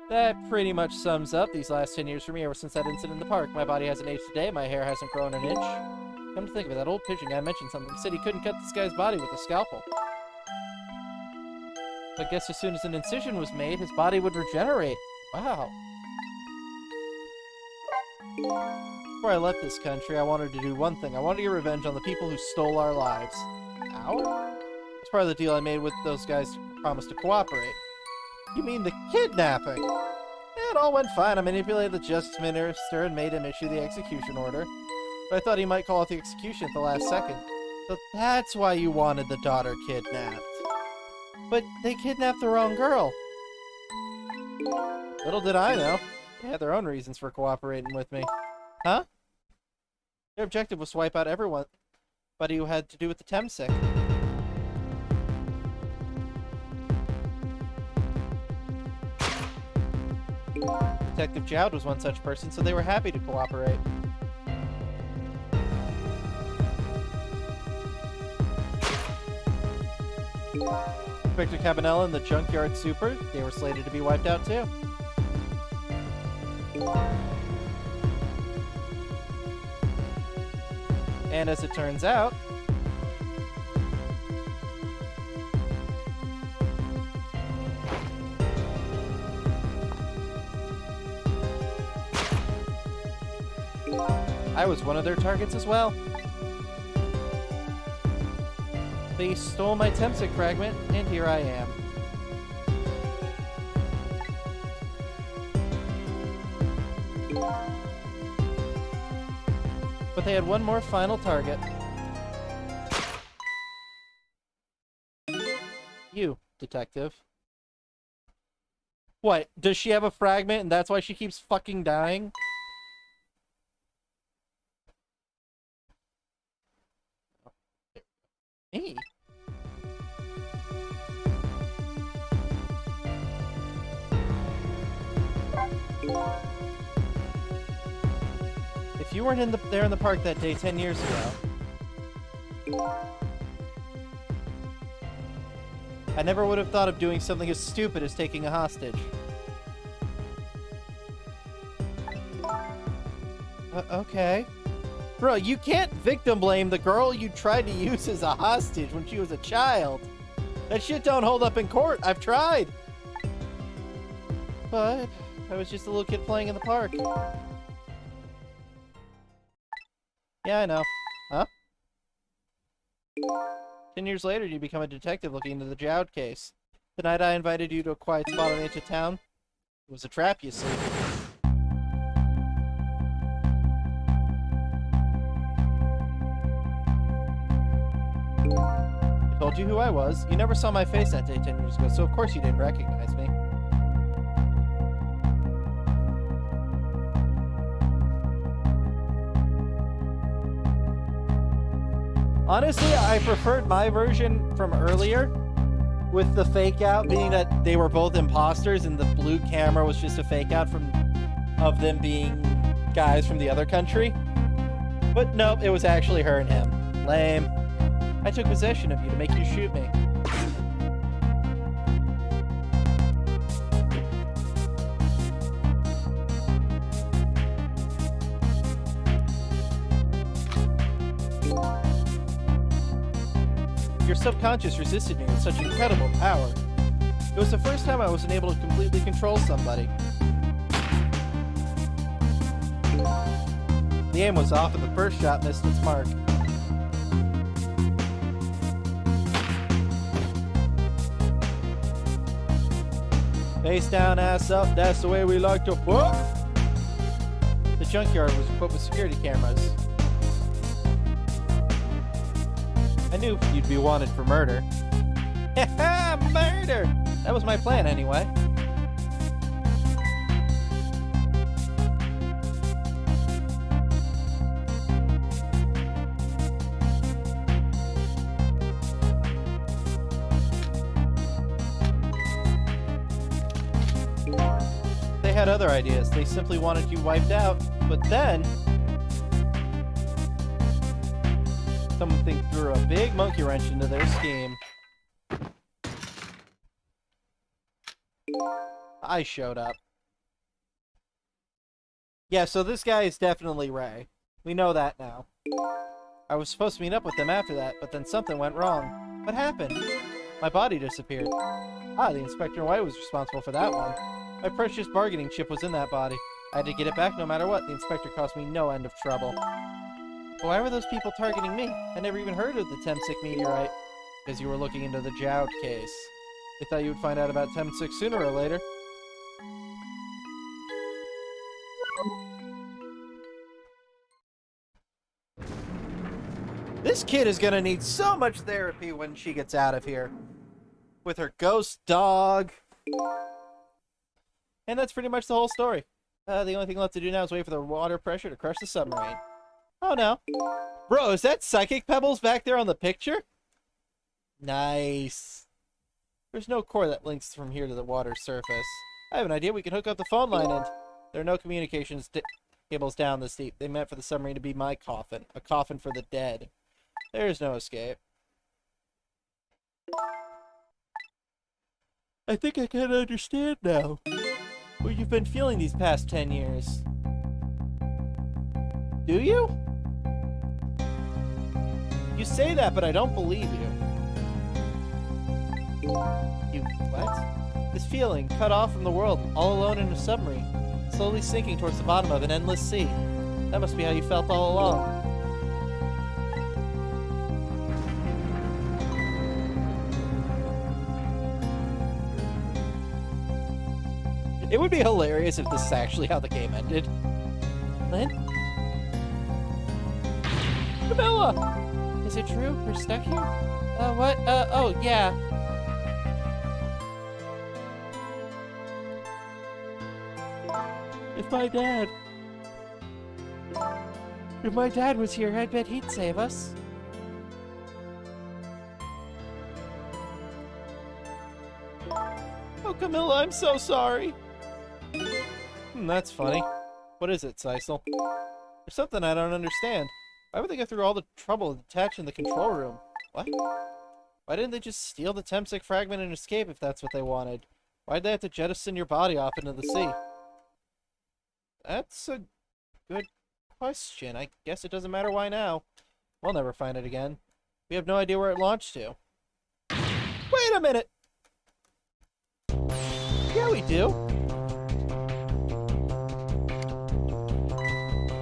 That pretty much sums up these last 10 years for me ever since that incident in the park. My body hasn't aged a day, my hair hasn't grown an inch. Come to think of it, that old pigeon guy mentioned something. He said he couldn't cut this guy's body with a scalpel. I guess as soon as an incision was made, his body would regenerate. Wow. Before I left this country, I wanted to do one thing. I wanted to get revenge on the people who stole our lives. Our? It's part of the deal I made with those guys who promised to cooperate. You mean the kidnapping? Yeah, it all went fine. I manipulated the justice minister and made him issue the execution order. But I thought he might call off the execution at the last second. So that's why you wanted the daughter kidnapped. But they kidnapped the wrong girl. Little did I know. They had their own reasons for cooperating with me. Huh? Their objective was to wipe out everyone who had to do with the Temsik. Detective Jowd was one such person, so they were happy to cooperate. Inspector Cabanela and the Junkyard Super, they were slated to be wiped out too. And as it turns out, I was one of their targets as well. They stole my Temsik fragment, and here I am. But they had one more final target. You, detective. What? Does she have a fragment and that's why she keeps fucking dying? Me? If you weren't there in the park that day 10 years ago, I never would have thought of doing something as stupid as taking a hostage. Okay. Bro, you can't victim blame the girl you tried to use as a hostage when she was a child. That shit don't hold up in court. I've tried. But I was just a little kid playing in the park. Yeah, I know. Huh? 10 years later, you become a detective looking into the Jowd case. The night I invited you to a quiet spot on the edge of town, it was a trap, you see. I told you who I was. You never saw my face that day 10 years ago, so of course you didn't recognize me. Honestly, I preferred my version from earlier, with the fake out being that they were both imposters and the blue camera was just a fake out of them being guys from the other country. But nope, it was actually her and him. Lame. I took possession of you to make you shoot me. Your subconscious resisted me with such incredible power. It was the first time I wasn't able to completely control somebody. The aim was off and the first shot missed its mark. Face down, ass up, that's the way we like to fuck. The junkyard was equipped with security cameras. I knew you'd be wanted for murder. Haha, murder! That was my plan anyway. They had other ideas. They simply wanted you wiped out. But then something threw a big monkey wrench into their scheme. I showed up. Yeah, so this guy is definitely Ray. We know that now. I was supposed to meet up with them after that, but then something went wrong. What happened? My body disappeared. Ah, the Inspector White was responsible for that one. My precious bargaining chip was in that body. I had to get it back no matter what. The Inspector caused me no end of trouble. But why were those people targeting me? I never even heard of the Temsik meteorite. Because you were looking into the Jowd case. They thought you would find out about Temsik sooner or later. This kid is gonna need so much therapy when she gets out of here. With her ghost dog. And that's pretty much the whole story. The only thing left to do now is wait for the water pressure to crush the submarine. Oh no. Bro, is that Psychic Pebbles back there on the picture? Nice. There's no core that links from here to the water surface. I have an idea. We can hook up the phone line and... There are no communications cables down this deep. They meant for the submarine to be my coffin. A coffin for the dead. There's no escape. I think I can understand now what you've been feeling these past 10 years. Do you? You say that, but I don't believe you. You what? This feeling, cut off from the world, all alone in a submarine, slowly sinking towards the bottom of an endless sea. That must be how you felt all along. It would be hilarious if this is actually how the game ended. Lynn? Camilla! Is it true? We're stuck here? What? Oh, yeah. If my dad was here, I bet he'd save us. Oh, Camilla, I'm so sorry. That's funny. What is it, Sisal? There's something I don't understand. Why would they go through all the trouble of detaching the control room? What? Why didn't they just steal the Temsec fragment and escape if that's what they wanted? Why'd they have to jettison your body off into the sea? That's a good question. I guess it doesn't matter why now. We'll never find it again. We have no idea where it launched to. Wait a minute! Yeah, we do.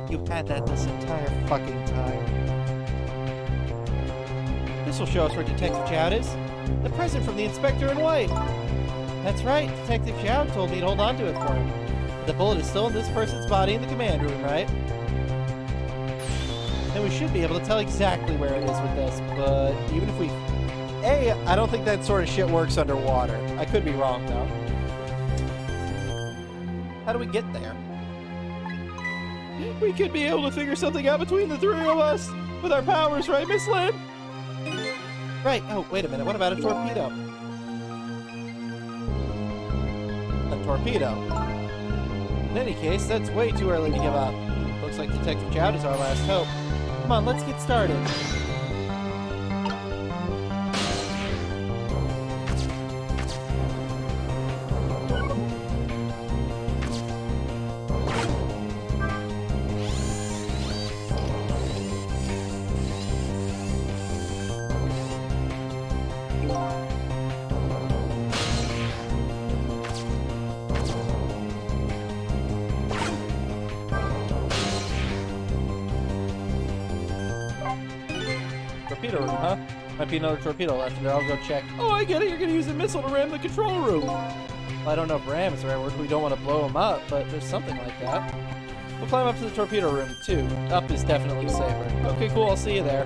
You've had that this entire fucking time. This will show us where Detective Chowd is. The present from the Inspector in White. That's right. Detective Chowd told me to hold on to it for him. The bullet is still in this person's body in the command room, right? And we should be able to tell exactly where it is with this, but even if we... I don't think that sort of shit works underwater. I could be wrong, though. How do we get there? We could be able to figure something out between the three of us with our powers, right, Miss Lynn? Right. Oh, wait a minute. What about a torpedo? A torpedo. In any case, that's way too early to give up. Looks like Detective Chowd is our last hope. Come on, let's get started. Torpedo room, huh? Might be another torpedo left in there. I'll go check. Oh, I get it. You're gonna use a missile to ram the control room. Well, I don't know if ram is the right word. We don't want to blow them up, but there's something like that. We'll climb up to the torpedo room, too. Up is definitely safer. Okay, cool. I'll see you there.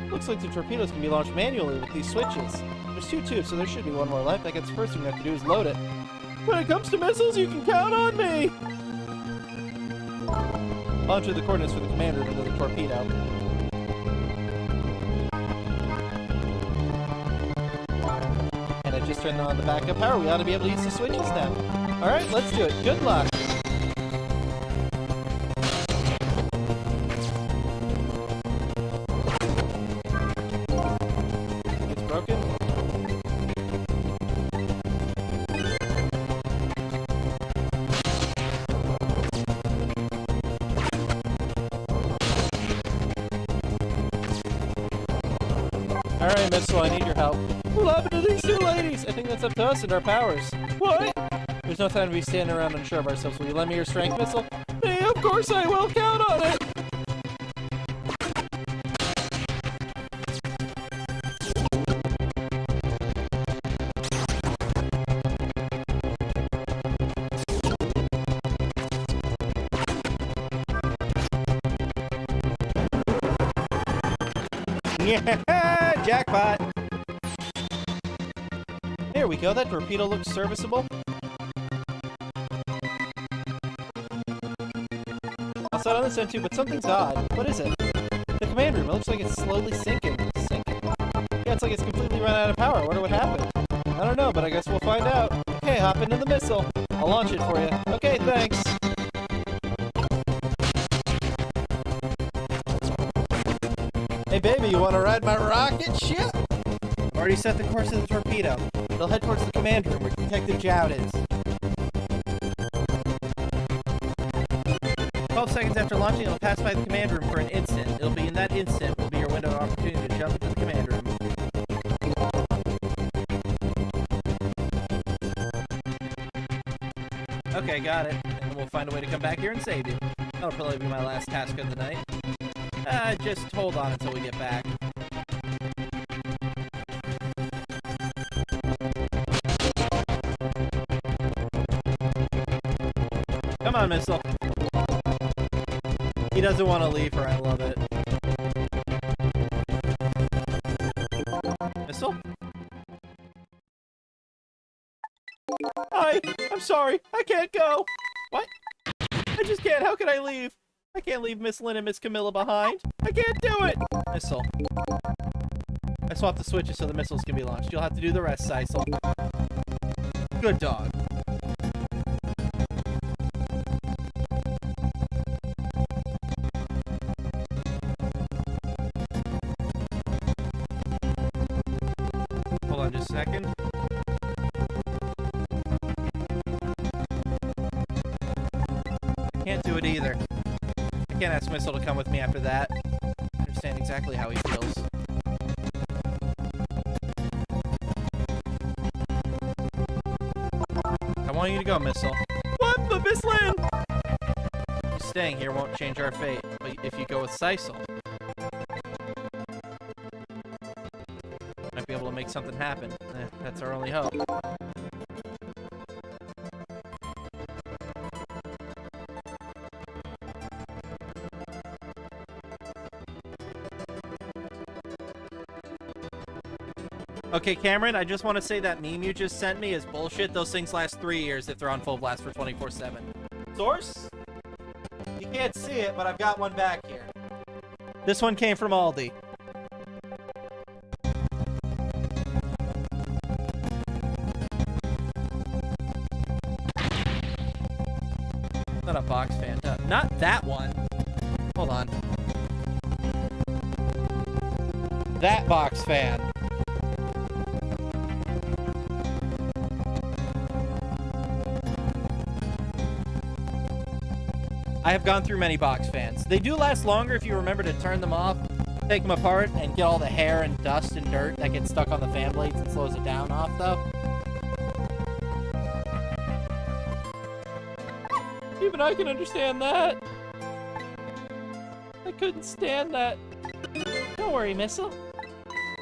Looks like the torpedoes can be launched manually with these switches. There's 2 tubes, so there should be one more left. I guess the first thing we have to do is load it. When it comes to missiles, you can count on me! I'll enter the coordinates for the commander into the torpedo. And I just turned on the backup power. We ought to be able to use the switches now. Alright, let's do it. Good luck! It's broken? Alright, Missile, I need your help. What happened to these 2 ladies? I think that's up to us and our powers. What? There's no time to be standing around unsure of ourselves. Will you lend me your strength, Missile? Hey, of course I will. Count on it! Yeah, jackpot. There we go. That torpedo looks serviceable. I'll set on this end too, but something's odd. What is it? The command room. It looks like it's slowly sinking. Sinking? Yeah, it's like it's completely run out of power. I wonder what happened. I don't know, but I guess we'll find out. Okay, hop into the missile. I'll launch it for you. Okay, thanks. Hey baby, you want to ride my rocket ship? Already set the course of the torpedo. It'll head towards the command room where Detective Jowd is. 12 seconds after launching, it'll pass by the command room for an instant. It'll be in that instant will be your window of opportunity to jump into the command room. Okay, got it. And we'll find a way to come back here and save you. That'll probably be my last task of the night. Just hold on until we get back. Come on, Missile. He doesn't want to leave her, I love it. Missile? Hi, I'm sorry, I can't go. What? I just can't, how can I leave? I can't leave Miss Lynn and Miss Camilla behind. I can't do it! Missile. I swapped the switches so the missiles can be launched. You'll have to do the rest, Sisal. Good dog. Hold on just a second. I can't do it either. I can't ask Missile to come with me after that. I understand exactly how he feels. I want you to go, Missile. What? But Miss Lynn! You staying here won't change our fate, but if you go with Sisal, might be able to make something happen. That's our only hope. Okay, Cameron, I just want to say that meme you just sent me is bullshit. Those things last 3 years if they're on full blast for 24/7. Source? You can't see it, but I've got one back here. This one came from Aldi. Not a box fan. Not that one. Hold on. That box fan. I have gone through many box fans. They do last longer if you remember to turn them off, take them apart, and get all the hair and dust and dirt that gets stuck on the fan blades and slows it down off, though. Even I can understand that. I couldn't stand that. Don't worry, Missile.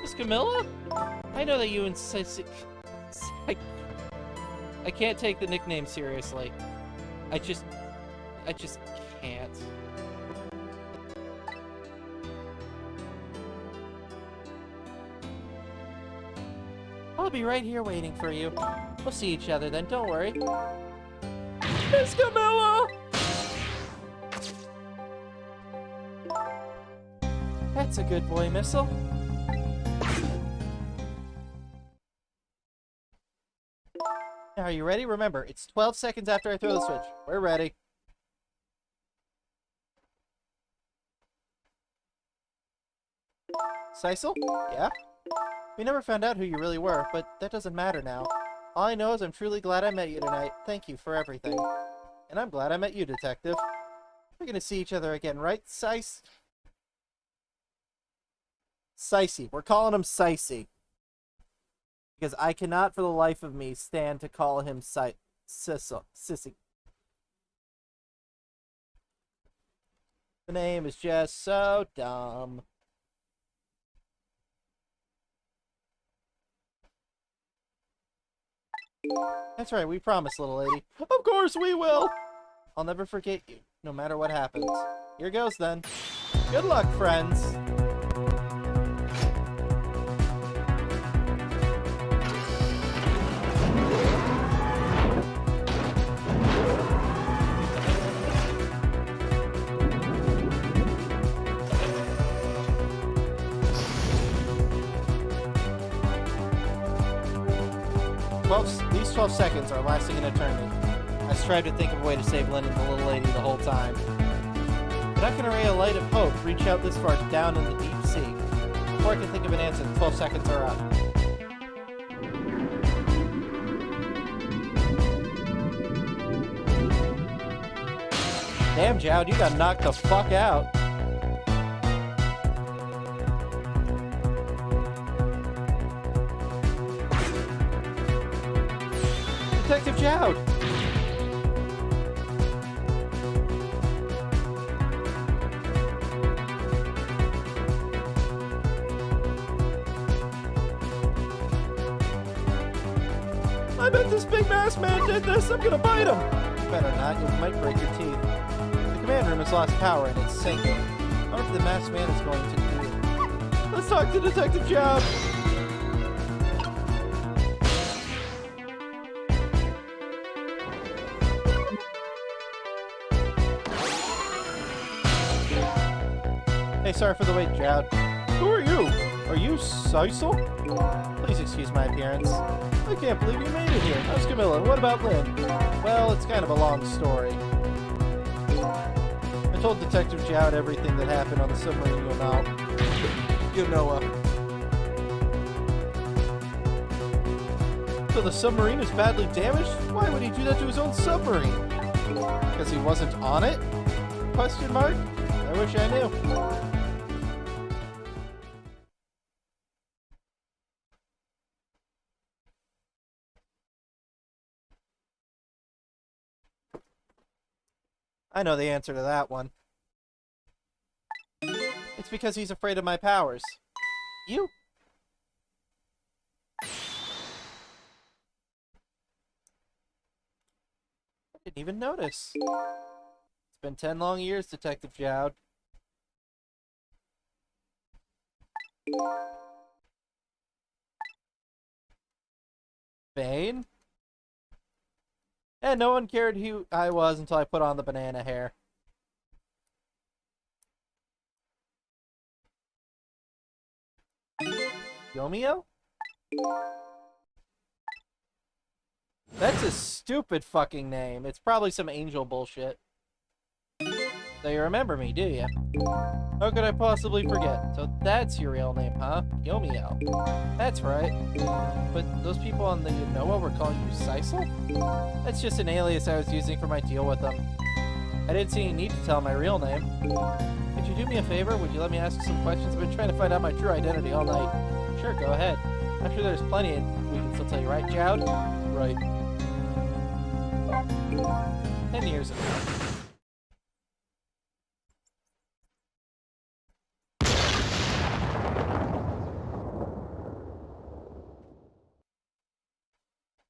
Miss Camilla? I know that you and I can't take the nickname seriously. I just can't. I'll be right here waiting for you. We'll see each other then, don't worry. Miss Camilla! That's a good boy, Missile. Now, are you ready? Remember, it's 12 seconds after I throw the switch. We're ready. Sisal? Yeah? We never found out who you really were, but that doesn't matter now. All I know is I'm truly glad I met you tonight. Thank you for everything. And I'm glad I met you, Detective. We're gonna see each other again, right, Sicey? We're calling him Sicey. Because I cannot for the life of me stand to call him Sissy. The name is just so dumb. That's right, we promise, little lady. Of course we will! I'll never forget you, no matter what happens. Here goes, then. Good luck, friends. These 12 seconds are lasting an eternity. I strive to think of a way to save Lynn and the little lady the whole time. But how can a ray of light of hope reach out this far down in the deep sea? Before I can think of an answer, the 12 seconds are up. Damn, Jowd, you got knocked the fuck out. Detective Jowd! I bet this big masked man did this! I'm gonna bite him! You better not, you might break your teeth. The command room has lost power and it's sinking. I wonder if the masked man is going to do. Let's talk to Detective Jowd! Hey, sorry for the wait, Jowd. Who are you? Are you Cecil? Please excuse my appearance. I can't believe you made it here. How's Camilla? What about Lynn? Well, it's kind of a long story. I told Detective Jowd everything that happened on the submarine Yonoa. So the submarine is badly damaged? Why would he do that to his own submarine? Because he wasn't on it? Question mark? I wish I knew. I know the answer to that one. It's because he's afraid of my powers. You? I didn't even notice. It's been 10 long years, Detective Jowd. Bane? And no one cared who I was until I put on the banana hair. Yomio? That's a stupid fucking name. It's probably some angel bullshit. So you remember me, do you? How could I possibly forget? So that's your real name, huh? Yomio. That's right. But those people on the Yonoa were calling you Cecil? That's just an alias I was using for my deal with them. I didn't see any need to tell my real name. Could you do me a favor? Would you let me ask you some questions? I've been trying to find out my true identity all night. Sure, go ahead. I'm sure there's plenty we can still tell you, right, Jowd? Right. 10 years ago.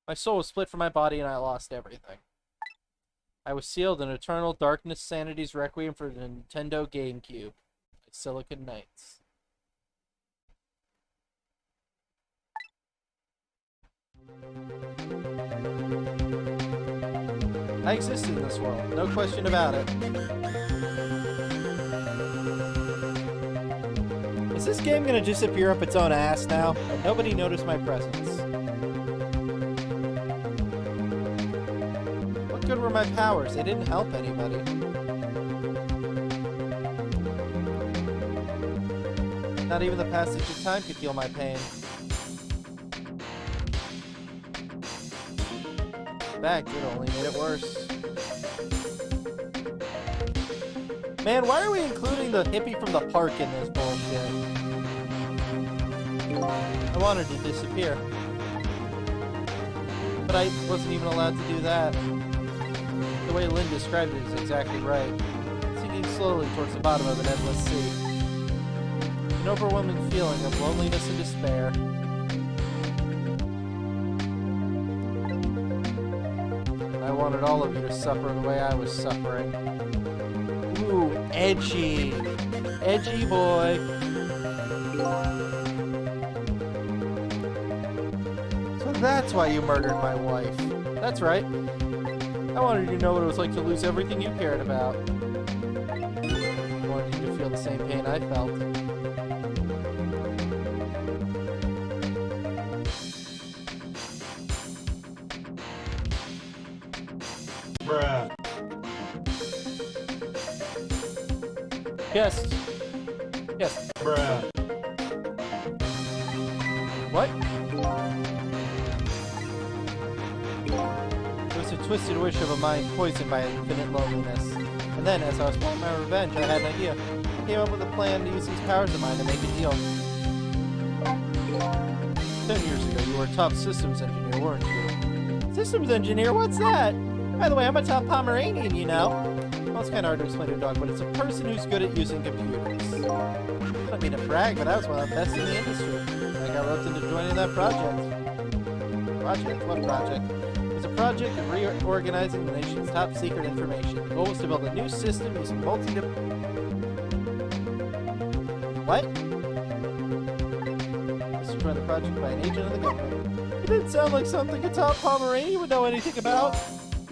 My soul was split from my body and I lost everything. I was sealed in Eternal Darkness Sanity's Requiem for the Nintendo GameCube by Silicon Knights. I existed in this world, no question about it. Is this game gonna disappear up its own ass now? Nobody noticed my presence. What good were my powers? They didn't help anybody. Not even the passage of time could heal my pain. In fact, it only made it worse. Man, why are we including the hippie from the park in this bullshit? I wanted to disappear. But I wasn't even allowed to do that. The way Lynn described it is exactly right. Sinking slowly towards the bottom of an endless sea. An overwhelming feeling of loneliness and despair. I wanted all of you to suffer the way I was suffering. Ooh, edgy. Edgy boy. So that's why you murdered my wife. That's right. I wanted you to know what it was like to lose everything you cared about. I wanted you to feel the same pain I felt. Yes. Yes. Bruh. What? It was a twisted wish of a mind poisoned by infinite loneliness. And then, as I was wanting my revenge, I had an idea. I came up with a plan to use these powers of mine to make a deal. 10 years ago, you were a top systems engineer, weren't you? Systems engineer? What's that? By the way, I'm a top Pomeranian, you know. Well, it's kind of hard to explain to a dog, but it's a person who's good at using computers. I don't mean to brag, but I was one of the best in the industry. I got roped into joining that project. Project? What project? It was a project of reorganizing the nation's top secret information. The goal was to build a new system using What? This was run the project by an agent of the government. It didn't sound like something a top Pomeranian would know anything about.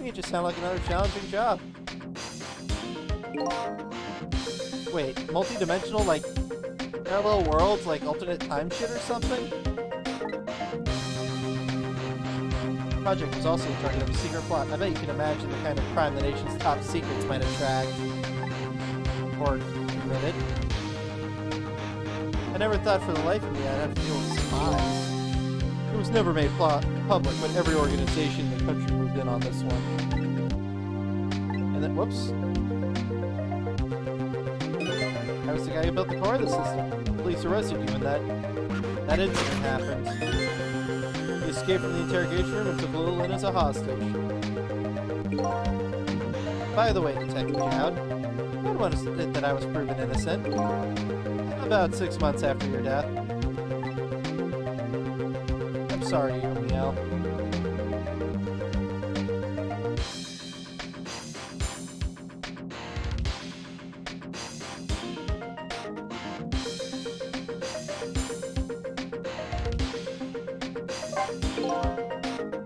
It just sounded like another challenging job. Wait, multi-dimensional, like parallel worlds, like alternate time shit or something? The project was also the target of a secret plot. I bet you can imagine the kind of crime the nation's top secrets might attract. Or committed. I never thought for the life of me I'd have to deal with spies. It was never made public, but every organization in the country moved in on this one. And then, whoops. I was the guy who built the core of the system. The police arrested you when that incident happened. You escaped from the interrogation room and took Lillian as a hostage. By the way, Detective Jowd, I don't want to admit that I was proven innocent. About 6 months after your death. I'm sorry, Yumiel.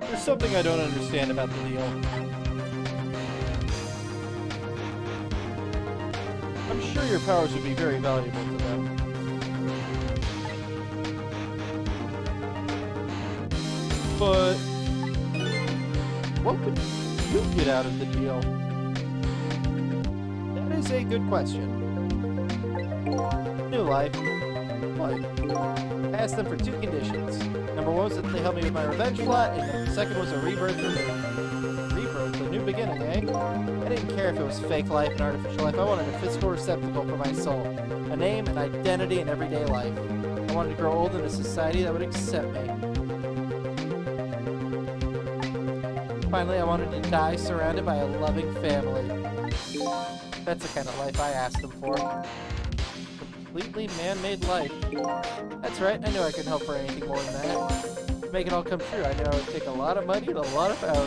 There's something I don't understand about the deal. I'm sure your powers would be very valuable to them. But what would you get out of the deal? That is a good question. New life. What? I asked them for 2 conditions. Number 1 was that they helped me with my revenge plot, and the second was a rebirth for me. Rebirth? A new beginning, eh? I didn't care if it was fake life and artificial life. I wanted a physical receptacle for my soul. A name, an identity in everyday life. I wanted to grow old in a society that would accept me. Finally, I wanted to die surrounded by a loving family. That's the kind of life I asked them for. Completely man-made life. That's right, I knew I couldn't hope for anything more than that. To make it all come true, I knew it would take a lot of money and a lot of power.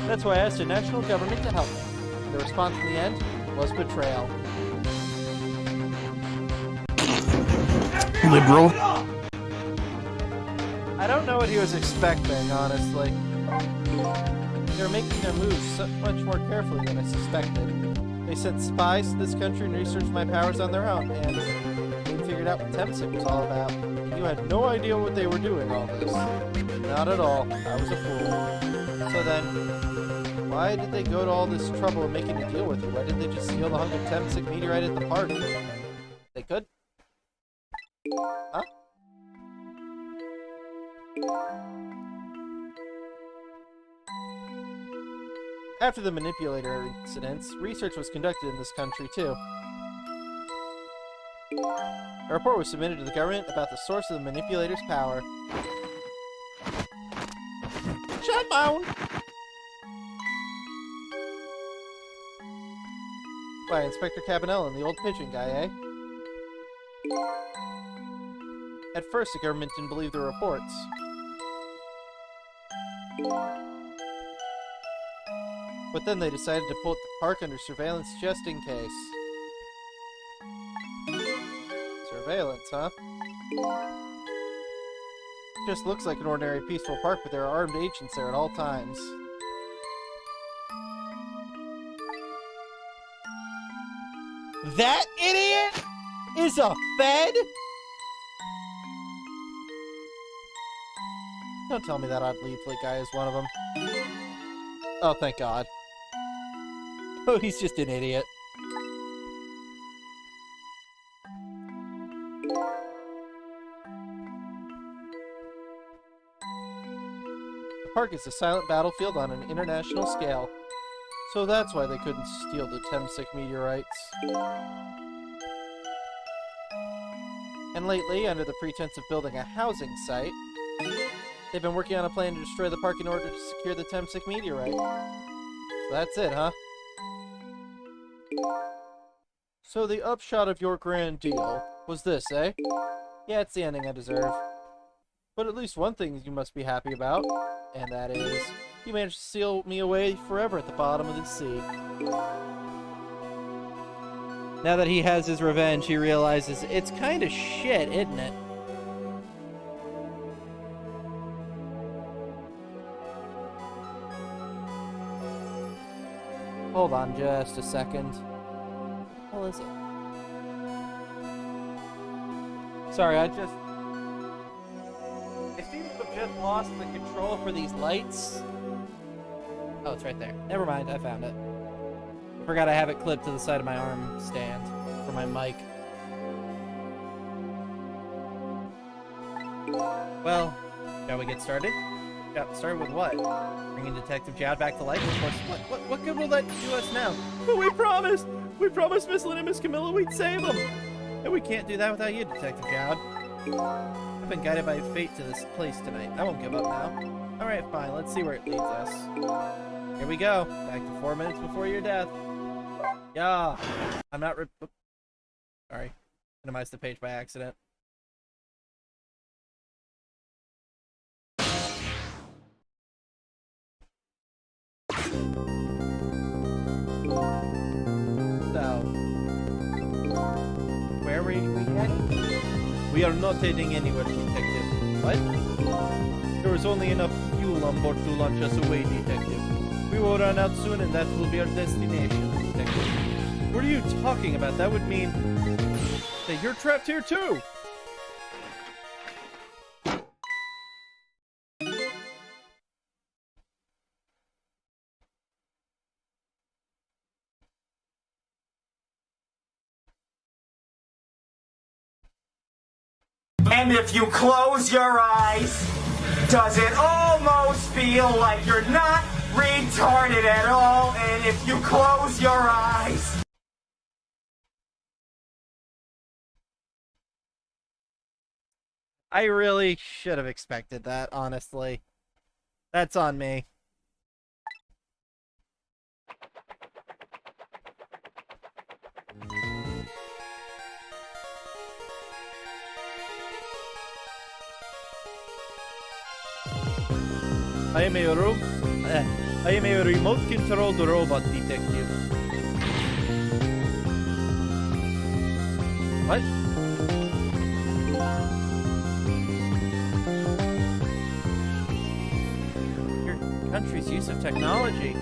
That's why I asked the national government to help me. The response in the end was betrayal. Liberal. I don't know what he was expecting, honestly. They were making their moves so much more carefully than I suspected. They sent spies to this country and researched my powers on their own, and they figured out what Temsik was all about. You had no idea what they were doing all this. Not at all. I was a fool. So then, why did they go to all this trouble of making a deal with you? Why didn't they just steal the hunk of Temsik meteorite at the park? They could? Huh? After the manipulator incidents, research was conducted in this country too. A report was submitted to the government about the source of the manipulator's power. Shut down! Why, Inspector Cabanella, the old pigeon guy, eh? At first, the government didn't believe the reports. But then they decided to put the park under surveillance just in case. Surveillance, huh? Just looks like an ordinary peaceful park, but there are armed agents there at all times. That idiot is a Fed? Don't tell me that odd leaflet guy is one of them. Oh, thank God. Oh, he's just an idiot. The park is a silent battlefield on an international scale. So that's why they couldn't steal the Temsik meteorites. And lately, under the pretense of building a housing site, they've been working on a plan to destroy the park in order to secure the Temsik meteorite. So that's it, huh? So the upshot of your grand deal was this, eh? Yeah, it's the ending I deserve. But at least one thing you must be happy about, and that is, you managed to seal me away forever at the bottom of the sea. Now that he has his revenge, he realizes it's kind of shit, isn't it? Hold on just a second. What is it? Sorry, I seem to have just lost the control for these lights. Oh, it's right there. Never mind, I found it. I forgot I have it clipped to the side of my arm stand for my mic. Well, shall we get started? Got started with what? Bringing Detective Jowd back to life? Of course. What good will that do us now? But we promised Miss Lynn and Miss Camilla we'd save them. And we can't do that without you, Detective Jowd. I've been guided by fate to this place tonight. I won't give up now. Alright, fine. Let's see where it leads us. Here we go. Back to 4 minutes before your death. Yeah. I'm not sorry. Minimized the page by accident. So, where are we heading? We are not heading anywhere, Detective. What? There is only enough fuel on board to launch us away, Detective. We will run out soon and that will be our destination, Detective. What are you talking about? That would mean that you're trapped here too! And if you close your eyes, does it almost feel like you're not retarded at all? And if you close your eyes... I really should have expected that, honestly. That's on me. I am a remote-controlled robot, Detective. What? Your country's use of technology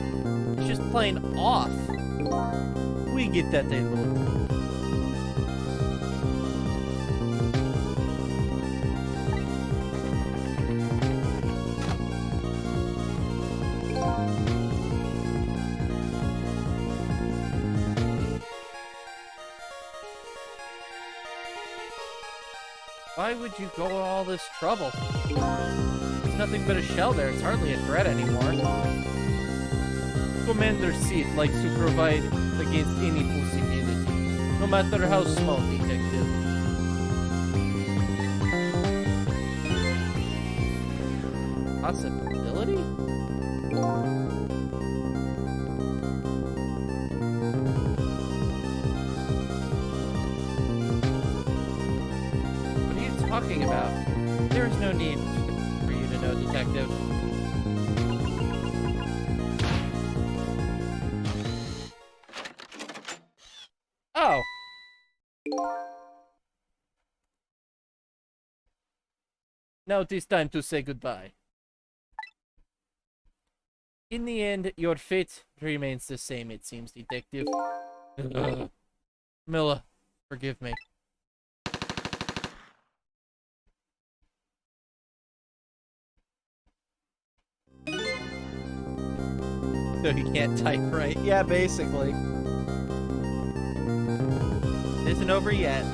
is just plain off. We get that, they will. Why would you go all this trouble? There's nothing but a shell there. It's hardly a threat anymore. Commander Seed likes to provide against any possibility, no matter how small, Detective. Possibility? Talking about. There is no need for you to know, Detective. Oh. Now it is time to say goodbye. In the end, your fate remains the same, it seems, Detective. Milla, forgive me. So he can't type right. Yeah, basically. It isn't over yet.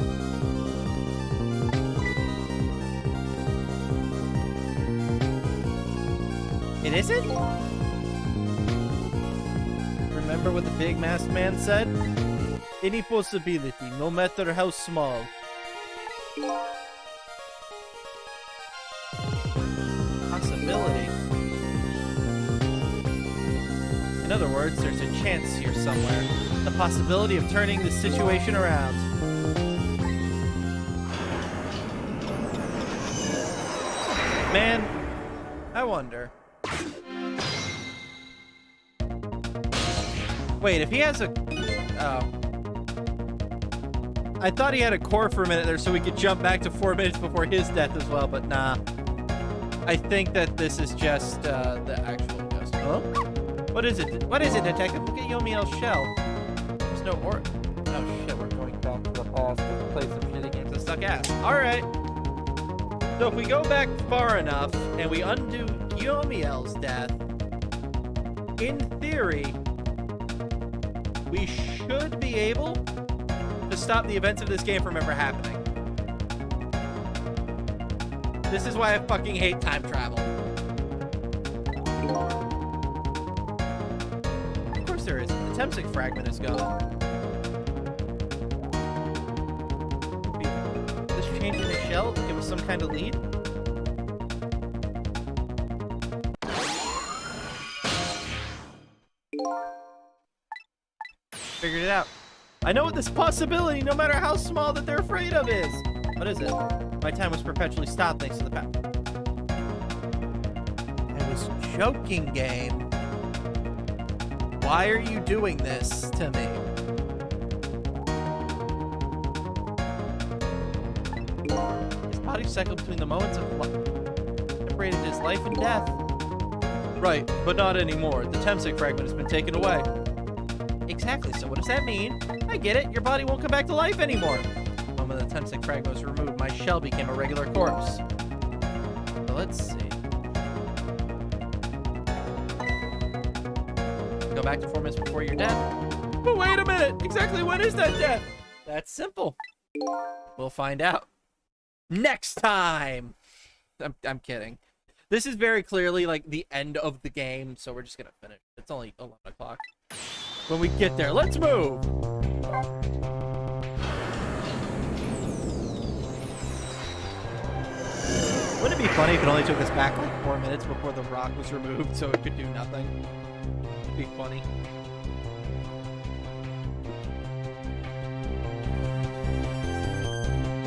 It isn't? Remember what the big masked man said? Any possibility, no matter how small. Possibility. In other words, there's a chance here somewhere. The possibility of turning the situation around. Man, I wonder. Wait, if he has a... Oh. I thought he had a core for a minute there so we could jump back to 4 minutes before his death as well, but nah. I think that this is just the actual ghost. Huh? What is it? What is it, detective? Look at Yomiel's shell. There's no or... Oh shit, we're going back to the past to play some shitty games that suck ass. Alright. So if we go back far enough and we undo Yomiel's death, in theory, we should be able to stop the events of this game from ever happening. This is why I fucking hate time travel. Of course there isn't. The Temsic fragment is gone. This change in the shell give us some kind of lead? Figured it out. I know what this possibility, no matter how small, that they're afraid of is. What is it? My time was perpetually stopped thanks to the past. I was joking, game. Why are you doing this to me? His body cycled between the moments of life, separated his life and death. Right, but not anymore. The Temsic fragment has been taken away. Exactly, so what does that mean? I get it, your body won't come back to life anymore. The moment the Temsic fragment was removed, my shell became a regular corpse. So let's see. Go back to 4 minutes before your death. But wait a minute! Exactly when is that death? That's simple. We'll find out. Next time! I'm kidding. This is very clearly like the end of the game, so we're just gonna finish. It's only 11 o'clock. When we get there, let's move! Wouldn't it be funny if it only took us back like 4 minutes before the rock was removed so it could do nothing? It'd be funny.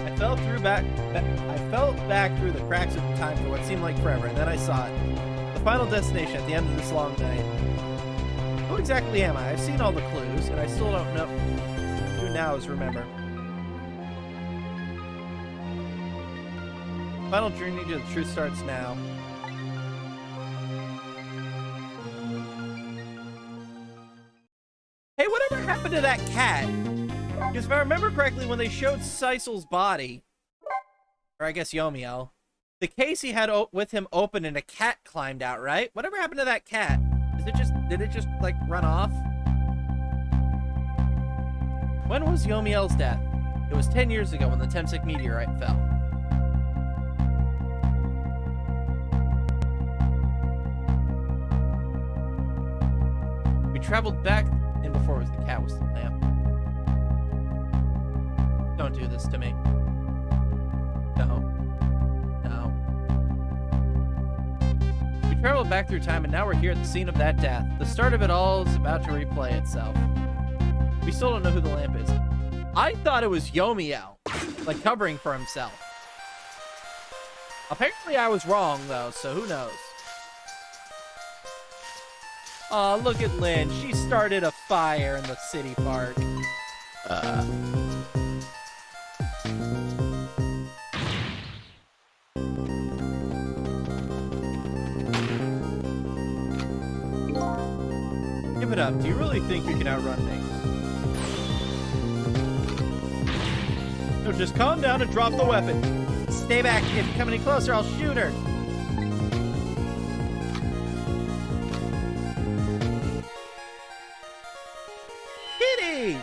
I fell back through the cracks of time for what seemed like forever, and then I saw it. The final destination at the end of this long night. Who exactly am I? I've seen all the clues, and I still don't know. Who now is remember. Final journey to the truth starts now. Hey, whatever happened to that cat? Because if I remember correctly, when they showed Seisel's body, or I guess Yomiel, the case he had with him opened and a cat climbed out, right? Whatever happened to that cat? Did it just like run off? When was Yomiel's death? It was 10 years ago when the Temsic meteorite fell. We traveled back, and before it was the cat was the lamp. Don't do this to me. No. No. We traveled back through time, and now we're here at the scene of that death. The start of it all is about to replay itself. We still don't know who the lamp is. I thought it was Yomiel, like covering for himself. Apparently I was wrong, though, so who knows? Aw, look at Lynn. She started a fire in the city park. Give it up. Do you really think you can outrun me? No, just calm down and drop the weapon. Stay back. If you come any closer, I'll shoot her. kitty!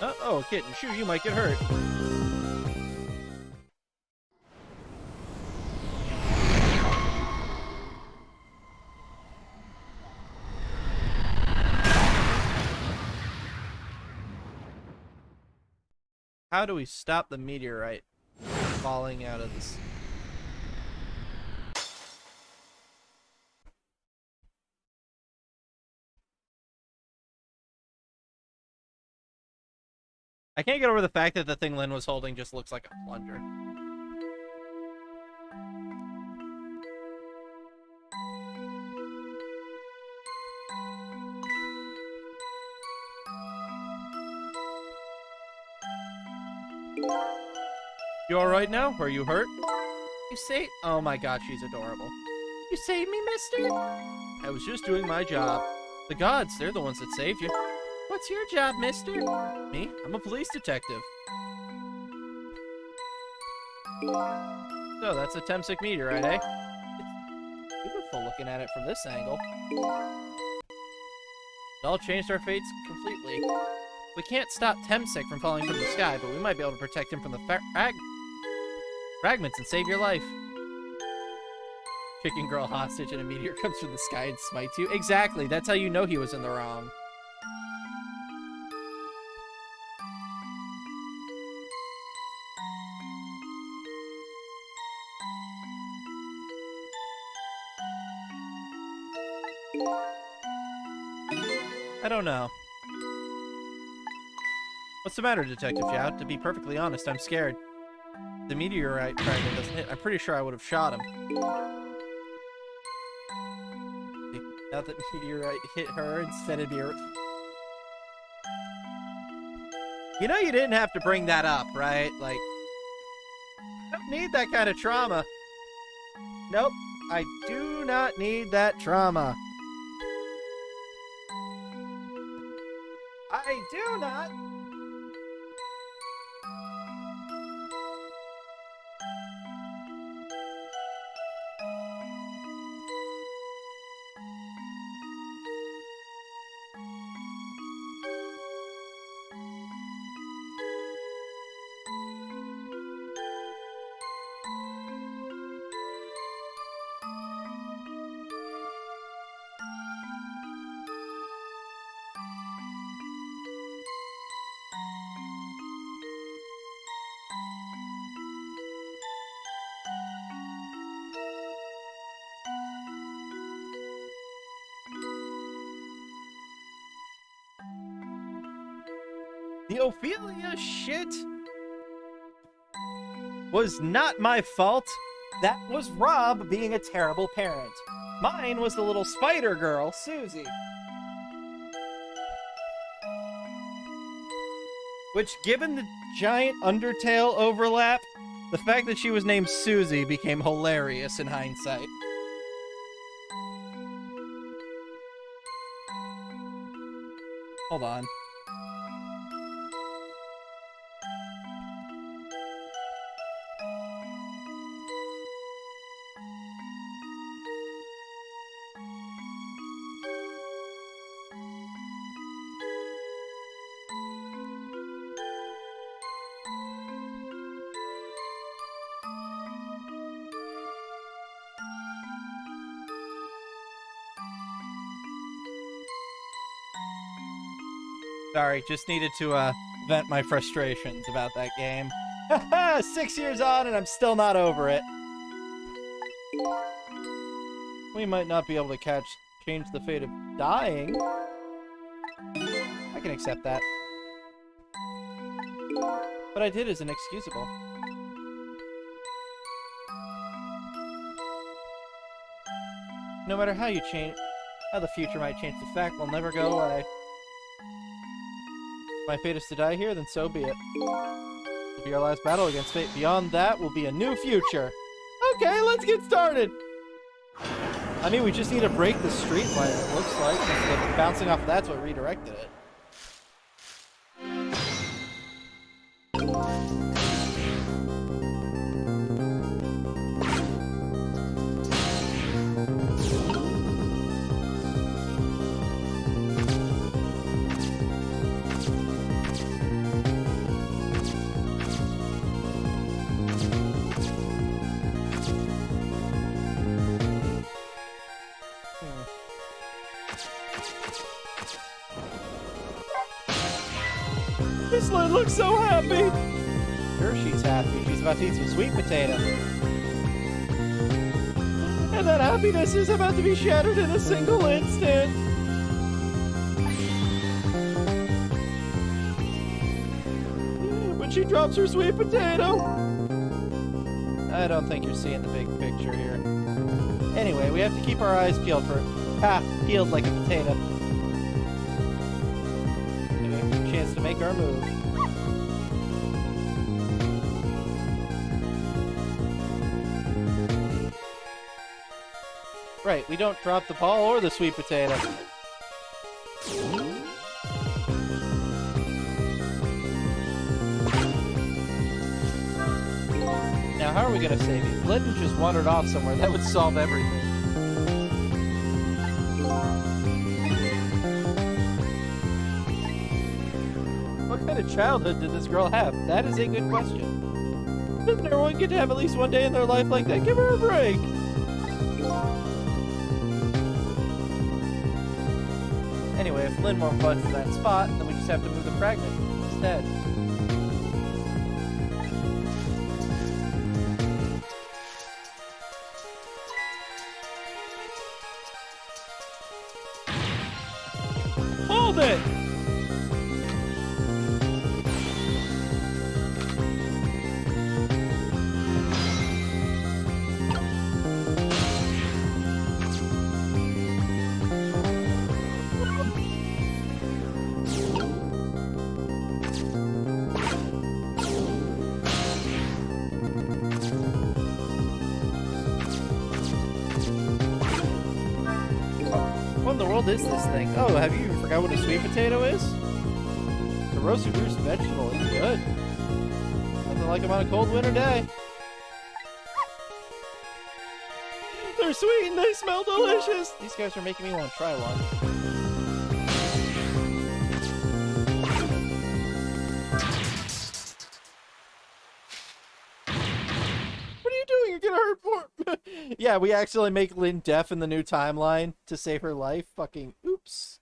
Uh-oh, kitten. Shoo, you might get hurt. How do we stop the meteorite falling out of this? I can't get over the fact that the thing Lynn was holding just looks like a plunger. You alright now? Are you hurt? You say— oh my god, she's adorable. You saved me, mister? I was just doing my job. The gods, they're the ones that saved you. What's your job, mister? Me? I'm a police detective. So, that's a Temsic meteorite, eh? It's beautiful looking at it from this angle. It all changed our fates completely. We can't stop Temsic from falling from the sky, but we might be able to protect him from the fragments and save your life. Chicken girl hostage and a meteor comes from the sky and smites you. Exactly, that's how you know he was in the wrong. I don't know. What's the matter, Detective Chow? To be perfectly honest, I'm scared. The meteorite fragment doesn't hit. I'm pretty sure I would have shot him. Now that meteorite hit her instead of me. You know you didn't have to bring that up, right? Like, I don't need that kind of trauma. Nope, I do not need that trauma. I do not. The Ophelia shit was not my fault. That was Rob being a terrible parent. Mine was the little spider girl, Susie. Which, given the giant Undertale overlap, the fact that she was named Susie became hilarious in hindsight. Hold on. Sorry, just needed to vent my frustrations about that game. 6 years on and I'm still not over it. We might not be able to change the fate of dying. I can accept that. What I did is inexcusable. No matter how you change, how the future might change, the fact will never go away. If my fate is to die here, then so be it. It'll be our last battle against fate. Beyond that will be a new future. Okay, let's get started! I mean, we just need to break the street light, it looks like, because bouncing off of that's what redirected it. This Lynn looks so happy. Sure, she's happy. She's about to eat some sweet potato. And that happiness is about to be shattered in a single instant. When she drops her sweet potato. I don't think you're seeing the big picture here. Anyway, we have to keep our eyes peeled for peeled like a potato. Anyway, a chance to make our move. Right, we don't drop the ball or the sweet potato. Now, how are we gonna save you? Glidden just wandered off somewhere. That would solve everything. What kind of childhood did this girl have? That is a good question. Doesn't everyone get to have at least one day in their life like that? Give her a break! Anyway, if Lynn won't budge to that spot, then we just have to move the fragment instead. Hold it! What in the world is this thing? Oh, have you even forgot what a sweet potato is? It's a roasted root vegetable. It's good. Nothing like them on a cold winter day. They're sweet and they smell delicious. These guys are making me want to try one. What are you doing? You're gonna hurt poor. Yeah, we accidentally make Lynn deaf in the new timeline to save her life. Fucking oops.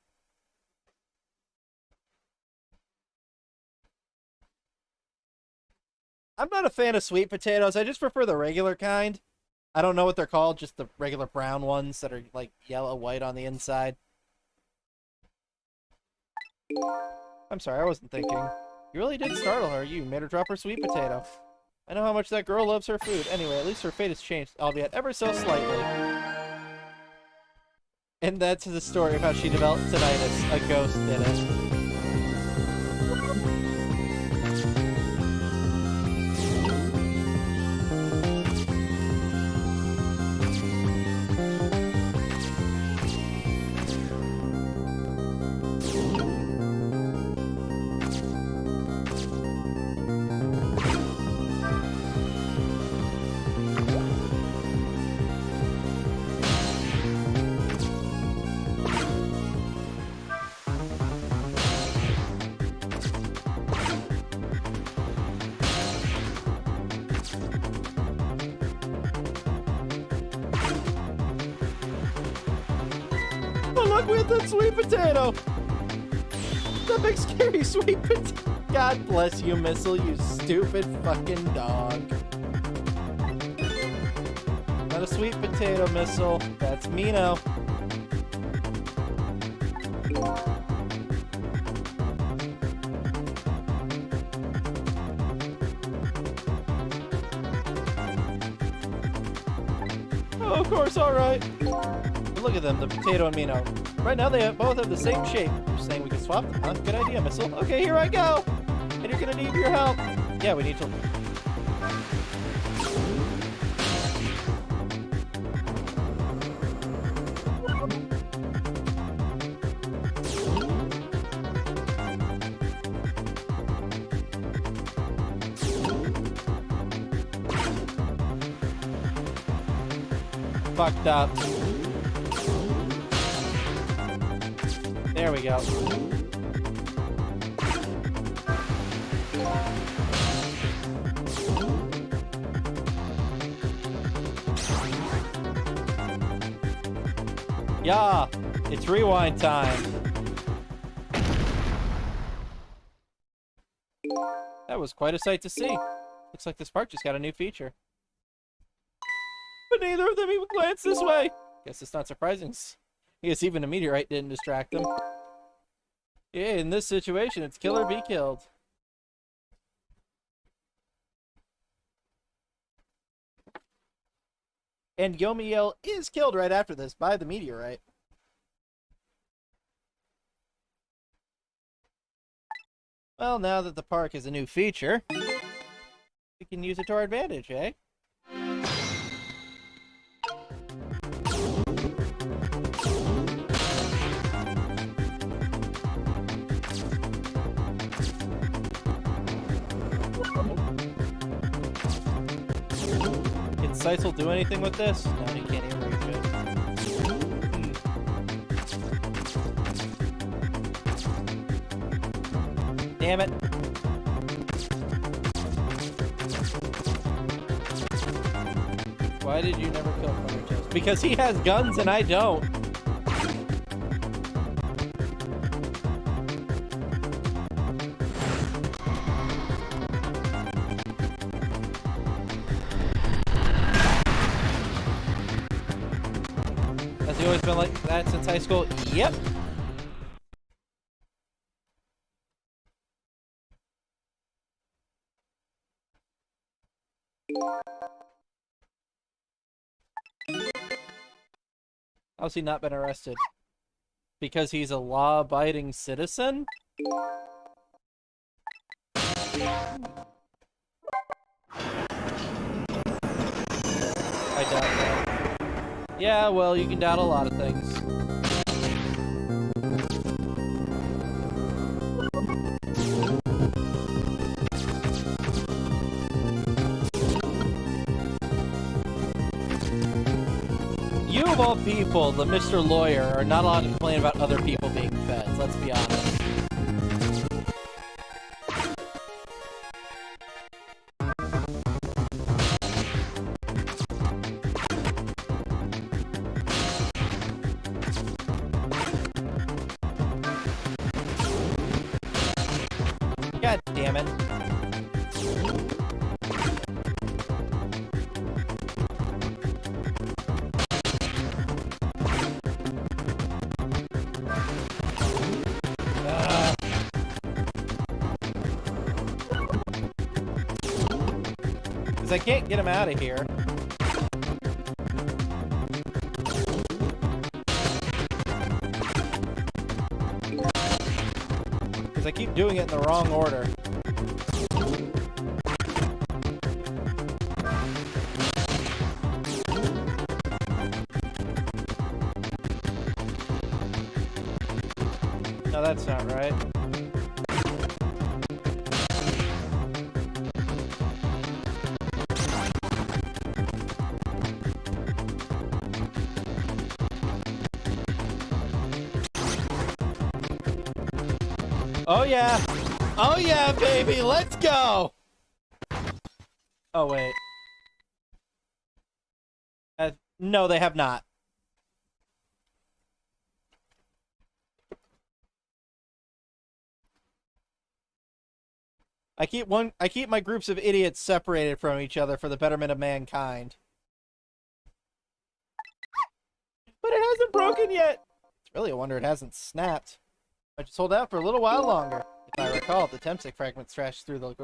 I'm not a fan of sweet potatoes. I just prefer the regular kind. I don't know what they're called, just the regular brown ones that are like yellow white on the inside. I'm sorry, I wasn't thinking. You really did startle her. You made her drop her sweet potato. I know how much that girl loves her food. Anyway, at least her fate has changed, albeit ever so slightly. And that's the story of how she developed tinnitus. A ghost did it. With that sweet potato! That big scary sweet potato! God bless you, Missile, you stupid fucking dog. Not a sweet potato, Missile. That's me now. Oh, of course, alright. Look at them, the potato and Mino. Right now they both have the same shape. You're saying we can swap them, huh? Good idea, Missile. Okay, here I go! And you're gonna need your help. Yeah, we need to... Fucked up. There we go. Yeah, it's rewind time. That was quite a sight to see. Looks like this park just got a new feature. But neither of them even glanced this way. Guess it's not surprising. I guess even a meteorite didn't distract them. Yeah, in this situation, it's kill or be killed. And Yomiel is killed right after this by the meteorite. Well, now that the park has a new feature, we can use it to our advantage, eh? Can Sisal do anything with this? No, he can't even reach it. Damn it. Why did you never kill Thundertoast? Because he has guns and I don't. Has he always been like that since high school? Yep. How's he not been arrested? Because he's a law-abiding citizen? I doubt that. Yeah, well, you can doubt a lot of things. You of all people, the Mr. Lawyer, are not allowed to complain about other people being feds, let's be honest. God damn it. Because I can't get him out of here. Because I keep doing it in the wrong order. No, that's not right. Oh yeah! Oh yeah, baby! Let's go! Oh wait. No, they have not. I keep my groups of idiots separated from each other for the betterment of mankind. But it hasn't broken yet! It's really a wonder it hasn't snapped. I just hold out for a little while longer. If I recall, the Temsec fragment thrashed through the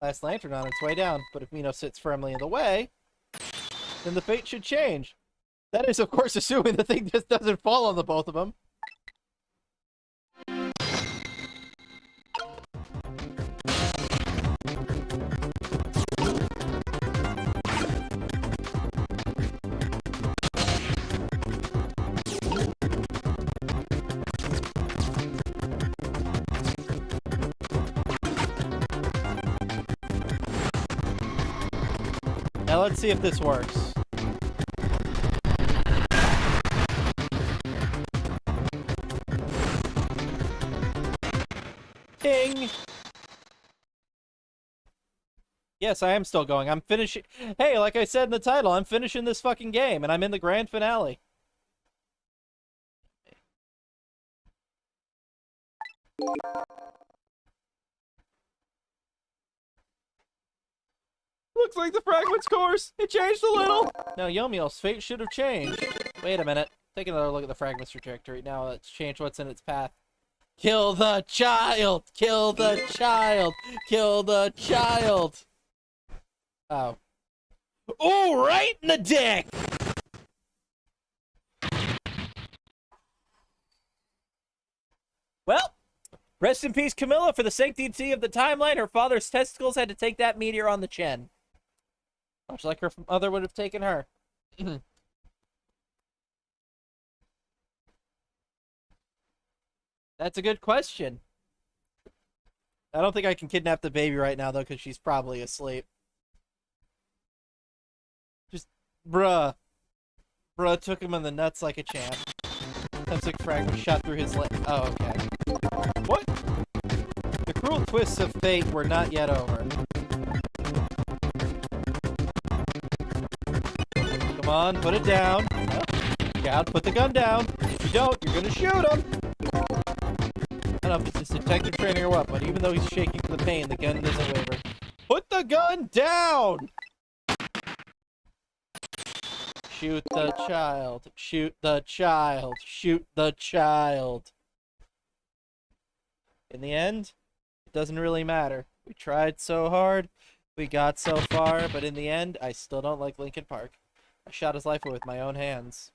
last lantern on its way down, but if Mino sits firmly in the way, then the fate should change. That is, of course, assuming the thing just doesn't fall on the both of them. Now let's see if this works. Ding! Yes, I am still going. I'm finishing. Hey, like I said in the title, I'm finishing this fucking game, and I'm in the grand finale. Looks like the fragment's course. It changed a little. Now Yomiel's fate should have changed. Wait a minute. Take another look at the fragment's trajectory. Now let's change what's in its path. Kill the child! Kill the child! Kill the child! Oh. Oh, right in the dick! Well, rest in peace, Camilla. For the sanctity of the timeline, her father's testicles had to take that meteor on the chin. Much like her mother would have taken her. That's a good question. I don't think I can kidnap the baby right now, though, because she's probably asleep. Just, bruh. Bruh took him in the nuts like a champ. Toxic fragment shot through his leg. Oh, okay. What? The cruel twists of fate were not yet over. Come on, put it down. Scout, put the gun down. If you don't, you're gonna shoot him. I don't know if it's his detective training or what, but even though he's shaking from the pain, the gun doesn't waver. Put the gun down! Shoot the child. Shoot the child. Shoot the child. In the end, it doesn't really matter. We tried so hard, we got so far, but in the end, I still don't like Linkin Park. I shot his life away with my own hands.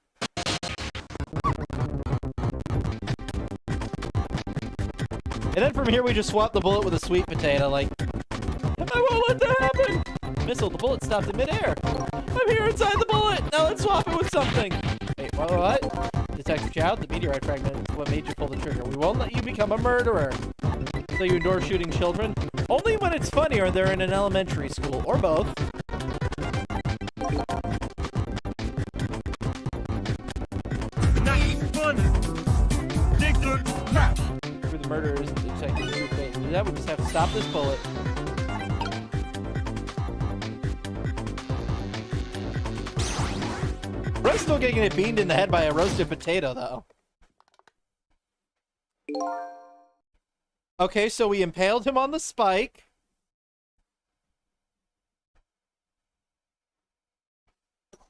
And then from here, we just swap the bullet with a sweet potato, like, I won't let that happen! Missile, the bullet stopped in midair. I'm here inside the bullet! Now let's swap it with something! Wait, what? Detective Chow, the meteorite fragment is what made you pull the trigger. We won't let you become a murderer. So you endorse shooting children? Only when it's funny or they're in an elementary school, or both. Not fun. Dig through the map. Who the murderer is Detective True Fate. To do that, we just have to stop this bullet. Bro's still getting it beamed in the head by a roasted potato, though. Okay, so we impaled him on the spike.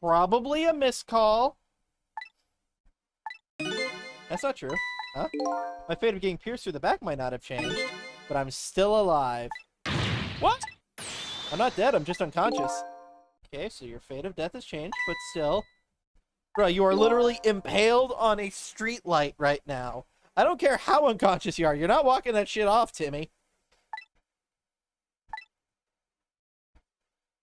Probably a miscall. That's not true. Huh? My fate of getting pierced through the back might not have changed, but I'm still alive. What? I'm not dead, I'm just unconscious. Okay, so your fate of death has changed, but still... Bro, you are literally impaled on a street light right now. I don't care how unconscious you are. You're not walking that shit off, Timmy.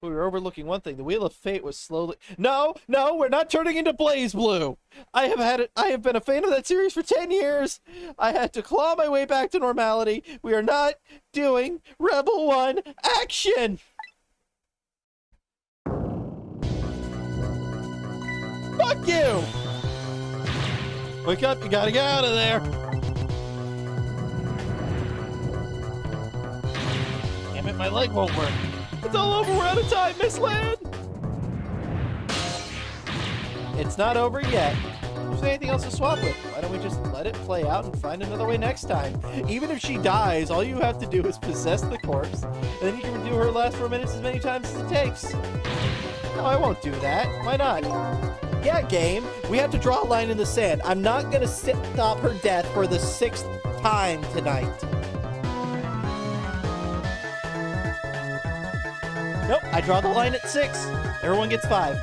We were overlooking one thing. The Wheel of Fate was slowly... No, we're not turning into Blaze Blue. I have been a fan of that series for 10 years. I had to claw my way back to normality. We are not doing Rebel 1 action. Fuck you! Wake up, you gotta get out of there! Damn it, my leg won't work. It's all over, we're out of time, Miss Lan! It's not over yet. If there's anything else to swap with, why don't we just let it play out and find another way next time? Even if she dies, all you have to do is possess the corpse, and then you can do her last 4 minutes as many times as it takes. No, I won't do that. Why not? Yeah, game. We have to draw a line in the sand. I'm not gonna stop her death for the 6th time tonight. Nope, I draw the line at 6. Everyone gets 5.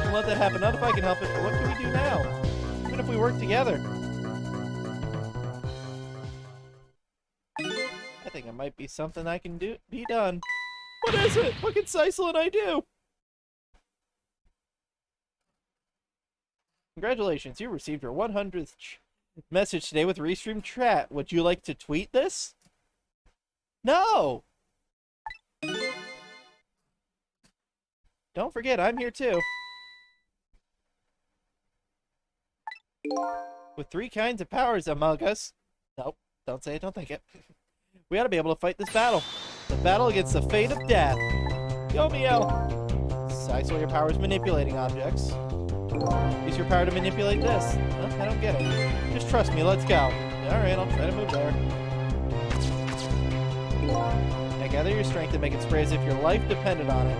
Don't let that happen. Not if I can help it, but what can we do now? Even if we work together. I think it might be something I can be done. What is it? What can Sisal and I do? Congratulations, you received your 100th message today with Restream Chat. Would you like to tweet this? No! Don't forget, I'm here too. With 3 kinds of powers among us. Nope, don't say it, don't think it. We ought to be able to fight this battle. The battle against the fate of death. Yomiel! Sisal, your power is manipulating objects. Use your power to manipulate this. Huh? I don't get it. Just trust me, let's go. Alright, I'll try to move there. Yeah, gather your strength and make it spray as if your life depended on it.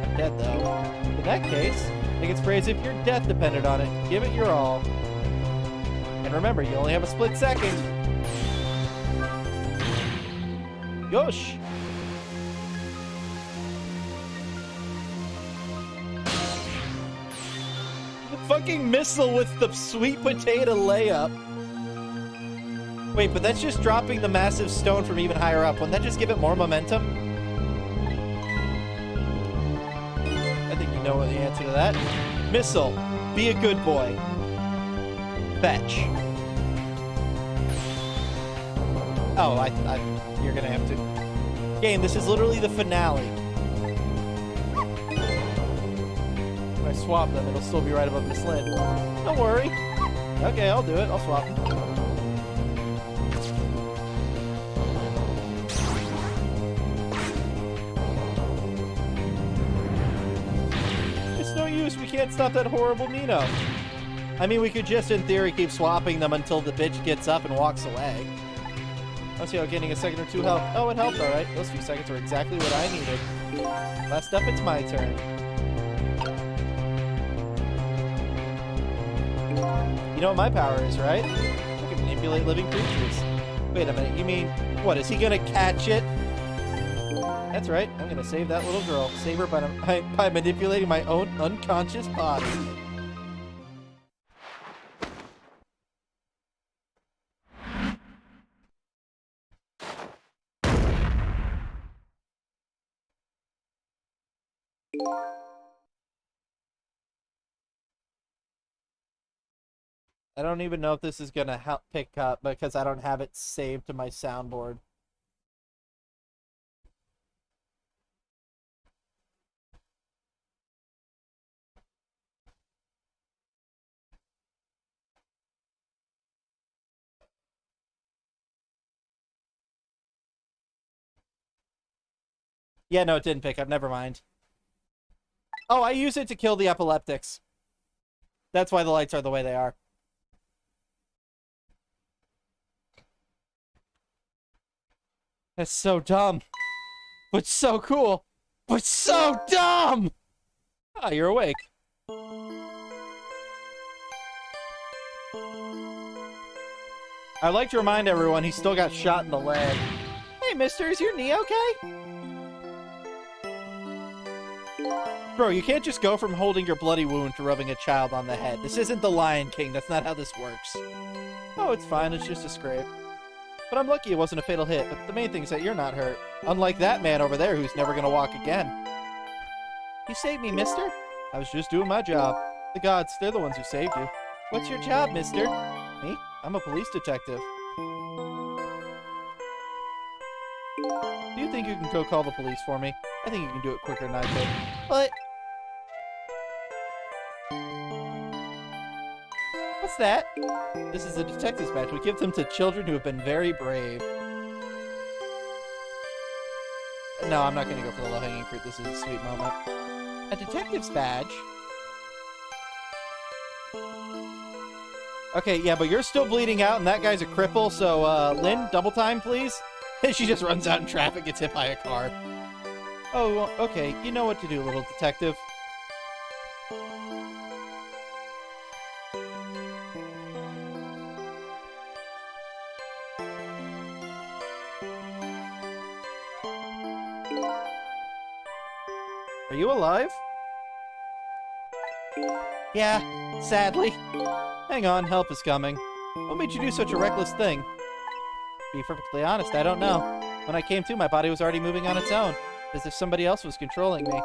I'm dead, though. In that case, make it spray as if your death depended on it. Give it your all. And remember, you only have a split second. Yosh! The fucking missile with the sweet potato layup. Wait, but that's just dropping the massive stone from even higher up. Wouldn't that just give it more momentum? I think you know the answer to that. Missile. Be a good boy. Fetch. Oh, you're gonna have to. Game, this is literally the finale. When I swap them, it'll still be right above this lid. Don't worry. Okay, I'll do it. I'll swap them. It's no use. We can't stop that horrible Nino. I mean, we could just, in theory, keep swapping them until the bitch gets up and walks away. Let's see how getting a second or two helped. Oh, it helped, alright. Those few seconds were exactly what I needed. Last up, it's my turn. You know what my power is, right? I can manipulate living creatures. Wait a minute, you mean, what, is he gonna catch it? That's right, I'm gonna save that little girl. Save her by manipulating my own unconscious body. I don't even know if this is gonna help pick up because I don't have it saved to my soundboard. Yeah, no, it didn't pick up. Never mind. Oh, I use it to kill the epileptics. That's why the lights are the way they are. That's so dumb. But so cool. But so dumb! Ah, you're awake. I'd like to remind everyone he's still got shot in the leg. Hey, mister, is your knee okay? Bro, you can't just go from holding your bloody wound to rubbing a child on the head. This isn't the Lion King. That's not how this works. Oh, it's fine. It's just a scrape. But I'm lucky it wasn't a fatal hit. But the main thing is that you're not hurt. Unlike that man over there who's never gonna walk again. You saved me, mister? I was just doing my job. The gods, they're the ones who saved you. What's your job, mister? Me? I'm a police detective. Do you think you can go call the police for me? I think you can do it quicker than I could. But... what's that? This is a detective's badge. We give them to children who have been very brave. No, I'm not going to go for the low-hanging fruit. This is a sweet moment. A detective's badge? Okay, yeah, but you're still bleeding out, and that guy's a cripple, so, Lynn, double time, please? She just runs out in traffic, gets hit by a car. Oh, well, okay, you know what to do, little detective. Are you alive? Yeah, sadly. Hang on, help is coming. What made you do such a reckless thing? To be perfectly honest, I don't know. When I came to, my body was already moving on its own, as if somebody else was controlling me.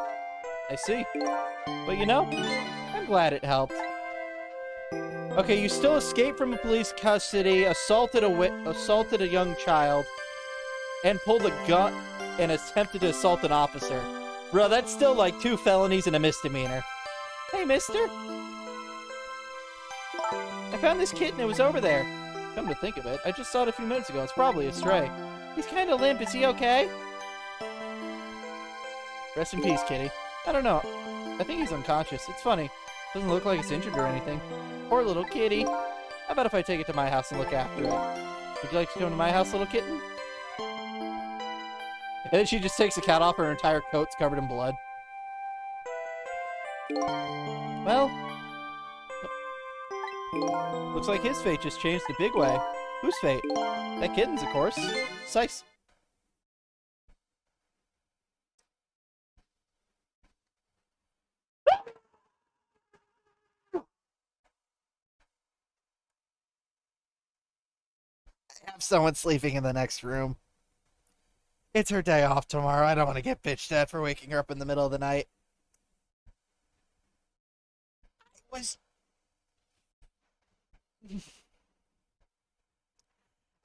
I see. But you know, I'm glad it helped. Okay, you still escaped from a police custody, assaulted a young child, and pulled a gun and attempted to assault an officer. Bro, that's still like 2 felonies and a misdemeanor. Hey, mister. I found this kitten. It was over there. Come to think of it, I just saw it a few minutes ago. It's probably a stray. He's kind of limp. Is he okay? Rest in peace, kitty. I don't know. I think he's unconscious. It's funny. Doesn't look like it's injured or anything. Poor little kitty. How about if I take it to my house and look after it? Would you like to come to my house, little kitten? And then she just takes the cat off, her entire coat's covered in blood. Well, looks like his fate just changed a big way. Whose fate? That kitten's, of course. Sice. I have someone sleeping in the next room. It's her day off tomorrow. I don't want to get bitched at for waking her up in the middle of the night.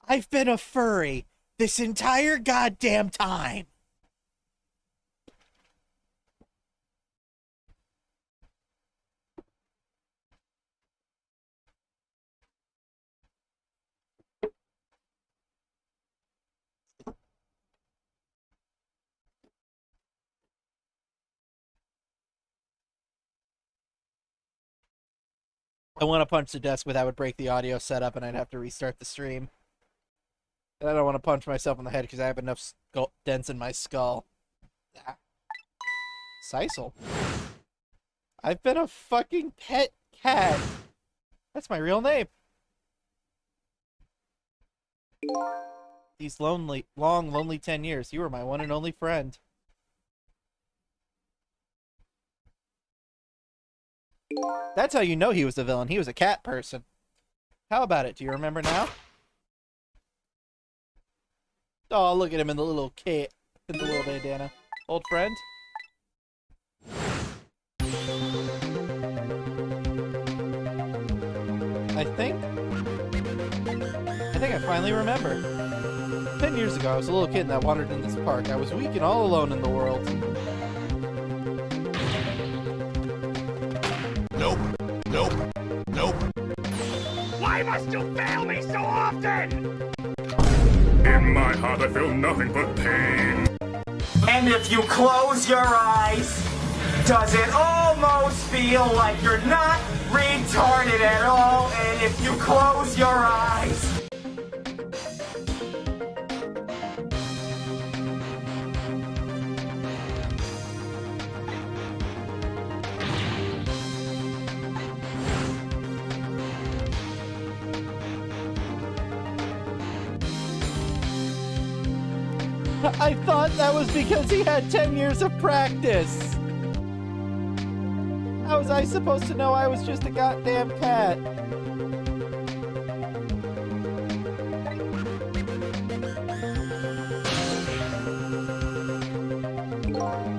I've been a furry this entire goddamn time. I want to punch the desk, but that would break the audio setup and I'd have to restart the stream. And I don't want to punch myself in the head because I have enough dents in my skull. Ah. Sisal. I've been a fucking pet cat. That's my real name. These lonely 10 years, you were my one and only friend. That's how you know he was a villain. He was a cat person. How about it? Do you remember now? Oh, look at him in the little kit. In the little bandana. Old friend? I think I finally remember. 10 years ago, I was a little kid that wandered in this park. I was weak and all alone in the world. Nope. Nope. Nope. Why must you fail me so often? In my heart I feel nothing but pain. And if you close your eyes, does it almost feel like you're not retarded at all? And if you close your eyes... I thought that was because he had 10 years of practice. How was I supposed to know I was just a goddamn cat?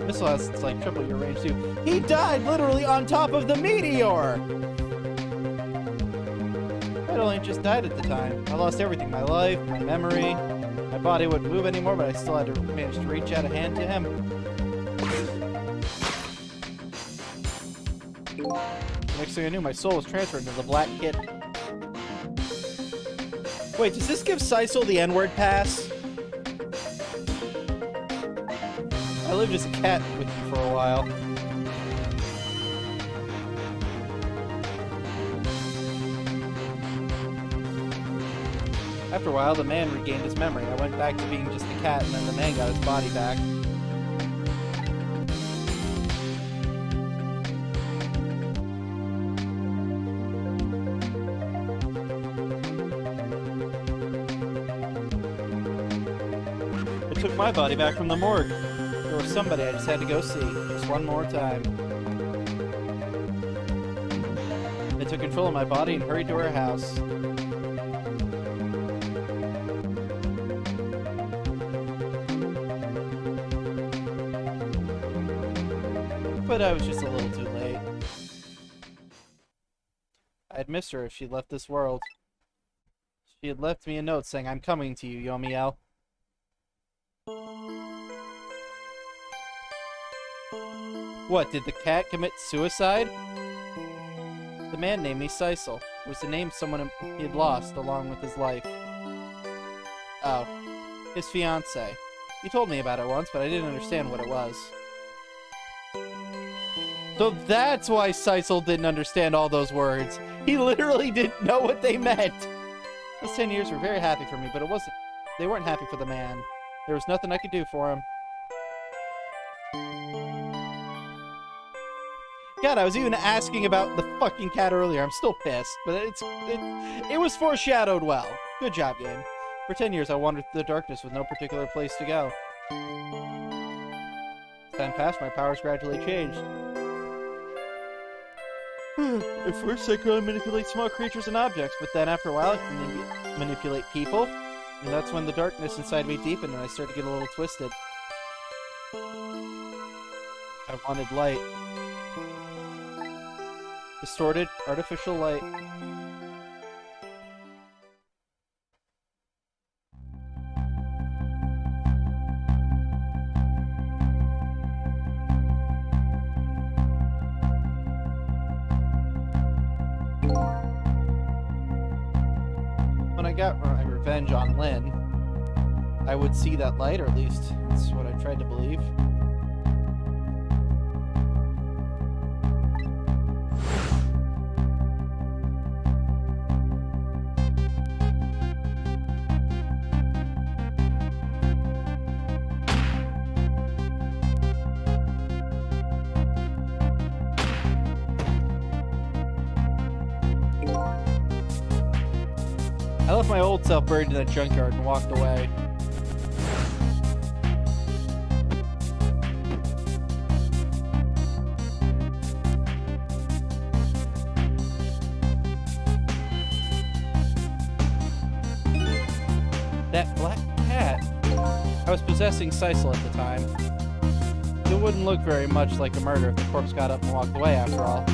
Missile has like triple your range too. He died literally on top of the meteor! I'd only just died at the time. I lost everything, my life, my memory. My body wouldn't move anymore, but I still had to manage to reach out a hand to him. Next thing I knew, my soul was transferred into the black kid. Wait, does this give Sisal the N-word pass? I lived as a cat with you for a while. After a while, the man regained his memory. I went back to being just a cat, and then the man got his body back. I took my body back from the morgue. There was somebody I just had to go see, just one more time. I took control of my body and hurried to her house. But I was just a little too late. I'd miss her if she'd left this world. She had left me a note saying, "I'm coming to you, Yomiel." What, did the cat commit suicide? The man named me Sisal. It was the name someone he had lost along with his life. Oh, his fiancée. He told me about it once, but I didn't understand what it was. So that's why Sisal didn't understand all those words. He literally didn't know what they meant. Those 10 years were very happy for me, but they weren't happy for the man. There was nothing I could do for him. God, I was even asking about the fucking cat earlier. I'm still pissed, but it was foreshadowed well. Good job, game. For 10 years, I wandered through the darkness with no particular place to go. As time passed, my powers gradually changed. At first, I could only manipulate small creatures and objects, but then after a while, I could manipulate people. And that's when the darkness inside me deepened and I started to get a little twisted. I wanted light. Distorted, artificial light. When I got my revenge on Lynn, I would see that light, or at least that's what I tried to believe. I left my old self buried in that junkyard and walked away. That black cat. I was possessing Sisal at the time. It wouldn't look very much like a murder if the corpse got up and walked away after all.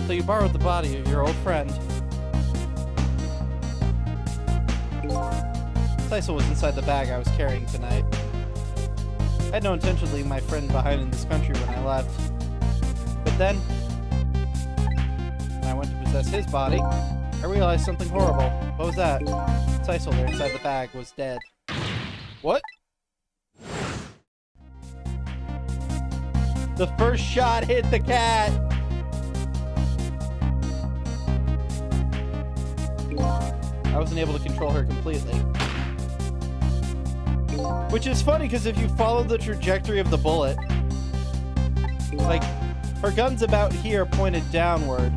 So you borrowed the body of your old friend. Sisal was inside the bag I was carrying tonight. I had no intention of leaving my friend behind in this country when I left. But then, when I went to possess his body, I realized something horrible. What was that? Sisal there inside the bag was dead. What? The first shot hit the cat! I wasn't able to control her completely. Which is funny, because if you follow the trajectory of the bullet, like, her gun's about here, pointed downward.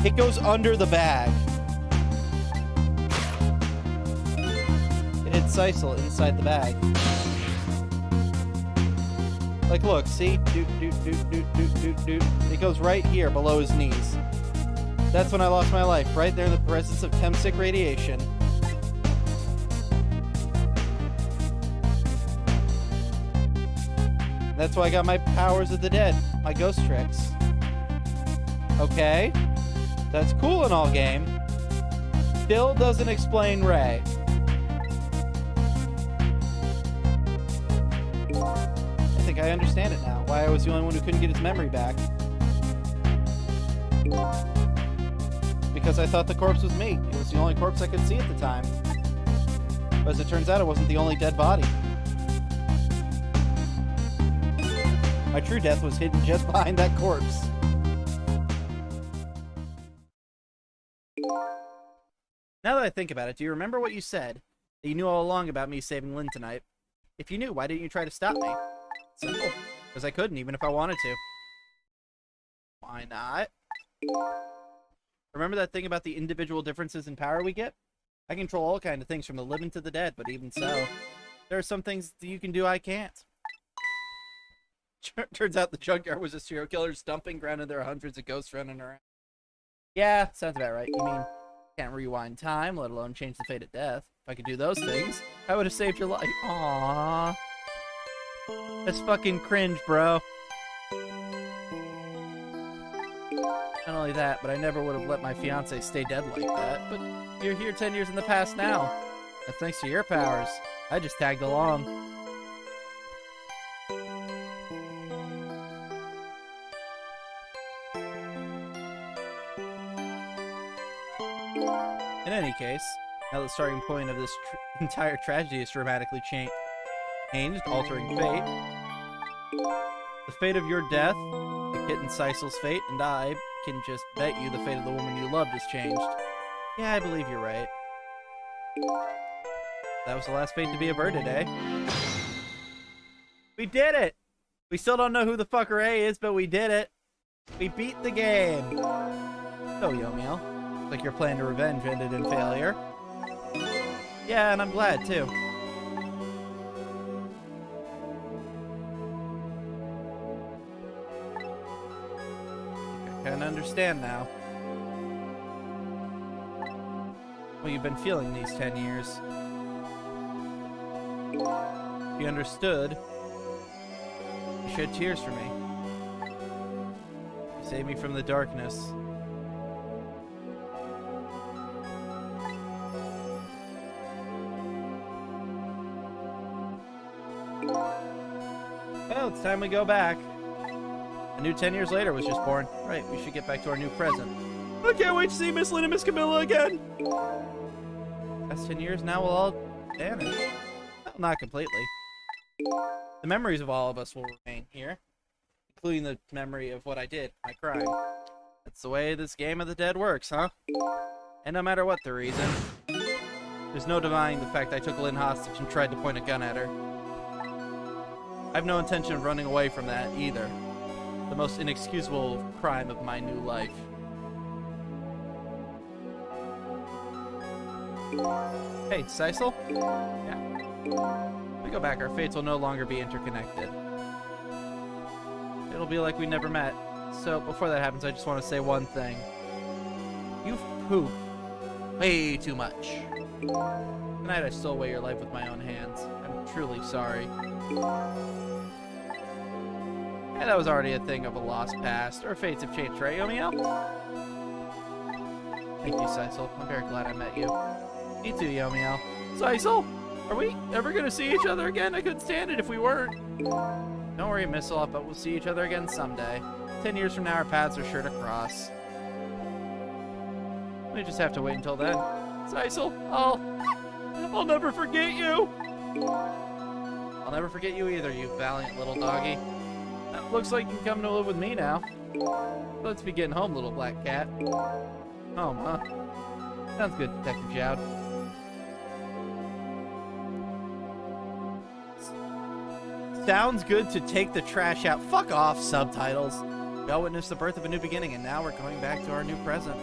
It goes under the bag. It hit Sisal inside the bag. Like, look, see? Doot, doot, doot, doot, doot, doot, doot. It goes right here, below his knees. That's when I lost my life, right there in the presence of Temsic radiation. That's why I got my powers of the dead, my ghost tricks. Okay, that's cool in all game. Still doesn't explain Ray. I think I understand it now, why I was the only one who couldn't get his memory back. Because I thought the corpse was me. It was the only corpse I could see at the time. But as it turns out, it wasn't the only dead body. My true death was hidden just behind that corpse. Now that I think about it, do you remember what you said? That you knew all along about me saving Lynn tonight? If you knew, why didn't you try to stop me? Simple. Because I couldn't, even if I wanted to. Why not? Remember that thing about the individual differences in power we get? I control all kinds of things from the living to the dead, but even so, there are some things that you can do I can't. Turns out the junkyard was a serial killer's dumping ground and there are hundreds of ghosts running around. Yeah, sounds about right. You mean, can't rewind time, let alone change the fate of death. If I could do those things, I would have saved your life. Aww. That's fucking cringe, bro. Not only that, but I never would have let my fiance stay dead like that. But you're here 10 years in the past now. That's thanks to your powers. I just tagged along. In any case, now the starting point of this entire tragedy is dramatically changed, altering fate. The fate of your death, the kitten Sisal's fate, and I can just bet you the fate of the woman you loved has changed. Yeah, I believe you're right. That was the last fate to be averted, eh? We did it! We still don't know who the fucker A is, but we did it. We beat the game. So, Yomiel, looks like your plan to revenge ended in failure. Yeah, and I'm glad, too. I can understand now. What you've been feeling these 10 years. If you understood, you shed tears for me. You saved me from the darkness. Well, it's time we go back. A new 10 years later was just born. Right, we should get back to our new present. I can't wait to see Miss Lynn and Miss Camilla again! That's 10 years now will all vanish. Well, not completely. The memories of all of us will remain here, including the memory of what I did, my crime. That's the way this game of the dead works, huh? And no matter what the reason, there's no denying the fact I took Lynn hostage and tried to point a gun at her. I have no intention of running away from that, either. The most inexcusable crime of my new life. Hey, Sisal? Yeah. When we go back, our fates will no longer be interconnected. It'll be like we never met. So, before that happens, I just want to say one thing. You've pooped way too much. Tonight I stole away your life with my own hands. I'm truly sorry. Yeah, that was already a thing of a lost past. Our fates have changed, right, Yomiel? Thank you, Sisal. I'm very glad I met you. Me too, Yomiel. Sisal, are we ever gonna see each other again? I couldn't stand it if we weren't. Don't worry, Missile, but we'll see each other again someday. 10 years from now, our paths are sure to cross. We just have to wait until then. Sisal, I'll never forget you. I'll never forget you either, you valiant little doggy. Looks like you can come to live with me now. Let's be getting home, little black cat. Home, huh? Sounds good, Detective Jowd. Sounds good to take the trash out. Fuck off, subtitles. We all witnessed the birth of a new beginning, and now we're going back to our new present.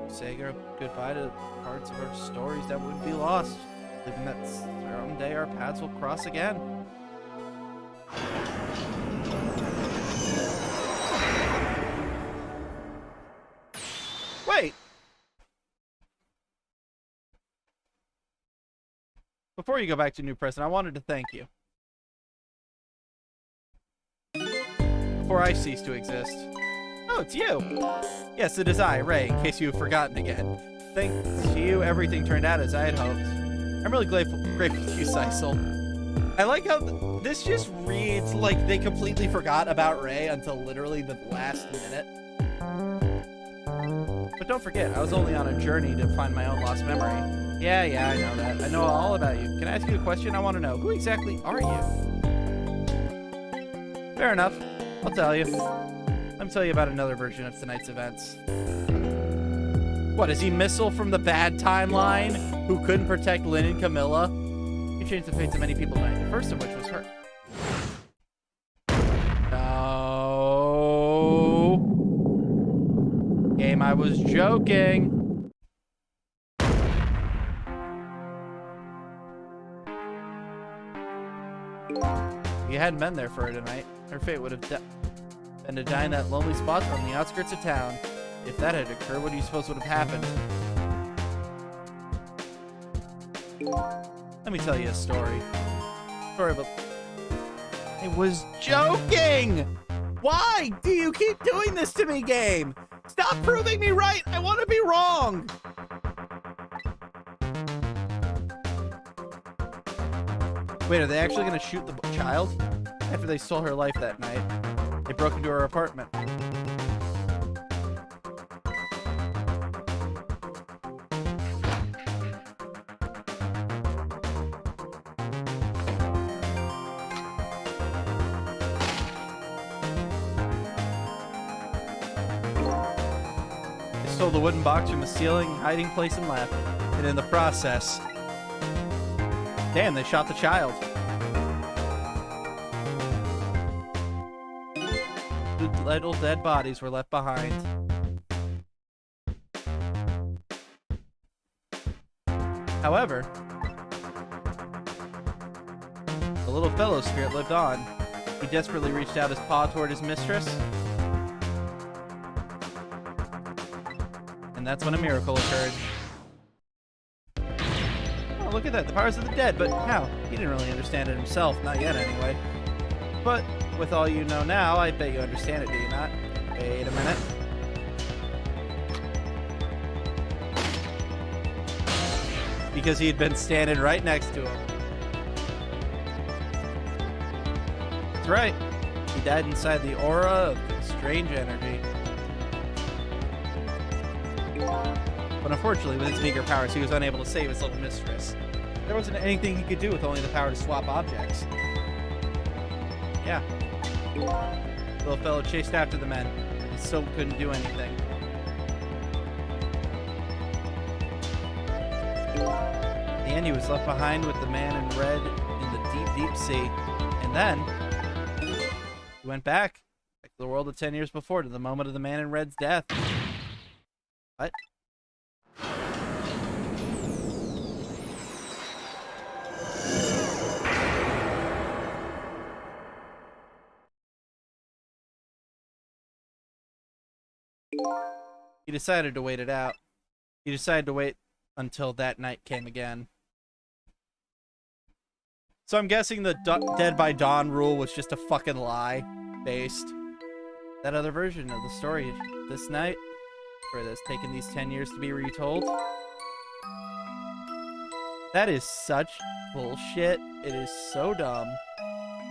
Say goodbye to parts of our stories that would be lost. Believing that someday our paths will cross again. Wait! Before you go back to New Present, I wanted to thank you. Before I cease to exist. Oh, it's you! Yes, it is I, Ray, in case you have forgotten again. Thanks to you, everything turned out as I had hoped. I'm really grateful to you, Sisal. I like how this just reads like they completely forgot about Ray until literally the last minute. But don't forget, I was only on a journey to find my own lost memory. Yeah, I know that. I know all about you. Can I ask you a question? I want to know, who exactly are you? Fair enough. I'll tell you. Let me tell you about another version of tonight's events. What, is he Missile from the bad timeline who couldn't protect Lynn and Camilla? You changed the fates of many people tonight, the first of which was her. No. Game, I was joking. If you hadn't been there for her tonight, her fate would have been to die in that lonely spot on the outskirts of town. If that had occurred, what do you suppose would have happened? Let me tell you a story. Sorry, but I was joking! Why do you keep doing this to me, game? Stop proving me right! I want to be wrong! Wait, are they actually going to shoot the child? After they stole her life that night, they broke into her apartment. stole the wooden box from the ceiling hiding place and left. And in the process... Damn, they shot the child. The little dead bodies were left behind. However, the little fellow spirit lived on. He desperately reached out his paw toward his mistress. And that's when a miracle occurred. Oh, look at that. The powers of the dead. But how? He didn't really understand it himself. Not yet, anyway. But with all you know now, I bet you understand it, do you not? Wait a minute. Because he had been standing right next to him. That's right. He died inside the aura of strange energy. But unfortunately, with his meager powers, he was unable to save his little mistress. There wasn't anything he could do with only the power to swap objects. Yeah. The little fellow chased after the men. He still couldn't do anything. In the end, he was left behind with the man in red in the deep, deep sea. And then, he went back to the world of 10 years before, to the moment of the man in red's death. What? He decided to wait it out. He decided to wait until that night came again. So I'm guessing the Dead by Dawn rule was just a fucking lie based. That other version of the story this night, for that's taken these 10 years to be retold. That is such bullshit. It is so dumb.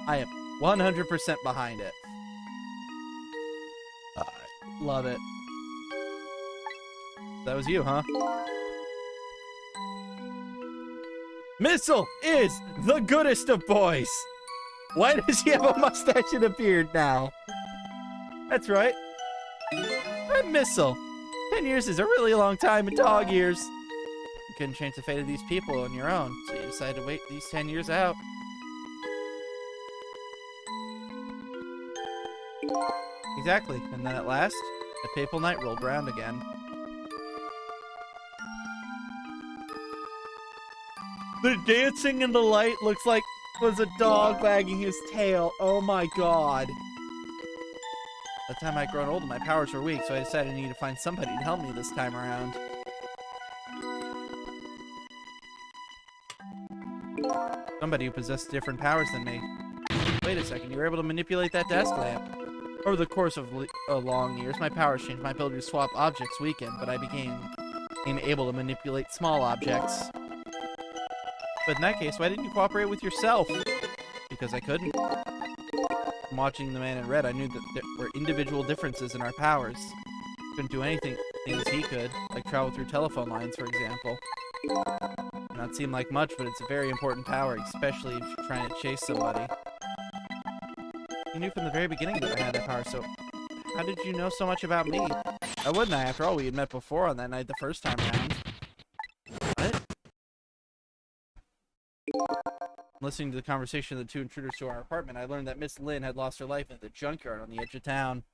I am 100% behind it. Love it. That was you, huh? Missile is the goodest of boys. Why does he have a mustache and a beard now? That's right. I'm Missile. 10 years is a really long time in dog years. You couldn't change the fate of these people on your own, so you decided to wait these 10 years out. Exactly. And then at last, the papal night rolled round again. The dancing in the light looks like was a dog wagging his tail. Oh my god. By the time I'd grown older, my powers were weak, so I decided I needed to find somebody to help me this time around. Somebody who possessed different powers than me. Wait a second, you were able to manipulate that desk lamp. Over the course of long years, my powers changed. My ability to swap objects weakened, but I became able to manipulate small objects. But in that case, why didn't you cooperate with yourself? Because I couldn't. From watching the man in red, I knew that there were individual differences in our powers. Couldn't do anything things he could, like travel through telephone lines, for example. It may not seem like much, but it's a very important power, especially if you're trying to chase somebody. You knew from the very beginning that I had that power, so how did you know so much about me? Why wouldn't I? After all, we had met before on that night the first time around. What? Listening to the conversation of the two intruders to our apartment, I learned that Miss Lynn had lost her life in the junkyard on the edge of town.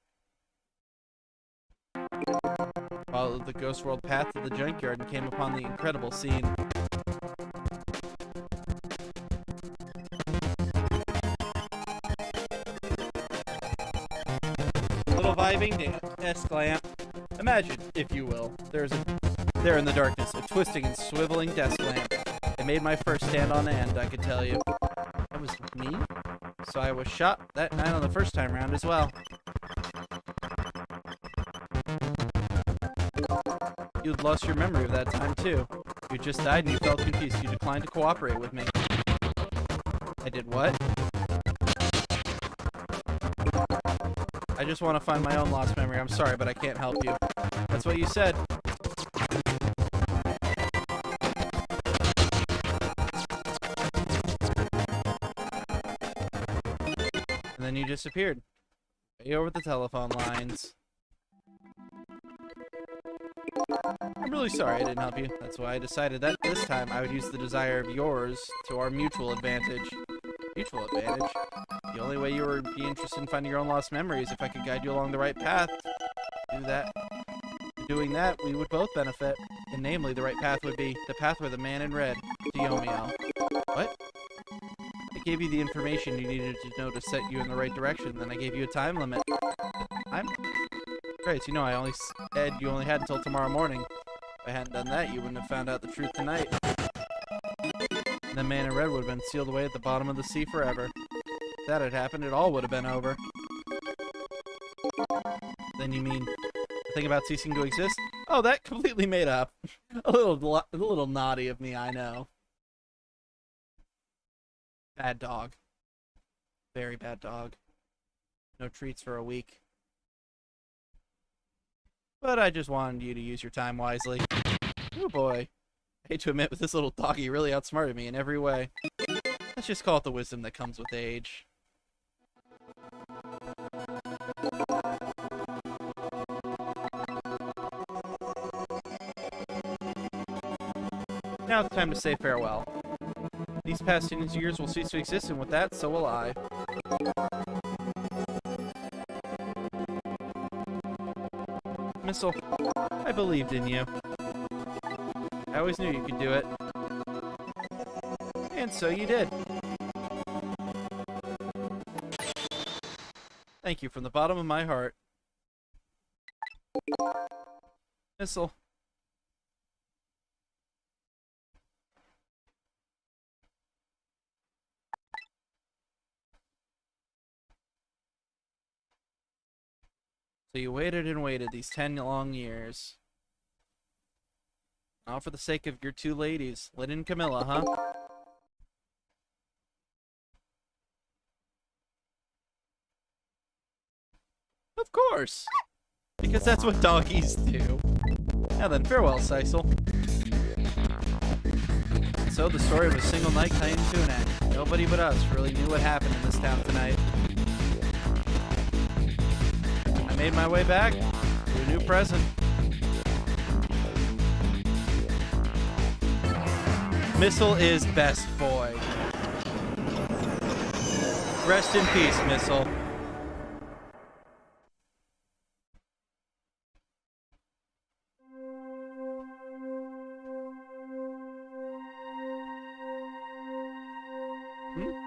Followed the ghost world path to the junkyard and came upon the incredible scene. Little vibing desk lamp. Imagine, if you will, there in the darkness, a twisting and swiveling desk lamp. It made my first stand on end, I could tell you. That was me? So I was shot that night on the first time round as well. You'd lost your memory of that time too. You just died and you felt confused. You declined to cooperate with me. I did what? I just want to find my own lost memory. I'm sorry, but I can't help you. That's what you said. And then you disappeared. Way over the telephone lines. I'm really sorry I didn't help you. That's why I decided that this time I would use the desire of yours to our mutual advantage. Mutual advantage? The only way you would be interested in finding your own lost memories if I could guide you along the right path. Doing that, we would both benefit. And namely, the right path would be the path where the man in red, Diomio. What? I gave you the information you needed to know to set you in the right direction, then I gave you a time limit. Great, you know, I only said you only had until tomorrow morning. If I hadn't done that, you wouldn't have found out the truth tonight. And the man in red would have been sealed away at the bottom of the sea forever. If that had happened, it all would have been over. Then you mean the thing about ceasing to exist? Oh, that completely made up. a little naughty of me, I know. Bad dog. Very bad dog. No treats for a week. But I just wanted you to use your time wisely. Oh boy. I hate to admit, but this little doggy really outsmarted me in every way. Let's just call it the wisdom that comes with age. Now it's time to say farewell. These past years will cease to exist, and with that, so will I. Missile, I believed in you. I always knew you could do it. And so you did. Thank you from the bottom of my heart. Missile. So you waited and waited these 10 long years. All for the sake of your two ladies, Lynn and Camilla, huh? Of course! Because that's what doggies do. Now then, farewell, Sisal. So the story of a single night came to an end. Nobody but us really knew what happened in this town tonight. I made my way back to a new present. Missile is best boy. Rest in peace, Missile.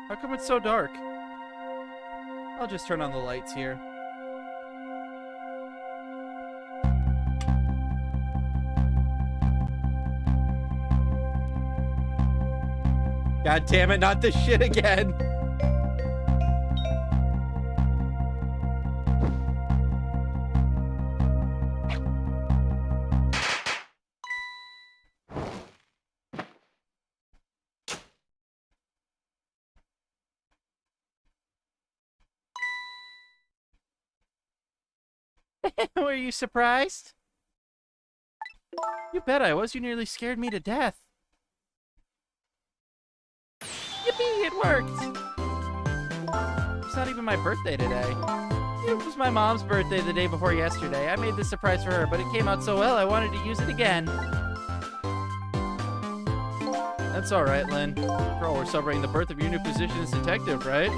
How come it's so dark? I'll just turn on the lights here. God damn it, not this shit again. Were you surprised? You bet I was. You nearly scared me to death. Yippee, it worked! It's not even my birthday today. It was my mom's birthday the day before yesterday. I made this surprise for her, but it came out so well I wanted to use it again. That's alright, Lynn. After all, we're celebrating the birth of your new position as detective, right?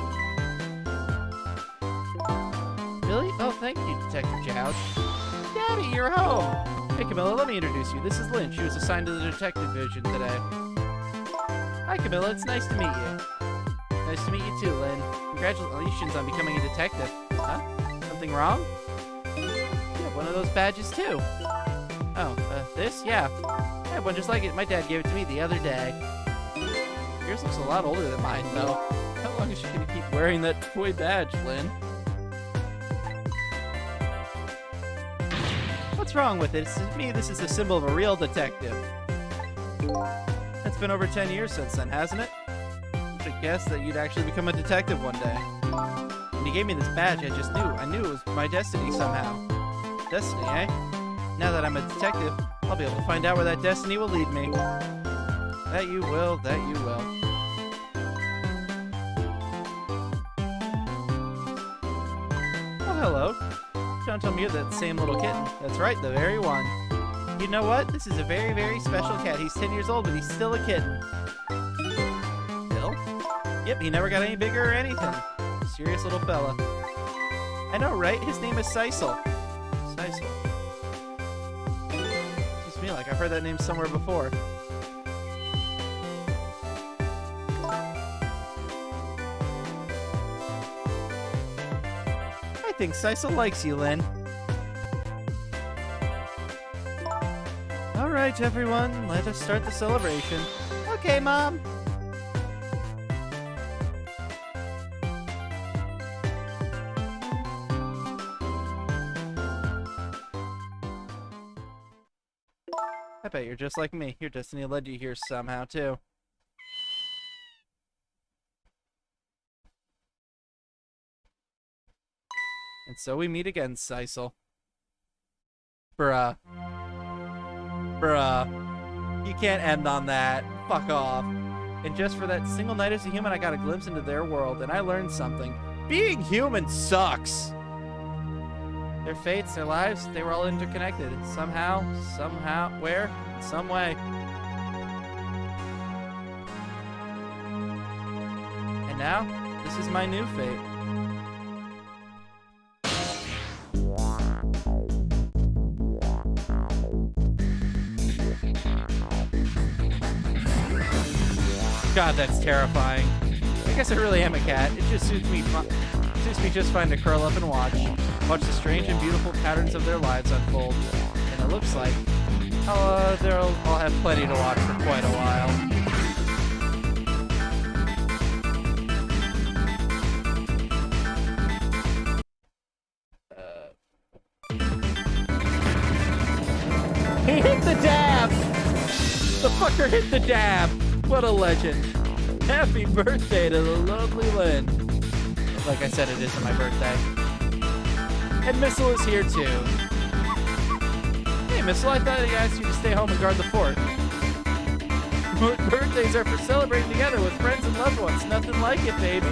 Really? Oh, thank you, Detective Jouch. Daddy, you're home! Hey, Camilla, let me introduce you. This is Lynn. She was assigned to the detective division today. Hi, Camilla. It's nice to meet you. Nice to meet you too, Lynn. Congratulations on becoming a detective. Huh? Something wrong? You have one of those badges too. Oh, this? Yeah. I have one just like it. My dad gave it to me the other day. Yours looks a lot older than mine, though. How long is she gonna keep wearing that toy badge, Lynn? What's wrong with it? To me, this is a symbol of a real detective. It's been over 10 years since then, hasn't it? I should guess that you'd actually become a detective one day. When you gave me this badge, I just knew. I knew it was my destiny somehow. Destiny, eh? Now that I'm a detective, I'll be able to find out where that destiny will lead me. That you will, that you will. Oh, hello. Don't tell me you're that same little kitten. That's right, the very one. you know what? This is a very, very special cat. He's 10 years old, but he's still a kitten. Still? Yep, he never got any bigger or anything. Serious little fella. I know, right? His name is Sisal. Sisal. Just me, like I've heard that name somewhere before. I think Sisal likes you, Lynn. All right, everyone, let us start the celebration. Okay, Mom. I bet you're just like me. Your destiny led you here somehow, too. And so we meet again, Sisal. Bruh. Bruh. You can't end on that. Fuck off. And just for that single night as a human, I got a glimpse into their world, and I learned something. Being human sucks! Their fates, their lives, they were all interconnected. Somehow, where? In some way. And now, this is my new fate. God, that's terrifying. I guess I really am a cat. It just suits me just fine to curl up and watch the strange and beautiful patterns of their lives unfold. And it looks like I'll have plenty to watch for quite a while. He hit the dab! The fucker hit the dab! What a legend. Happy birthday to the lovely Lynn. Like I said, it isn't my birthday. And Missile is here too. Hey Missile, I thought I asked you to stay home and guard the fort. Birthdays are for celebrating together with friends and loved ones. Nothing like it, baby.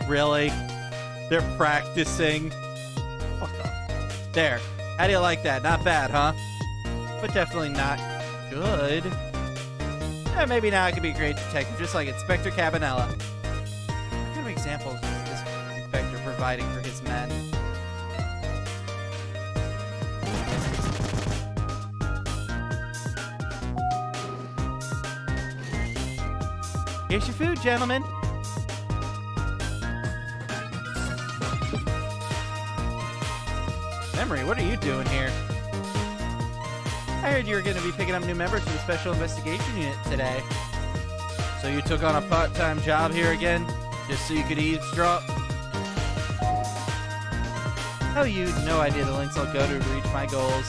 Really? They're practicing? Fuck off. There. How do you like that? Not bad, huh? But definitely not good. Maybe now I could be a great detective, just like Inspector Cabanela. What kind of examples is this inspector providing for his men? Here's your food, gentlemen. Memory, what are you doing here? I heard you were going to be picking up new members for the Special Investigation Unit today. So you took on a part-time job here again, just so you could eavesdrop? Oh, you'd no idea the lengths I'll go to reach my goals.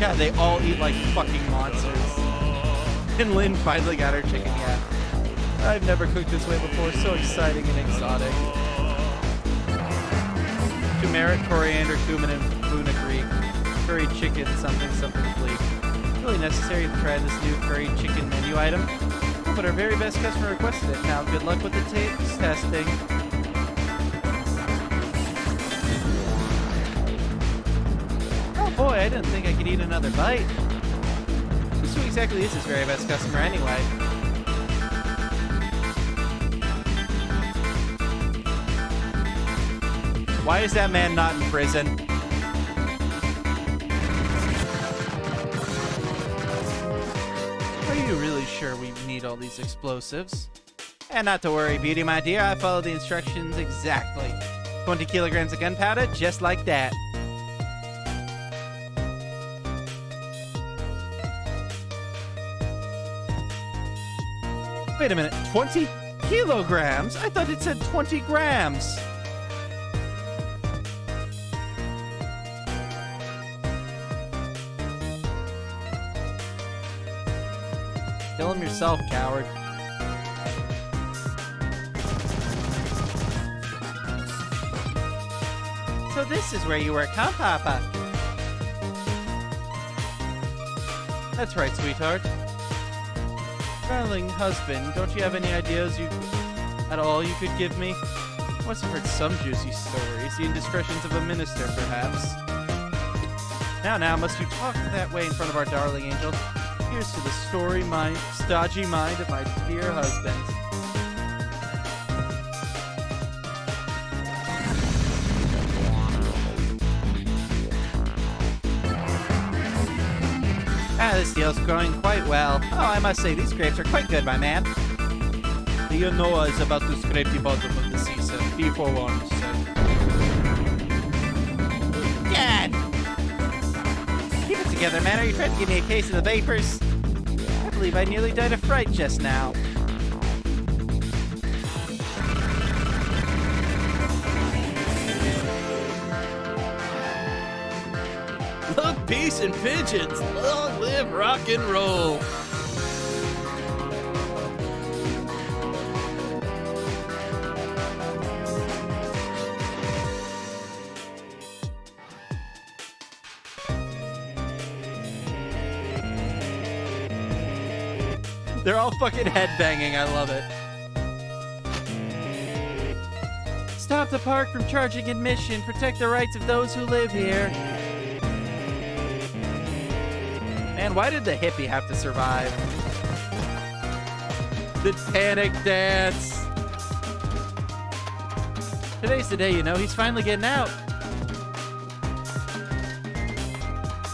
God, they all eat like fucking monsters. And Lynn finally got her chicken yap. I've never cooked this way before. So exciting and exotic. Turmeric, coriander, cumin, and fenugreek. Curry chicken, something fleek. Really necessary to try this new curry chicken menu item. But our very best customer requested it. Now, good luck with the taste testing. Oh boy, I didn't think I could eat another bite. Who exactly is his very best customer anyway? Why is that man not in prison? Are you really sure we need all these explosives? And not to worry, Beauty, my dear, I followed the instructions exactly. 20 kilograms of gunpowder, just like that. Wait a minute, 20 kilograms? I thought it said 20 grams. Kill him yourself, coward. So this is where you work, huh, Papa? That's right, sweetheart. Darling husband, don't you have any ideas at all you could give me? I must have heard some juicy stories, the indiscretions of a minister, perhaps. Now, must you talk that way in front of our darling angel? Here's to the stodgy mind of my dear husband. This deal's going quite well. Oh, I must say, these grapes are quite good, my man. You know us about to scrape the bottom of the sea, sir. Be forewarned, sir. Dad! Keep it together, man. Are you trying to give me a case of the vapors? I believe I nearly died of fright just now. Love, peace, and pigeons. Long live rock and roll. They're all fucking headbanging. I love it. Stop the park from charging admission. Protect the rights of those who live here. Man, why did the hippie have to survive? The panic dance. Today's the day, you know. He's finally getting out.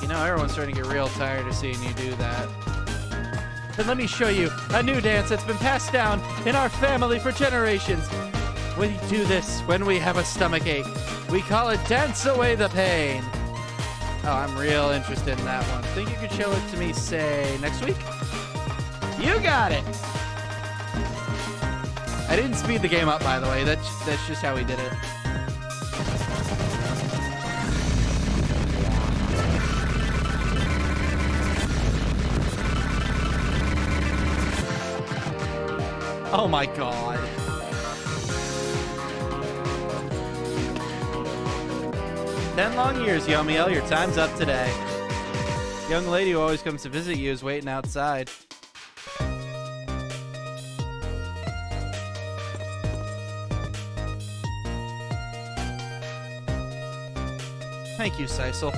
You know, everyone's starting to get real tired of seeing you do that. Then let me show you a new dance that's been passed down in our family for generations. We do this when we have a stomach ache. We call it Dance Away the Pain. Oh, I'm real interested in that one. Think you could show it to me, say, next week? You got it! I didn't speed the game up, by the way. That's just how we did it. Oh my god. "10 long years, Yomiel. Your time's up today. Young lady who always comes to visit you is waiting outside." Thank you, Sisal.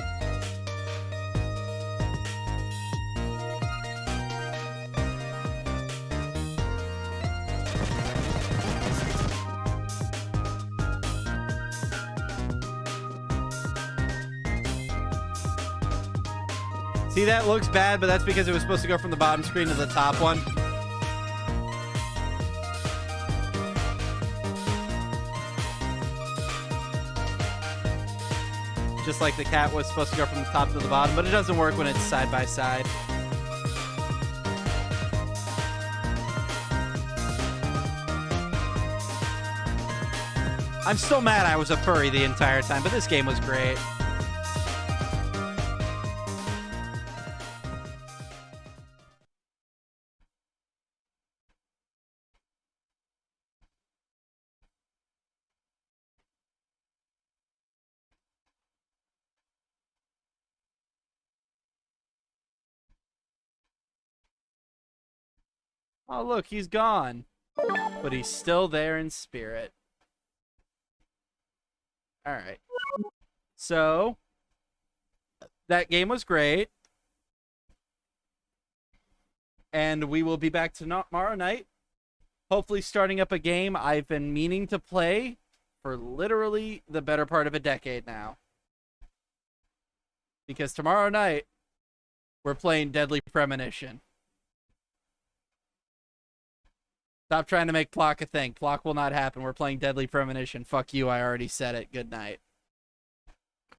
See, that looks bad, but that's because it was supposed to go from the bottom screen to the top one. Just like the cat was supposed to go from the top to the bottom, but it doesn't work when it's side by side. I'm still mad I was a furry the entire time, but this game was great. Oh, look, he's gone. But he's still there in spirit. Alright. So, that game was great. And we will be back tomorrow night. Hopefully starting up a game I've been meaning to play for literally the better part of a decade now. Because tomorrow night, we're playing Deadly Premonition. Stop trying to make Plock a thing. Plock will not happen. We're playing Deadly Premonition. Fuck you, I already said it. Good night.